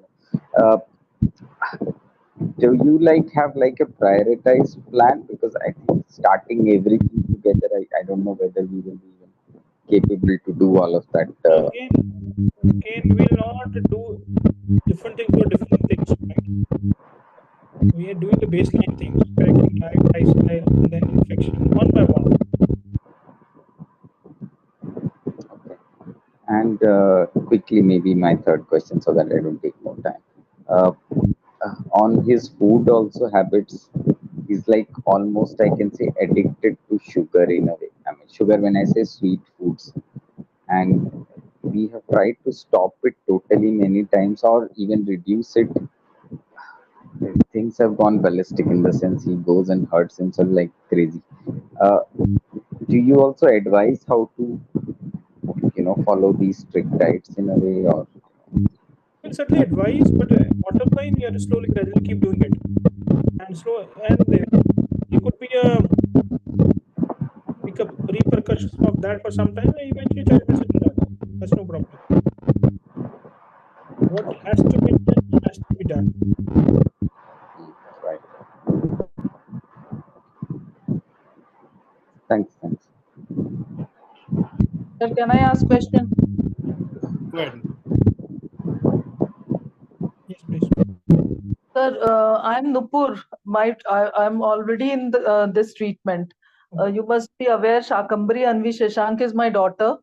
Uh, do you have a prioritized plan? Because I think starting everything together, I don't know whether we will be even capable to do all of that. Again, we will not do different things for different things, right? We are doing the baseline things, correcting diet, lifestyle, and then infection one by one. And quickly, maybe my third question, so that I don't take more time. On his food also habits, he's almost, I can say, addicted to sugar in a way. I mean, sugar when I say sweet foods, and we have tried to stop it totally many times or even reduce it. Things have gone ballistic in the sense he goes and hurts himself like crazy. Do you also advise how to follow these strict diets in a way, or can certainly advise, but bottom line, you have to slowly, gradually keep doing it. And there could be a repercussions of that for some time, and eventually child will settle down. That's no problem. What has to be done has to be done. Right. Thanks. Sir, can I ask question? Go ahead. Yes, please. Sir, I'm Nupur. I'm already in this treatment. You must be aware Shakambari Anvi Shashank is my daughter.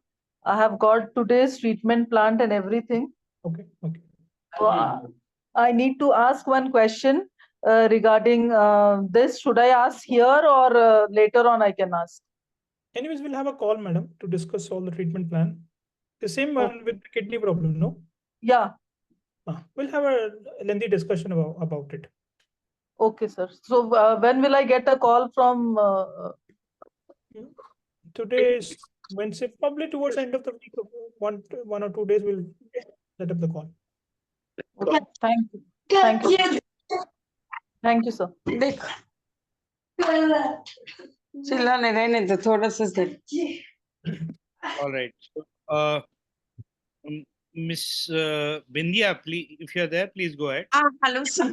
I have got today's treatment plan and everything. Okay. So I need to ask one question regarding this. Should I ask here or later on I can ask? Anyways, we'll have a call, madam, to discuss all the treatment plan. The same one with the kidney problem, no? Yeah. We'll have a lengthy discussion about it. Okay, sir. So when will I get a call from? Today is Wednesday, probably towards the end of the week. One or 2 days, we'll set up the call. Okay. Thank you. Thank you. Thank you, sir. All right. So, Miss Bindia, please, if you're there, please go ahead. Hello, sir.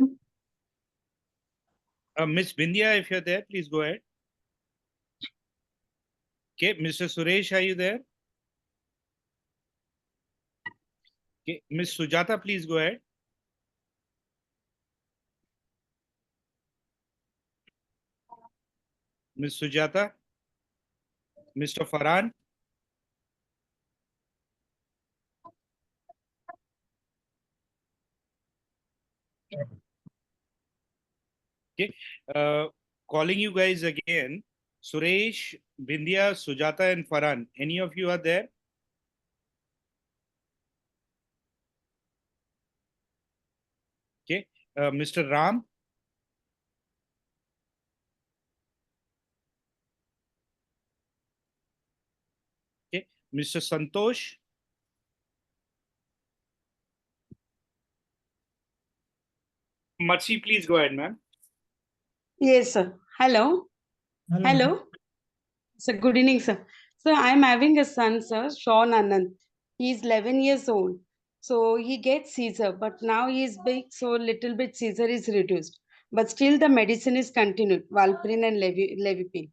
Miss Bindia, if you're there, please go ahead. Okay, Mr. Suresh, are you there? Okay, Miss Sujata, please go ahead. Miss Sujata, Mr. Farhan. Okay, calling you guys again. Suresh, Bindia, Sujata, and Farhan. Any of you are there? Okay, Mr. Ram. Okay, Mr. Santosh. Mercy, please go ahead, ma'am. Yes, sir. Hello. Hello. Sir, good evening, sir. So I'm having a son, sir, Sean Anand. He's 11 years old. So he gets seizure, but now he's big, so little bit seizure is reduced. But still the medicine is continued, Valparin and Levipine.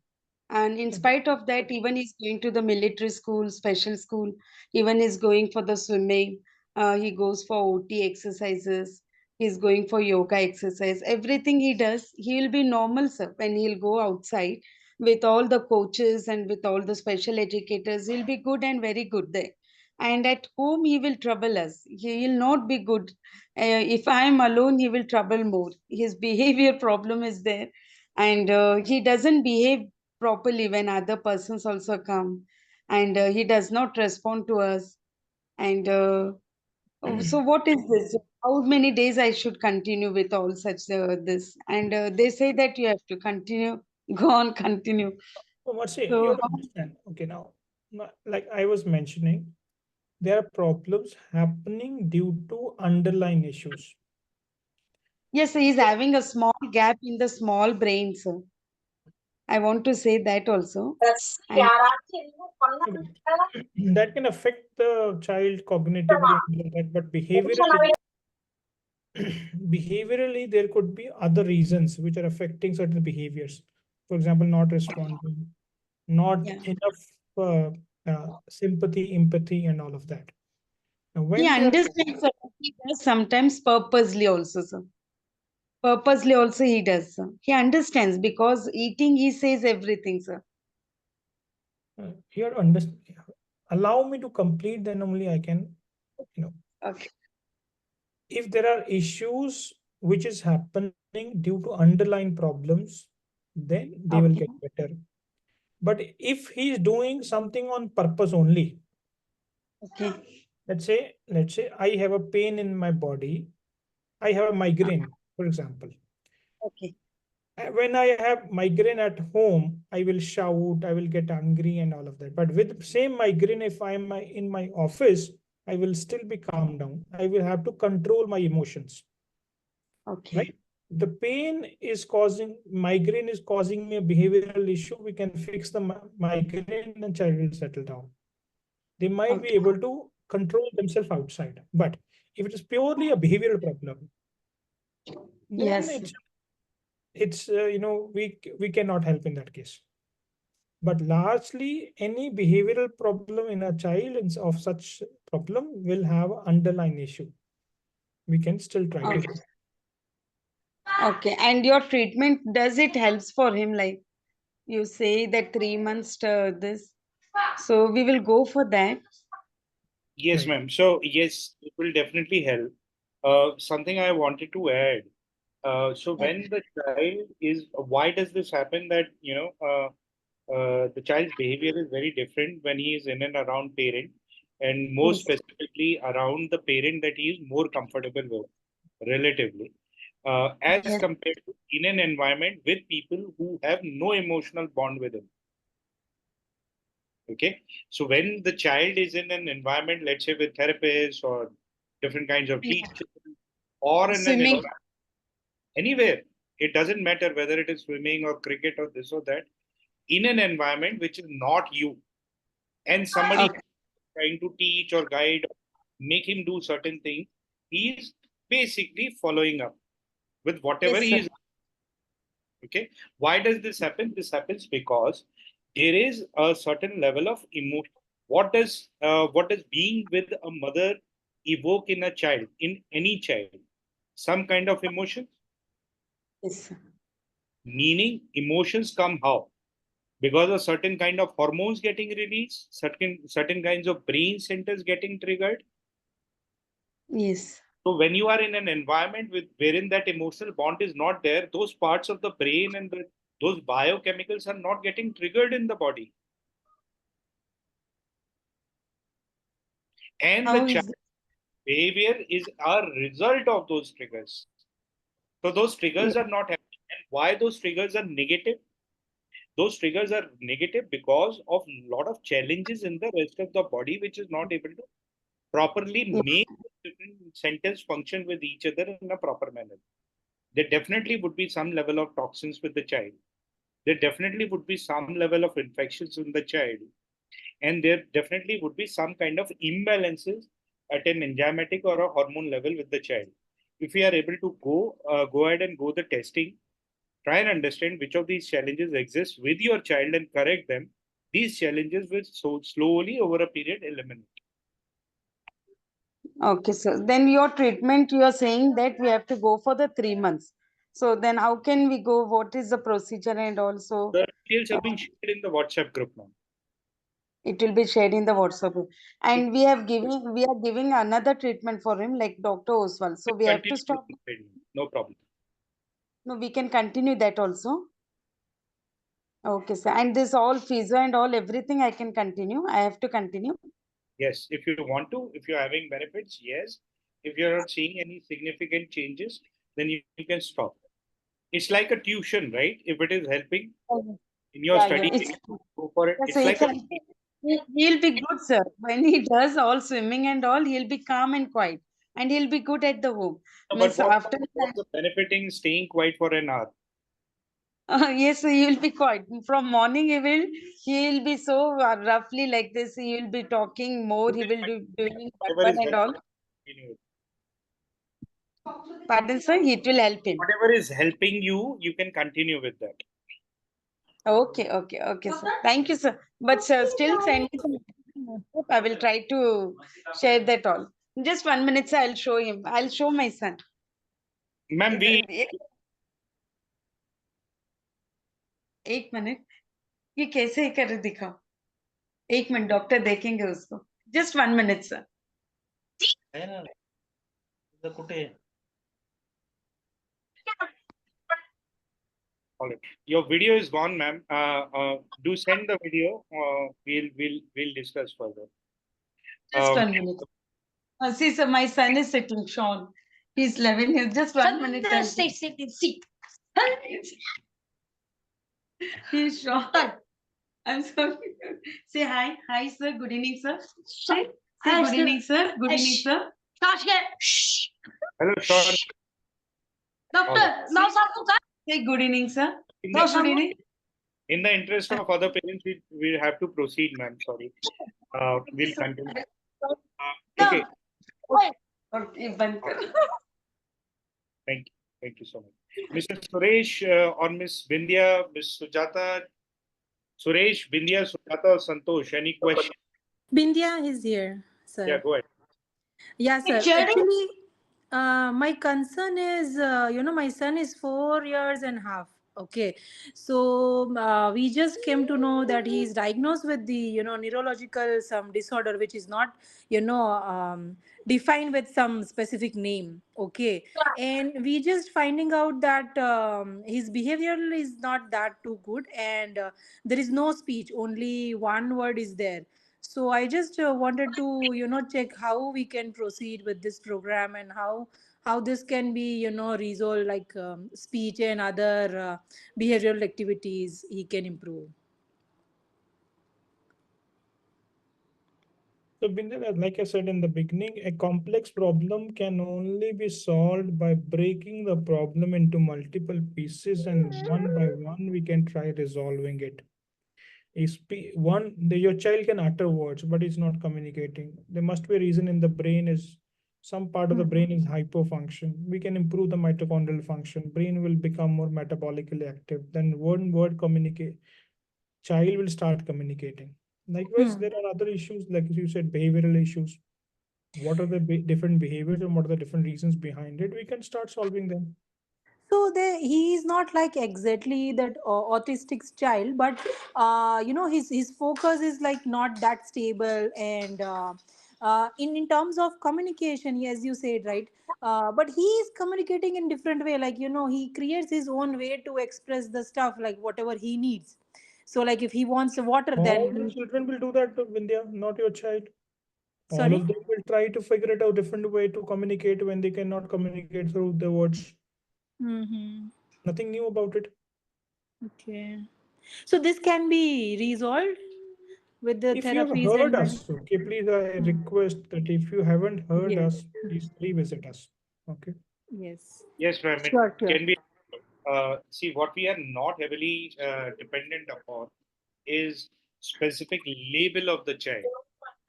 And in spite of that, even he's going to the military school, special school, even he's going for the swimming, he goes for OT exercises, he's going for yoga exercise. Everything he does, he will be normal, sir, when he'll go outside with all the coaches and with all the special educators. He'll be good and very good there. And at home, he will trouble us. He will not be good. If I am alone, he will trouble more. His behavior problem is there. And he doesn't behave properly when other persons also come. And he does not respond to us. And so what is this? How many days I should continue with all such this? And they say that you have to continue, go on, continue. So what's it? So You have to understand. Okay, now, like I was mentioning, there are problems happening due to underlying issues. yes, he is having a small gap in the small brain, sir. I want to say that also. And That can affect the child cognitively, and all that, but behaviorally, behaviorally, there could be other reasons which are affecting certain behaviors. For example, not responding, not enough sympathy, empathy, and all of that. Now, when he they are understands, sir. He does sometimes purposely also, sir. Purposely also he does, sir. He understands because eating, he says everything, sir. here, allow me to complete, then only I can, Okay. If there are issues which is happening due to underlying problems, then they will get better. But if he is doing something on purpose only, okay. Let's say I have a pain in my body. I have a migraine, for example. Okay. When I have migraine at home, I will shout, I will get angry and all of that. But with same migraine, if I am in my office, I will still be calm down. I will have to control my emotions. Okay. Right? The pain is causing, migraine is causing me a behavioral issue. We can fix the migraine and child will settle down. They might be able to control themselves outside. But if it is purely a behavioral problem, then Yes. it's we cannot help in that case. But largely, any behavioral problem in a child of such problem will have underlying issue. We can still try to help. Okay. And your treatment, does it helps for him? Like you say that 3 months this. So we will go for that. Yes, ma'am. So yes, it will definitely help. Something I wanted to add. So when the child is, why does this happen? That the child's behavior is very different when he is in and around parent, and more Yes. specifically around the parent that he is more comfortable with, relatively, as Yes. compared to in an environment with people who have no emotional bond with him. Okay, so when the child is in an environment, let's say with therapists or different kinds of teachers, or in an Swimming. environment anywhere, it doesn't matter whether it is swimming or cricket or this or that, in an environment which is not you, and somebody trying to teach or guide, make him do certain things, he is basically following up with whatever Yes, he sir. is. Okay, why does this happen? This happens because there is a certain level of emotion. What does being with a mother evoke in a child, in any child? Some kind of emotion. Yes, sir. Meaning emotions come how? Because of certain kind of hormones getting released, certain kinds of brain centers getting triggered. Yes. So when you are in an environment wherein that emotional bond is not there, those parts of the brain and those biochemicals are not getting triggered in the body. And the child behavior is a result of those triggers. So those triggers are not happening. And why those triggers are negative? Those triggers are negative because of a lot of challenges in the rest of the body, which is not able to properly make different centers function with each other in a proper manner. There definitely would be some level of toxins with the child. There definitely would be some level of infections in the child. And there definitely would be some kind of imbalances at an enzymatic or a hormone level with the child. If we are able to go ahead and go the testing, try and understand which of these challenges exist with your child and correct them, these challenges will so slowly over a period eliminate. Okay, so then your treatment, you are saying that we have to go for the 3 months. So then how can we go? What is the procedure? And also The details have been shared in the WhatsApp group now. it will be shared in the WhatsApp group. And we are giving another treatment for him, like Dr. Oswal. So we have to stop. No problem. No, we can continue that also. Okay, sir. And this all physio and all everything I can continue. I have to continue. Yes, if you want to, if you're having benefits, yes. If you're not seeing any significant changes, then you can stop. It's like a tuition, right? If it is helping in your study, go for it. Yeah, so It's like he'll be good, sir. When he does all swimming and all, he'll be calm and quiet. And he'll be good at the home. but Means after what's the benefiting staying quiet for an hour? yes, he will be quiet. From morning he'll be so roughly like this. He will be talking more. He will be doing Whatever is and all. helping, Pardon, sir. It will help him. whatever is helping you, you can continue with that. Okay, sir. Thank you, sir. But sir, still send me some. I will try to share that all. Just 1 minute, sir. I'll show him. I'll show my son. Ma'am, we 1 minute. ये कैसे कर दिखाओ 1 minute doctor देखेंगे उसको just 1 minute sir all right. Your video is gone, ma'am. Do send the video. We'll discuss further. Just 1 minute. See, sir, my son is sitting, Sean. He's 11 years. Just 1 minute. Sit. He's Sean. I'm sorry. Say hi. Hi, sir. Good evening, sir. Say good evening, sir. Good evening, sir. Hello, Sean. Doctor, now say good evening, sir. In Good the, evening. in the interest of other parents, we have to proceed, ma'am. Sorry. We'll continue. Okay. Okay, band kar. Thank you. Thank you so much. Mr. Suresh or Miss Bindya, Miss Sujata. Suresh, Bindya, Sujata, Santosh. Any question? Bindya is here, sir. Yeah, go ahead. Yeah, sir. Picture? Actually, my concern is, my son is 4 years and a half. Okay, so we just came to know that he is diagnosed with the, neurological some disorder, which is not, defined with some specific name. Okay, and we just finding out that his behavior is not that too good, and there is no speech, only one word is there. So I just wanted to, check how we can proceed with this program, and how this can be, resolved, like speech and other behavioral activities he can improve. So, Bindya, like I said in the beginning, a complex problem can only be solved by breaking the problem into multiple pieces, and one by one we can try resolving it. Your child can utter words, but it's not communicating. There must be a reason in the brain is some part of the brain is hypofunction. We can improve the mitochondrial function. Brain will become more metabolically active. Then one word communicate, child will start communicating. Likewise, there are other issues, like you said, behavioral issues. What are the different behaviors and what are the different reasons behind it? We can start solving them. So he is not like exactly that autistic child, but his focus is like not that stable, and in terms of communication, as you said, right? But he is communicating in different way, like he creates his own way to express the stuff, like whatever he needs. So like if he wants water, All then the children will do that, Vindhya, not your child. All sorry. of them will try to figure it out different way to communicate when they cannot communicate through the words. Mm-hmm. Nothing new about it. Okay. So this can be resolved with the If you have therapies heard and us, okay, please, I request that if you haven't heard yes, us, please revisit us. Okay. yes. Yes, ma'am. It Sure. can be. See, what we are not heavily dependent upon is specific label of the child.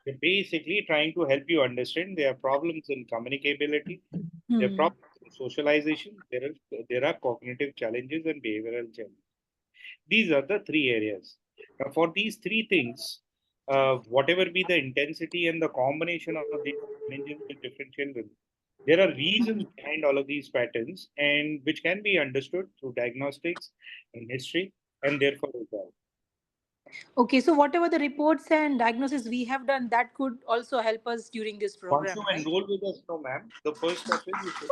They're basically trying to help you understand there are problems in communicability, there are problems in socialization, there are cognitive challenges and behavioral challenges. These are the three areas. Now, for these three things, whatever be the intensity and the combination of these challenges with different children, there are reasons behind all of these patterns, and which can be understood through diagnostics and history, and therefore resolved. Okay, so whatever the reports and diagnosis we have done, that could also help us during this Once program, you right? enroll with us, no, ma'am, the first step is you should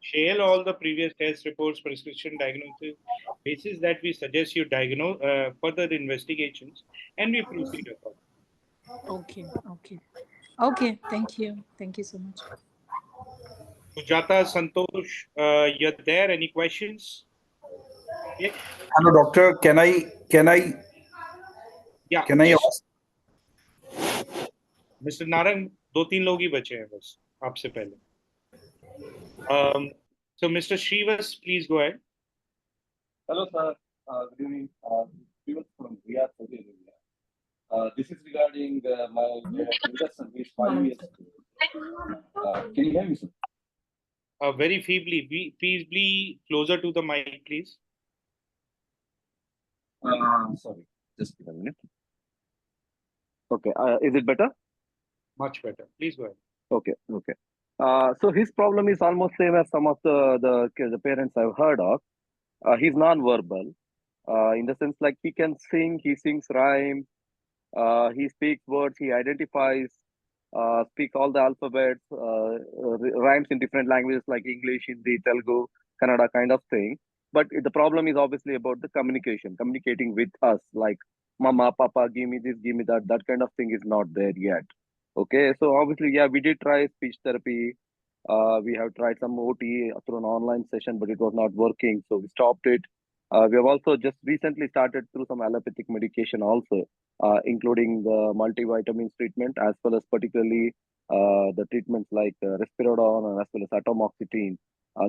share all the previous test reports, prescription diagnosis, basis that we suggest you diagnose further investigations, and we proceed accordingly. Okay, okay. Okay, thank you so much. Sujata, Santosh, you're there. Any questions? Yeah. Hello, doctor. Yeah. Can I ask? Mr. Narang, दो तीन लोग ही बचे हैं बस आपसे पहले. So Mr. Shrivas, please go ahead. Hello, sir. Good evening. Shrivas from Riyadh, Saudi Arabia. This is regarding my elder son, who is 5 years old. Can you hear me, sir? Very feebly. Please be closer to the mic, please. Sorry, just a minute. Okay, is it better? Much better. Please go ahead. Okay, okay. So his problem is almost same as some of the parents I've heard of. He's non-verbal, in the sense like he can sing, he sings rhymes, he speaks words, he identifies, speaks all the alphabets, rhymes in different languages like English, Hindi, Telugu, Kannada kind of thing. But the problem is obviously about the communicating with us, like mama, papa, give me this, give me that. That kind of thing is not there yet. Okay, so obviously, yeah, we did try speech therapy. We have tried some OT through an online session, but it was not working, so we stopped it. We have also just recently started through some allopathic medication also, including the multivitamins treatment as well as particularly the treatments like risperidone and as well as atomoxetine.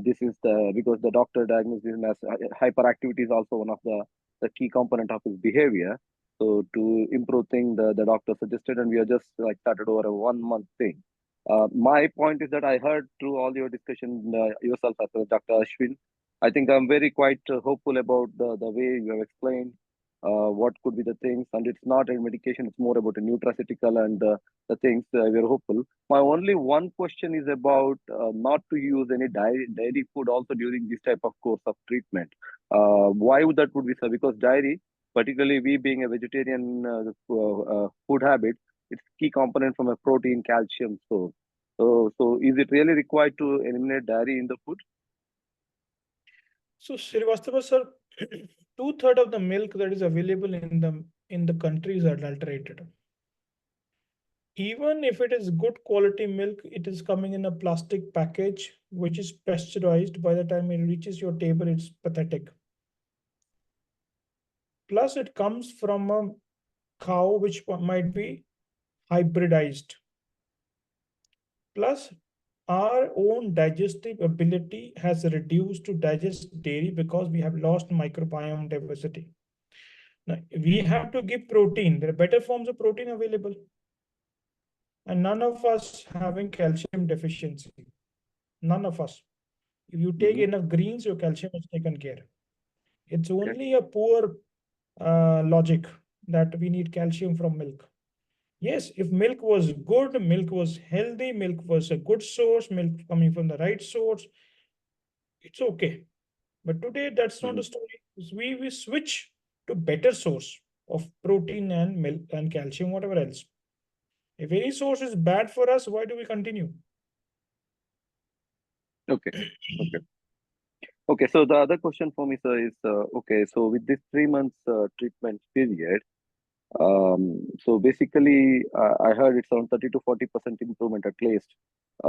This is because the doctor diagnosed him as hyperactivity is also one of the key component of his behavior. So to improve thing, the doctor suggested, and we are just like started over a 1 month thing. My point is that I heard through all your discussion yourself as well as Dr. Ashwin. I think I'm very quite hopeful about the way you have explained what could be the things, and it's not a medication; it's more about a nutraceutical and the things. We're hopeful. My only one question is about not to use any dairy food also during this type of course of treatment. Why would that would be so? Because dairy, particularly we being a vegetarian food habit, it's key component from a protein, calcium source. So is it really required to eliminate dairy in the food? So Srivastava sir, 2/3 of the milk that is available in the country is adulterated. Even if it is good quality milk, it is coming in a plastic package, which is pasteurized. By the time it reaches your table, it's pathetic. Plus, it comes from a cow which might be hybridized. Plus, our own digestive ability has reduced to digest dairy because we have lost microbiome diversity. Now, we have to give protein. There are better forms of protein available. And none of us having calcium deficiency. None of us. If you take enough greens, your calcium is taken care. It's only a poor logic that we need calcium from milk. Yes, if milk was good, milk was healthy, milk was a good source, milk coming from the right source, it's okay. But today, that's not the story. We switch to better source of protein and milk and calcium, whatever else. If any source is bad for us, why do we continue? Okay. Okay. So the other question for me, sir, is okay. So with this 3 months treatment period, so basically, I heard it's around 30 to 40% improvement at least,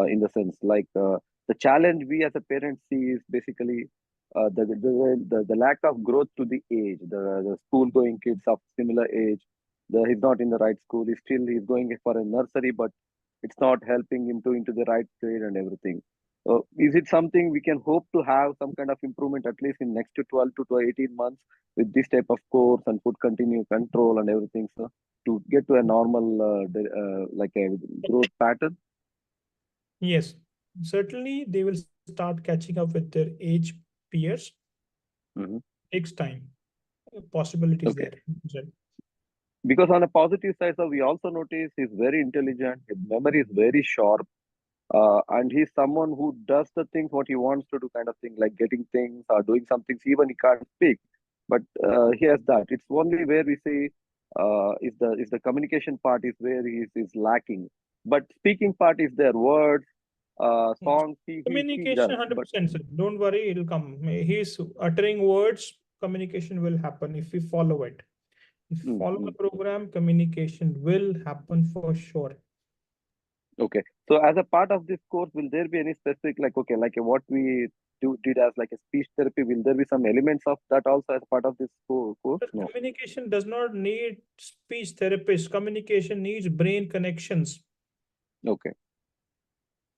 in the sense like the challenge we as a parent see is basically the lack of growth to the age. The school going kids of similar age, he's not in the right school. He's going for a nursery, but it's not helping him to into the right grade and everything. Is it something we can hope to have some kind of improvement at least in next to 12 to 18 months with this type of course and food continue control and everything, sir, to get to a normal like a growth pattern? Yes, certainly they will start catching up with their age peers. Takes time. Possibilities Okay. there. Because on a positive side, sir, we also notice he's very intelligent, his memory is very sharp, and he's someone who does the things what he wants to do, kind of thing, like getting things or doing some things, even he can't speak. But he has that. It's only where we say is the communication part is where he is lacking. But speaking part is there, words, songs, he Communication does. 100%, sir. Don't worry, it'll come. He's uttering words, communication will happen if we follow it. If we follow the program, communication will happen for sure. Okay. So as a part of this course, will there be any specific, like, okay, like what we did as like a speech therapy, will there be some elements of that also as part of this course? No. Communication does not need speech therapists. Communication needs brain connections. Okay.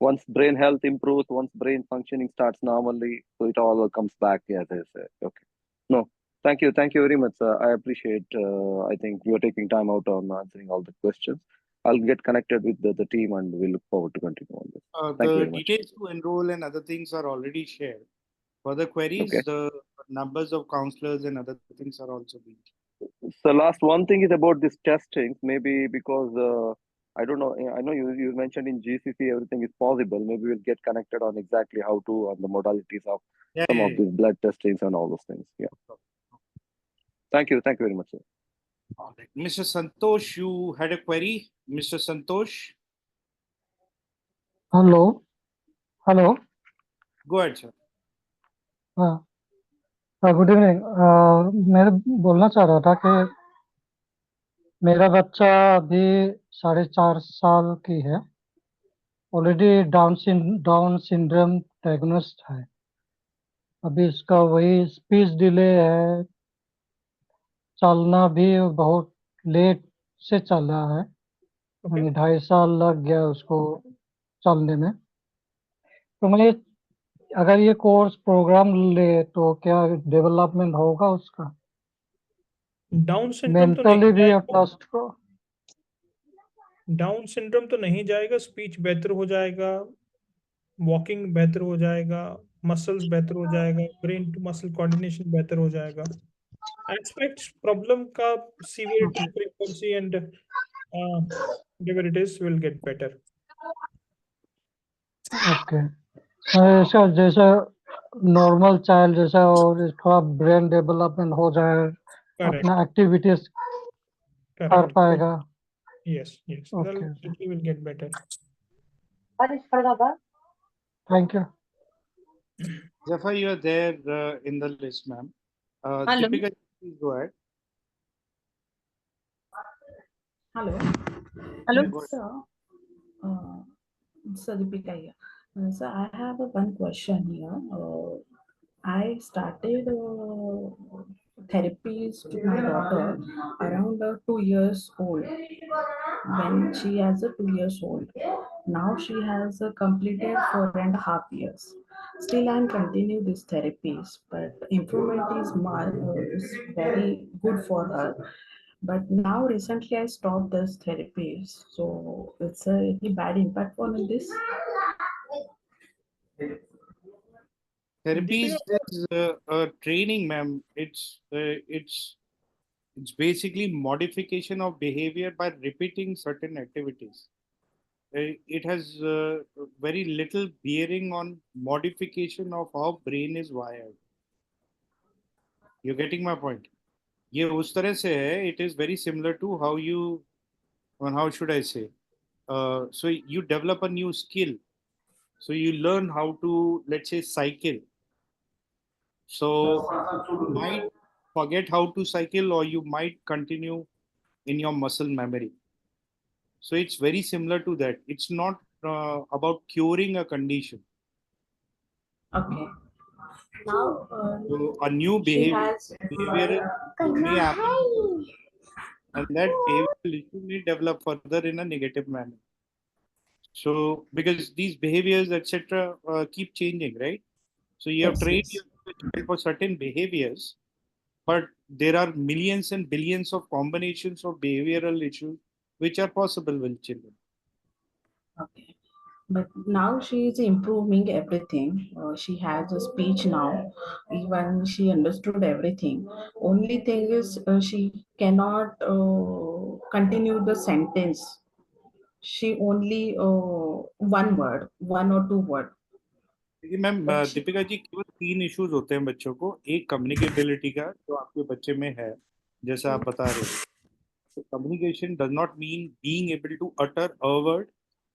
Once brain health improves, once brain functioning starts normally, so it all comes back, as I said. Okay. No, thank you. Thank you very much, sir. I appreciate, I think you are taking time out on answering all the questions. I'll get connected with the team and we look forward to continue on this. Thank you The very much. details to enroll and other things are already shared. For the queries, Okay. the numbers of counselors and other things are also being. So last one thing is about this testing, maybe because I don't know, I know you mentioned in GCC everything is possible. Maybe we'll get connected on exactly how to, on the modalities of some of these blood testings and all those things. Yeah. Thank you very much, sir. All right. Mr. Santosh, you had a query. Mr. Santosh. Hello Go ahead, sir. हाँ good evening. मैं बोलना चाह रहा था कि मेरा बच्चा अभी 4.5 साल की है, ऑलरेडी डाउन सिंड्रोम डायग्नोस्ड है, अभी इसका वही स्पीच डिले है, चलना भी बहुत लेट से चल रहा है, यानी 2.5 साल लग गया उसको चलने में। तो मैं अगर ये कोर्स प्रोग्राम ले तो क्या डेवलपमेंट होगा उसका डाउन सिंड्रोम तो नहीं मेंटली भी और जाएगा, प्लस डाउन सिंड्रोम तो नहीं जाएगा, स्पीच बेहतर हो जाएगा, वॉकिंग बेहतर हो जाएगा, मसल्स बेहतर हो जाएगा, ब्रेन टू मसल कोऑर्डिनेशन बेहतर हो जाएगा। एक्सपेक्ट प्रॉब्लम का severity, frequency and whatever it is will get better. Okay. ऐसा जैसे नॉर्मल चाइल्ड जैसा और थोड़ा ब्रेन डेवलपमेंट हो जाए, Correct. अपना एक्टिविटीज कर Correct. पाएगा। Yes, yes. Okay. It will get better. Thank you. Zafar, you are there in the list, ma'am. Hello. Deepika, please go ahead. Hello. Hello. Sir, so Deepika here. So I have one question here. I started therapies to my daughter around 2 years old. When she has a 2 years old, now she has completed 4.5 years. Still, I'm continuing these therapies, but improvement is very good for her. But now recently I stopped this therapies, so it's any bad impact on this? Therapies is a training, ma'am. It's basically modification of behavior by repeating certain activities. It has very little bearing on modification of how brain is wired. You're getting my point? ये उस तरह से है. It is very similar to how you, or how should I say? So you develop a new skill. So you learn how to, let's say, cycle. So you might forget how to cycle, or you might continue in your muscle memory. So it's very similar to that. It's not about curing a condition. Okay. Now So a new she behavior, has may happen, and that behavioral issue may develop further in a negative manner. So because these behaviors, etc., keep changing, right? So you have Yes, trained yes. your child for certain behaviors, but there are millions and billions of combinations of behavioral issues which are possible with children. Okay. But now she is improving everything. She has a speech now. Even she understood everything. Only thing is she cannot continue the sentence. She only one word, one or two word. देखिए ma'am, Deepika ji, केवल 3 issues होते हैं बच्चों को. एक communicability का, जो आपके बच्चे में है, जैसा आप बता रहे थे. So communication does not mean being able to utter a word.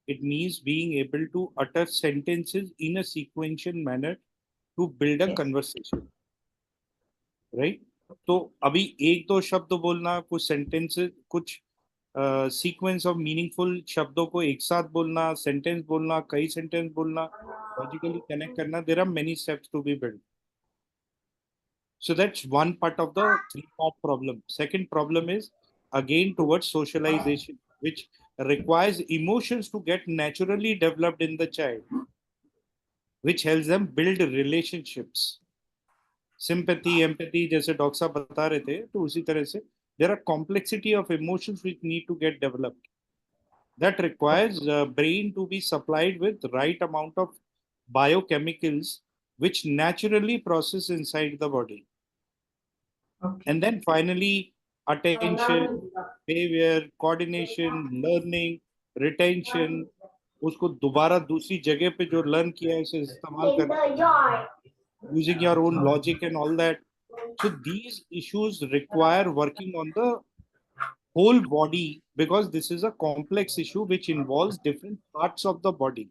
It means being able to utter sentences in a sequential manner to build a conversation. Right? तो अभी एक दो शब्द बोलना, कुछ सेंटेंसेस, कुछ सीक्वेंस ऑफ मीनिंगफुल शब्दों को एक साथ बोलना, सेंटेंस बोलना, कई सेंटेंस बोलना, लॉजिकली कनेक्ट करना, there are many steps to be build. So that's one part of the 3-part problem. Second problem is again towards socialization, which requires emotions to get naturally developed in the child, which helps them build relationships. Sympathy, empathy, जैसे doctor साहब बता रहे थे, तो उसी तरह से there are complexity of emotions which need to get developed. That requires brain to be supplied with right amount of biochemicals which naturally process inside the body. And then finally, attention, behavior, coordination, learning, retention, उसको दोबारा दूसरी जगह पे जो learn किया है उसे इस्तेमाल करना, using your own logic and all that. So these issues require working on the whole body, because this is a complex issue which involves different parts of the body,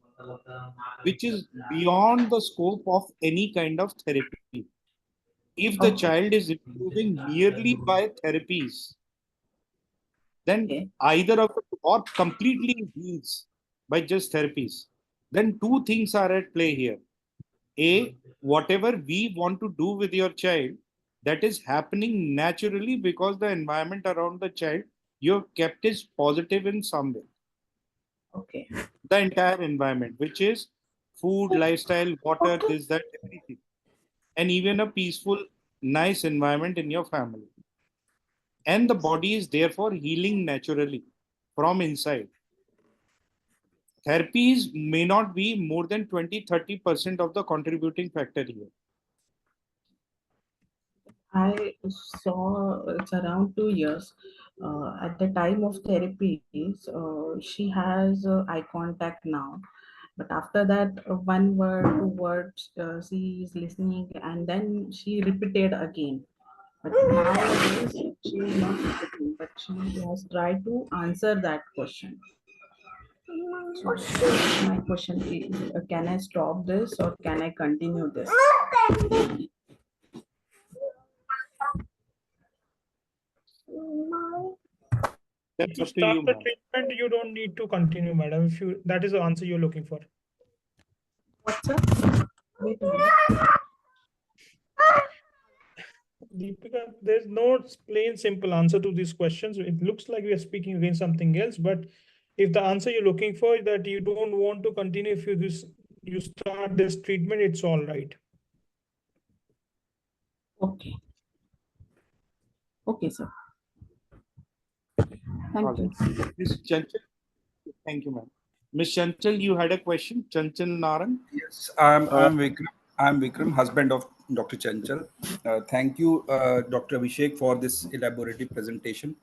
which is beyond the scope of any kind of therapy. If the child is improving merely by therapies, then either of it, or completely heals by just therapies, then two things are at play here. whatever we want to do with your child, that is happening naturally because the environment around the child you have kept is positive in some way. Okay. The entire environment, which is food, lifestyle, water, this, that, everything. And even a peaceful, nice environment in your family. And the body is therefore healing naturally from inside. Therapies may not be more than 20-30% of the contributing factor here. I saw it's around 2 years. At the time of therapies, she has eye contact now. But after that, one word, two words, she is listening and then she repeated again. But nowadays, she is not repeating, but she has tried to answer that question. So my question is, can I stop this or can I continue this? If you start the treatment, you don't need to continue, madam. If you that is the answer you're looking for. What's up? Wait a minute. Deepika, there's no plain simple answer to these questions. It looks like we are speaking against something else, but if the answer you're looking for is that you don't want to continue, if you start this treatment, it's all right. Okay. Okay, sir. Thank you. Miss Chanchal, thank you, ma'am. Miss Chanchal, you had a question. Chanchal Naran. Yes, I'm Vikram. I'm Vikram, husband of Dr. Chanchal. Thank you, Dr. Abhishek, for this elaborative presentation.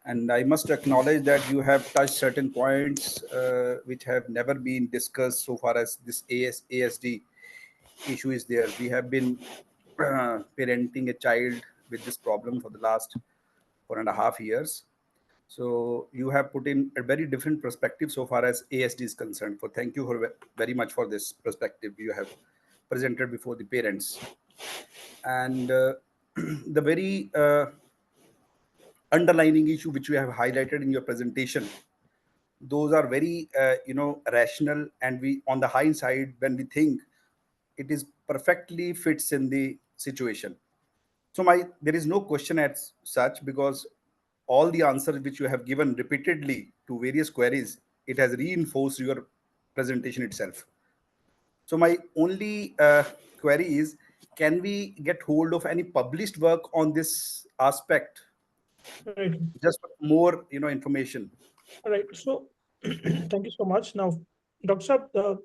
And I must acknowledge that you have touched certain points which have never been discussed so far as this ASD issue is there. We have been parenting a child with this problem for the last 4.5 years. So you have put in a very different perspective so far as ASD is concerned. For thank you for very much for this perspective you have presented before the parents. And the very underlining issue which you have highlighted in your presentation, those are very rational, and we on the hindsight when we think it is perfectly fits in the situation. So there is no question as such, because all the answers which you have given repeatedly to various queries, it has reinforced your presentation itself. So my only query is, can we get hold of any published work on this aspect? Right. Just more, information. All right. So thank you so much. Now, Dr. Saab,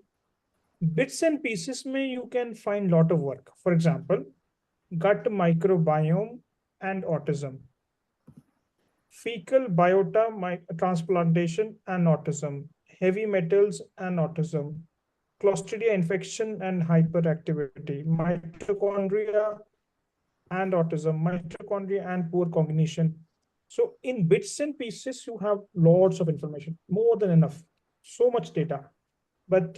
bits and pieces may you can find lot of work. For example, gut microbiome and autism, fecal biota transplantation and autism, heavy metals and autism, Clostridia infection and hyperactivity, mitochondria and autism, mitochondria and poor cognition. So in bits and pieces, you have lots of information, more than enough, so much data, but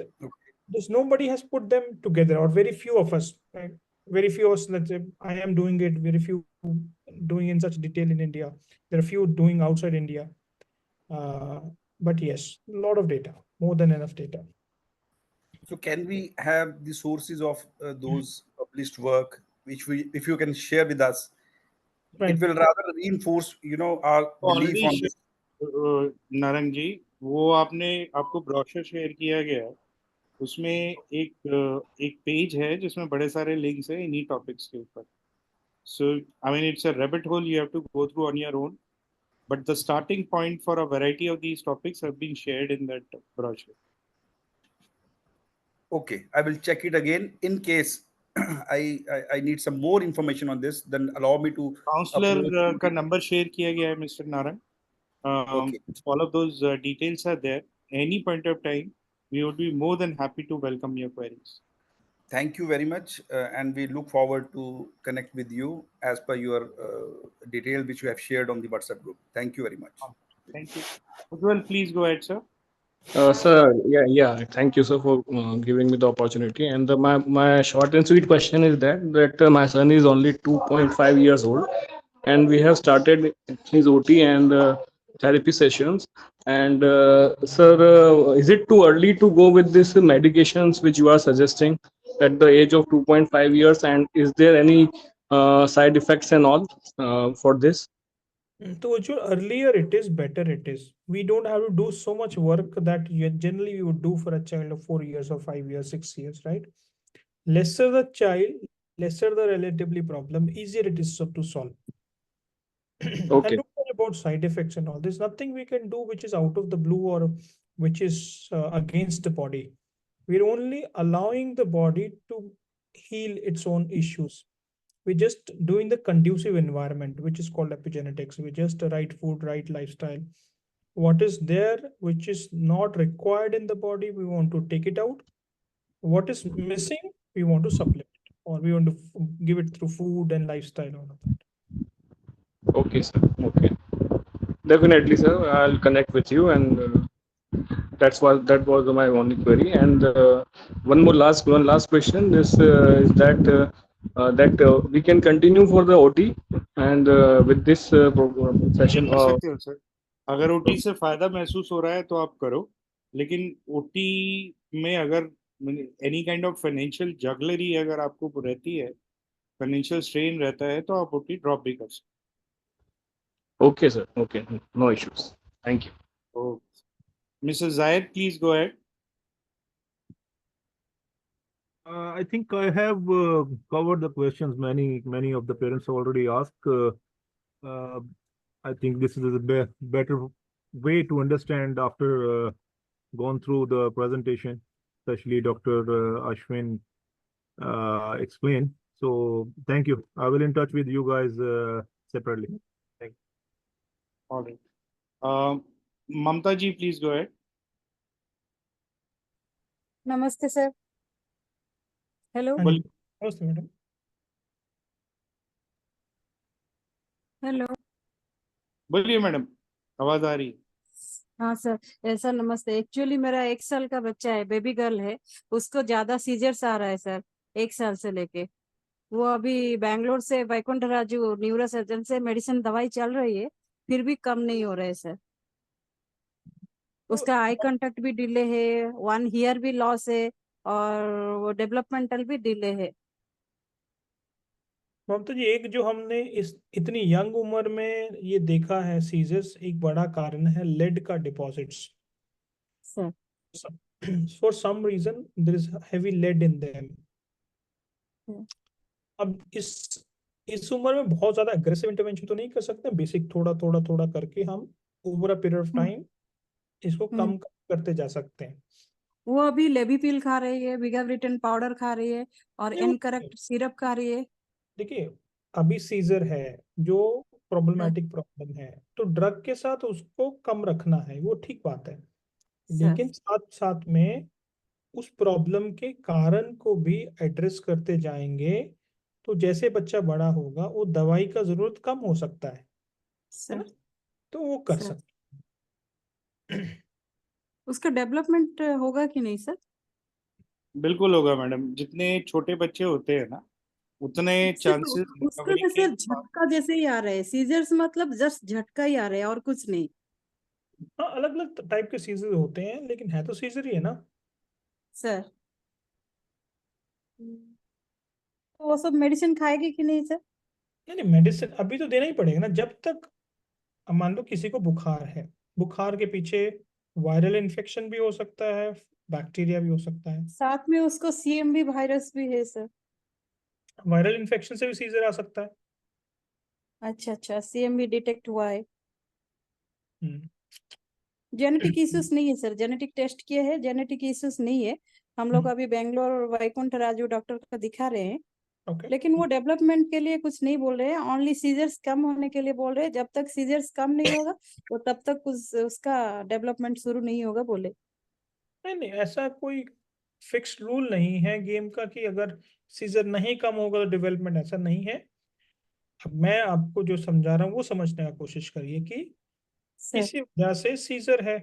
there's nobody has put them together, or very few of us, right? Very few of us, let's say I am doing it, very few doing in such detail in India. There are few doing outside India. But yes, a lot of data, more than enough data. So can we have the sources of those published work, which if you can share with us, right. It will rather reinforce, our belief on this. Narang जी, वो आपको brochure share किया गया है, उसमें एक page है जिसमें बड़े सारे लिंक्स हैं इन्हीं टॉपिक्स के ऊपर. So I mean, it's a rabbit hole you have to go through on your own, but the starting point for a variety of these topics have been shared in that brochure. Okay, I will check it again. In case I need some more information on this, then allow me to. Counselor का number share किया गया है, Mr. Naran. Okay. All of those details are there. Any point of time, we would be more than happy to welcome your queries. Thank you very much, and we look forward to connect with you as per your detail which you have shared on the WhatsApp group. Thank you very much. Thank you. Well, please go ahead, sir. Sir, yeah. Thank you, sir, for giving me the opportunity. And my short and sweet question is that my son is only 2.5 years old, and we have started his OT and therapy sessions. And sir, is it too early to go with these medications which you are suggesting? at the age of 2.5 years, and is there any side effects and all for this? So जो earlier it is, better it is. We don't have to do so much work that generally we would do for a child of 4 years or 5 years, 6 years, right? Lesser the child, lesser the relatively problem, easier it is to solve. And Okay. don't worry about side effects and all. There's nothing we can do which is out of the blue or which is against the body. We're only allowing the body to heal its own issues. We're just doing the conducive environment, which is called epigenetics. We just right food, right lifestyle. What is there, which is not required in the body, we want to take it out. What is missing, we want to supplement, or we want to give it through food and lifestyle. All of that. Okay, sir. Okay. Definitely, sir. I'll connect with you, and that was my only query. And one last question is that we can continue for the OT and with this program ये session. कर सकते हो sir, अगर OT से फायदा महसूस हो रहा है तो आप करो, लेकिन ओटी में अगर any kind of financial jugglery अगर आपको रहती है, फाइनेंशियल स्ट्रेन रहता है, तो आप ओटी ड्रॉप भी कर सकते Okay, sir. Okay, no issues. Thank you. हो. Mrs. Zayed, please go ahead. I think I have covered the questions many of the parents have already asked. I think this is a better way to understand after gone through the presentation, especially Dr. Ashwin explained. So thank you. I will in touch with you guys separately. Thank you. All right. Mamta ji, please go ahead. नमस्ते sir. Hello. नमस्ते madam. Hello. बोलिए madam, आवाज आ रही है. हाँ sir. Sir नमस्ते. Actually मेरा 1 साल का बच्चा है, बेबी गर्ल है. उसको ज्यादा सीजर्स आ रहा है सर, 1 साल से लेके. वो अभी बैंगलोर से वैकुंठ राजू न्यूरो सर्जन से मेडिसिन दवाई चल रही है, फिर भी कम नहीं हो रहा है सर. उसका आई कांटेक्ट भी डिले है, 1 ईयर भी लॉस है, और वो डेवलपमेंटल भी डिले है. ममता जी, एक जो हमने इस इतनी यंग उम्र में ये देखा है सीजर्स, एक बड़ा कारण है लेड का deposits. Sir for some reason there is heavy lead in them. अब इस उम्र में बहुत ज्यादा अग्रेसिव इंटरवेंशन तो नहीं कर सकते. बेसिक थोड़ा थोड़ा थोड़ा करके हम over a period of time इसको कम करते जा सकते हैं. वो अभी लेबीपिल खा रही है, विगाब्रिटन पाउडर खा रही है, और इनकरेक्ट सिरप खा रही है. देखिए, अभी सीजर है जो प्रॉब्लमेटिक प्रॉब्लम है, तो ड्रग के साथ उसको कम रखना है, वो ठीक बात है. लेकिन साथ साथ में उस प्रॉब्लम के कारण को भी एड्रेस करते जाएंगे, तो जैसे बच्चा बड़ा होगा वो दवाई का जरूरत कम हो सकता है ना, तो वो कर सकते. उसका डेवलपमेंट होगा कि नहीं सर? बिल्कुल होगा मैडम. जितने छोटे बच्चे होते हैं ना, उतने चांसेस उसका रिकवरी तो के. सर झटका जैसे ही आ रहा है. सीजर्स मतलब जस्ट झटका ही आ रहा है और कुछ नहीं. हाँ, अलग अलग टाइप के सीजर होते हैं, लेकिन है तो सीजर ही है ना सर. तो वो सब मेडिसिन खाएगी कि नहीं सर? नहीं, मेडिसिन अभी तो देना ही पड़ेगा ना. जब तक मान लो किसी को बुखार है, बुखार के पीछे वायरल इन्फेक्शन भी हो सकता है, बैक्टीरिया भी हो सकता है. साथ में उसको सीएमवी वायरस भी है सर. वायरल इन्फेक्शन से भी सीजर आ सकता है. अच्छा अच्छा, सीएमवी डिटेक्ट हुआ है. हम्म. जेनेटिक इश्यूज नहीं है सर. जेनेटिक टेस्ट किए हैं, जेनेटिक इश्यूज नहीं है. हम लोग अभी बेंगलोर वैकुंठ राजू डॉक्टर को दिखा रहे हैं. लेकिन वो डेवलपमेंट के लिए कुछ नहीं बोल रहे हैं, ओनली सीजर्स कम होने के लिए बोल रहे हैं. जब तक सीजर्स कम नहीं होगा वो तब तक उसका डेवलपमेंट शुरू नहीं होगा बोले. नहीं नहीं, ऐसा कोई फिक्स्ड रूल नहीं है गेम का कि अगर सीजर नहीं कम होगा तो डेवलपमेंट, ऐसा नहीं है. अब मैं आपको जो समझा रहा हूँ वो समझने का कोशिश करिए कि किसी वजह से सीजर है.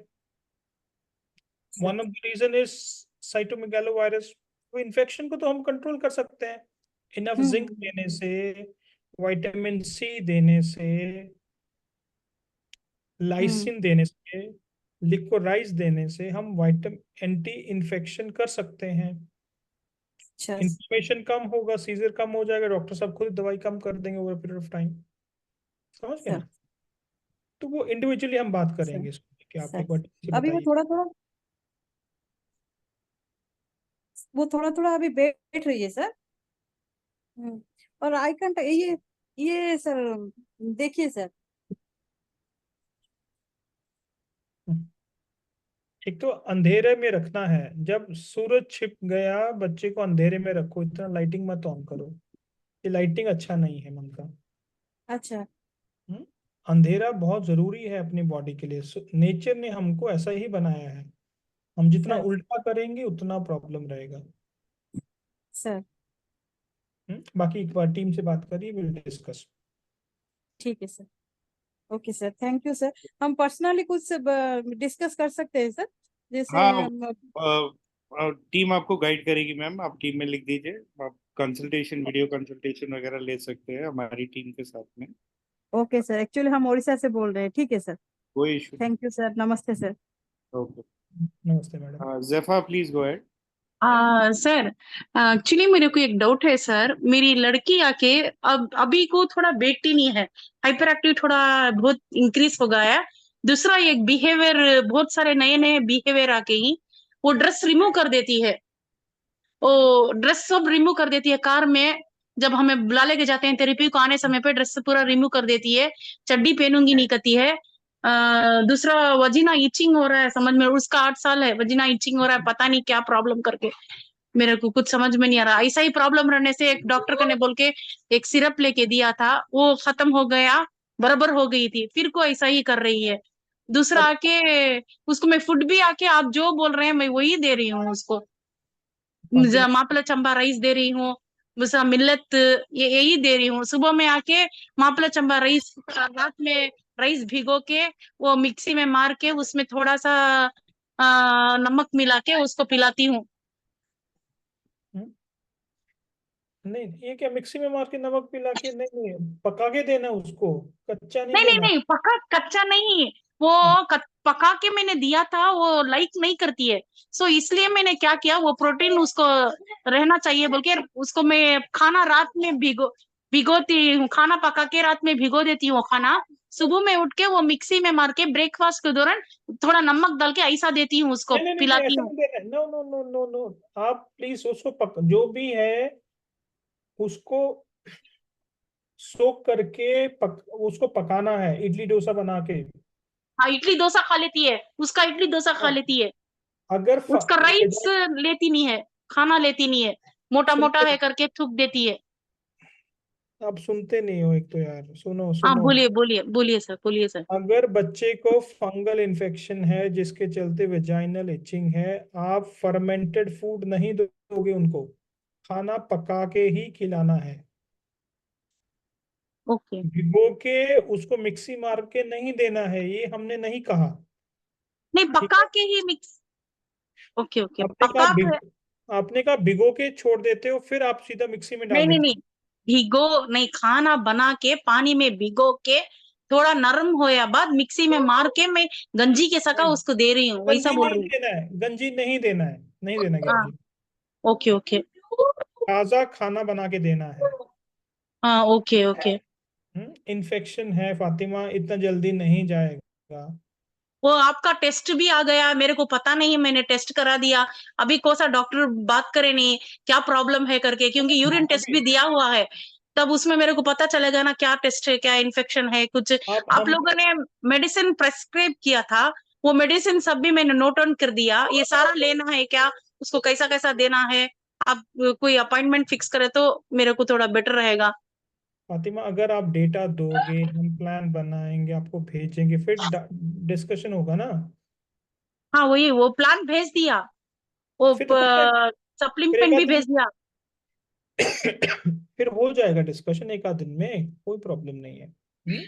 One of the reason is cytomegalovirus. वो इन्फेक्शन को तो हम कंट्रोल कर सकते हैं इनफ जिंक देने से, विटामिन सी देने से, लाइसिन देने से, लिकोराइज देने से हम एंटी इन्फेक्शन कर सकते हैं. अच्छा इन्फ्लेमेशन कम होगा, सीजर कम हो जाएगा, डॉक्टर साहब खुद दवाई कम कर देंगे ओवर पीरियड ऑफ टाइम। समझ गए सर। ना? तो वो इंडिविजुअली हम बात सर करेंगे इसको कि आप सर एक बार ठीक से अभी वो बताइए। थोड़ा थोड़ा अभी बैठ रही है सर। और आई कंट ये सर देखिए सर। एक तो अंधेरे में रखना है, जब सूरज छिप गया बच्चे को अंधेरे में रखो, इतना लाइटिंग मत ऑन करो, ये लाइटिंग अच्छा नहीं है मन का। अच्छा अंधेरा बहुत जरूरी है अपनी बॉडी के लिए, नेचर ने हमको ऐसा ही बनाया है, हम जितना सर। उल्टा करेंगे उतना प्रॉब्लम रहेगा। सर बाकी एक बार टीम से बात करिए, विल डिस्कस। ठीक है sir. Okay sir, thank you sir. हम पर्सनली कुछ डिस्कस कर सकते हैं सर, जैसे हाँ, टीम आपको गाइड करेगी मैम, आप टीम में लिख दीजिए, आप कंसल्टेशन, वीडियो कंसल्टेशन वगैरह ले सकते हैं हमारी टीम के साथ में। ओके सर, एक्चुअली हम उड़ीसा से बोल रहे हैं। ठीक है सर, कोई इशू थैंक यू सर, नमस्ते सर। ओके, नमस्ते मैडम। ज़ेफा please go ahead. Sir, actually मेरे को एक डाउट है सर। मेरी लड़की आके अब अभी को थोड़ा वेट ही नहीं है, हाइपर एक्टिव थोड़ा बहुत इंक्रीज हो गया है। दूसरा एक बिहेवियर, बहुत सारे नए नए बिहेवियर आके ही वो ड्रेस रिमूव कर देती है, वो ड्रेस सब रिमूव कर देती है। कार में जब हमें बुला लेके जाते हैं थेरेपी को, आने समय पे ड्रेस पूरा रिमूव कर देती है, चड्डी पहनूंगी नहीं कहती है। दूसरा वजीना इचिंग हो रहा है, समझ में, उसका 8 साल है, वजीना इचिंग हो रहा है, पता नहीं क्या प्रॉब्लम करके, मेरे को कुछ समझ में नहीं आ रहा। ऐसा ही प्रॉब्लम रहने से एक डॉक्टर का ने बोल के एक सिरप लेके दिया था, वो खत्म हो गया, बराबर हो गई थी, फिर को ऐसा ही कर रही है। दूसरा आके उसको मैं फूड भी आके आप जो बोल रहे हैं मैं वही दे रही हूँ उसको, मापला चंबा राइस दे रही हूँ, दूसरा मिल्लत, ये यही दे रही हूँ। सुबह में आके मापला चंबा राइस, रात में राइस भिगो के वो मिक्सी में मार के उसमें थोड़ा सा नमक मिला के उसको पिलाती हूँ। नहीं, ये क्या मिक्सी में मार के नमक पिला के? नहीं नहीं, पका के देना उसको, कच्चा नहीं नहीं नहीं देना। नहीं, पका कच्चा नहीं, वो पका के मैंने दिया था, वो लाइक नहीं करती है। सो इसलिए मैंने क्या किया, वो प्रोटीन उसको रहना चाहिए बोल के उसको मैं खाना रात में भिगोती हूँ, खाना पका के रात में भिगो देती हूँ खाना, सुबह में उठ के वो मिक्सी में मार के ब्रेकफास्ट के दौरान थोड़ा नमक डाल के ऐसा देती हूँ, उसको नहीं नहीं नहीं, पिलाती ऐसा हूँ। नहीं देना है। No no no no no, आप प्लीज उसको जो भी है उसको सोक करके उसको पकाना है, इडली डोसा बना के। हाँ, इडली डोसा खा लेती है, उसका इडली डोसा खा लेती है, अगर उसका राइस लेती नहीं है, खाना लेती नहीं है, मोटा मोटा है करके थूक देती है। आप सुनते नहीं हो एक तो यार, सुनो हाँ सुनो। बोलिए बोलिए बोलिए सर, बोलिए सर। अगर बच्चे को फंगल इन्फेक्शन है जिसके चलते वेजाइनल इचिंग है, आप फर्मेंटेड फूड नहीं दोगे उनको, खाना पका के ही खिलाना है। ओके। भिगो के उसको मिक्सी मार के नहीं देना है, ये हमने नहीं कहा। नहीं, पका के ही मिक्स। ओके ओके, आपने कहा पका के। आपने कहा भिगो के छोड़ देते हो, फिर आप सीधा मिक्सी में डाल नहीं नहीं देते नहीं, भिगो नहीं, खाना बना के पानी में भिगो के थोड़ा नरम होया बाद मिक्सी में मार के मैं गंजी के सका हो। उसको दे रही हूँ, वैसा गंजी बोल नहीं रही हूँ। देना है, गंजी नहीं देना है, नहीं देना हाँ, गंजी। Okay okay. ताजा खाना बना के देना है। हाँ ओके ओके। इन्फेक्शन है फातिमा, इतना जल्दी नहीं जाएगा। वो आपका टेस्ट भी आ गया, मेरे को पता नहीं, मैंने टेस्ट करा दिया। अभी कौन सा डॉक्टर बात करे नहीं क्या प्रॉब्लम है करके, क्योंकि यूरिन टेस्ट भी दिया हुआ है, तब उसमें मेरे को पता चलेगा ना क्या टेस्ट है, क्या इन्फेक्शन है कुछ। आप लोगों ने मेडिसिन प्रेस्क्राइब किया था, वो मेडिसिन सब भी मैंने नोट ऑन कर दिया, ये सारा लेना है क्या, उसको कैसा कैसा देना है, आप कोई अपॉइंटमेंट फिक्स करे तो मेरे को थोड़ा बेटर रहेगा। फातिमा, अगर आप डेटा दोगे, हम प्लान बनाएंगे, आपको भेजेंगे, फिर डिस्कशन होगा ना। हाँ वही, वो प्लान भेज दिया, वो फिर हो जाएगा, फिर एक सप्लीमेंट आध भी दिन भेज दिया। फिर हो जाएगा डिस्कशन एक आध दिन में, कोई प्रॉब्लम नहीं है।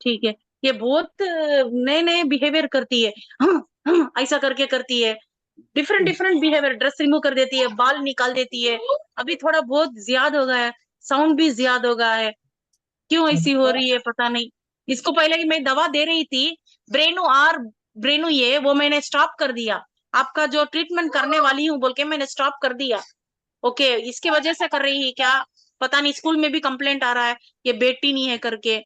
ठीक है। ये बहुत नए नए बिहेवियर करती है, ऐसा करके करती है, different different behaviour, dress remove कर देती है, बाल निकाल देती है, अभी थोड़ा बहुत ज्यादा हो गया है, साउंड भी ज्यादा हो गया है, क्यों ऐसी हो अच्छा, रही है पता नहीं। इसको पहले ही मैं दवा दे रही थी, ब्रेनू ये वो मैंने स्टॉप कर दिया, आपका जो ट्रीटमेंट करने वाली हूँ बोल के मैंने स्टॉप कर दिया। ओके इसके वजह से कर रही है क्या पता नहीं, स्कूल में भी कंप्लेंट आ रहा है ये बेटी नहीं है करके।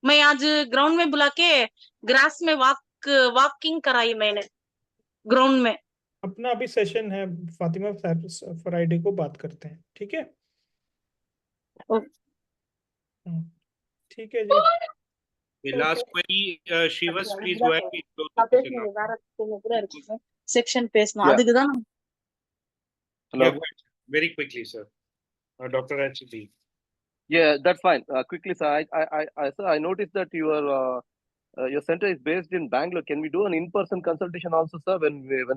मैं आज ग्राउंड में बुला के ग्रास में वॉकिंग कराई मैंने ग्राउंड में। अपना अभी सेशन है फातिमा, फ्राइडे को बात करते हैं, ठीक है? ठीक है जी। The last query, Shivas, please go ahead. Please close the session now. Section பேசணும் Yeah. அதுக்கு தான் Hello. Yeah, go ahead. Very quickly, sir. Dr. HB. Yeah, that's fine. Quickly, sir. Sir, I noticed that your center is based in Bangalore. Can we do an in-person consultation also, sir? When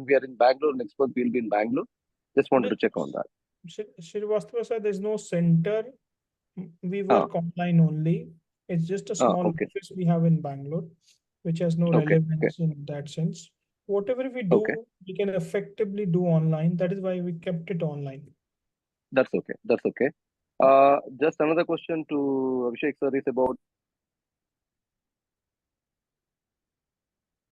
we are in Bangalore, next month we'll be in Bangalore. Just wanted to check on that. Srivastava sir, there's no center. We work online only. It's just a small Okay. office we have in Bangalore, which has no Okay, relevance in that sense. Whatever we do, Okay. we can effectively do online. That is why we kept it online. That's okay. That's okay. Just another question to Abhishek sir is about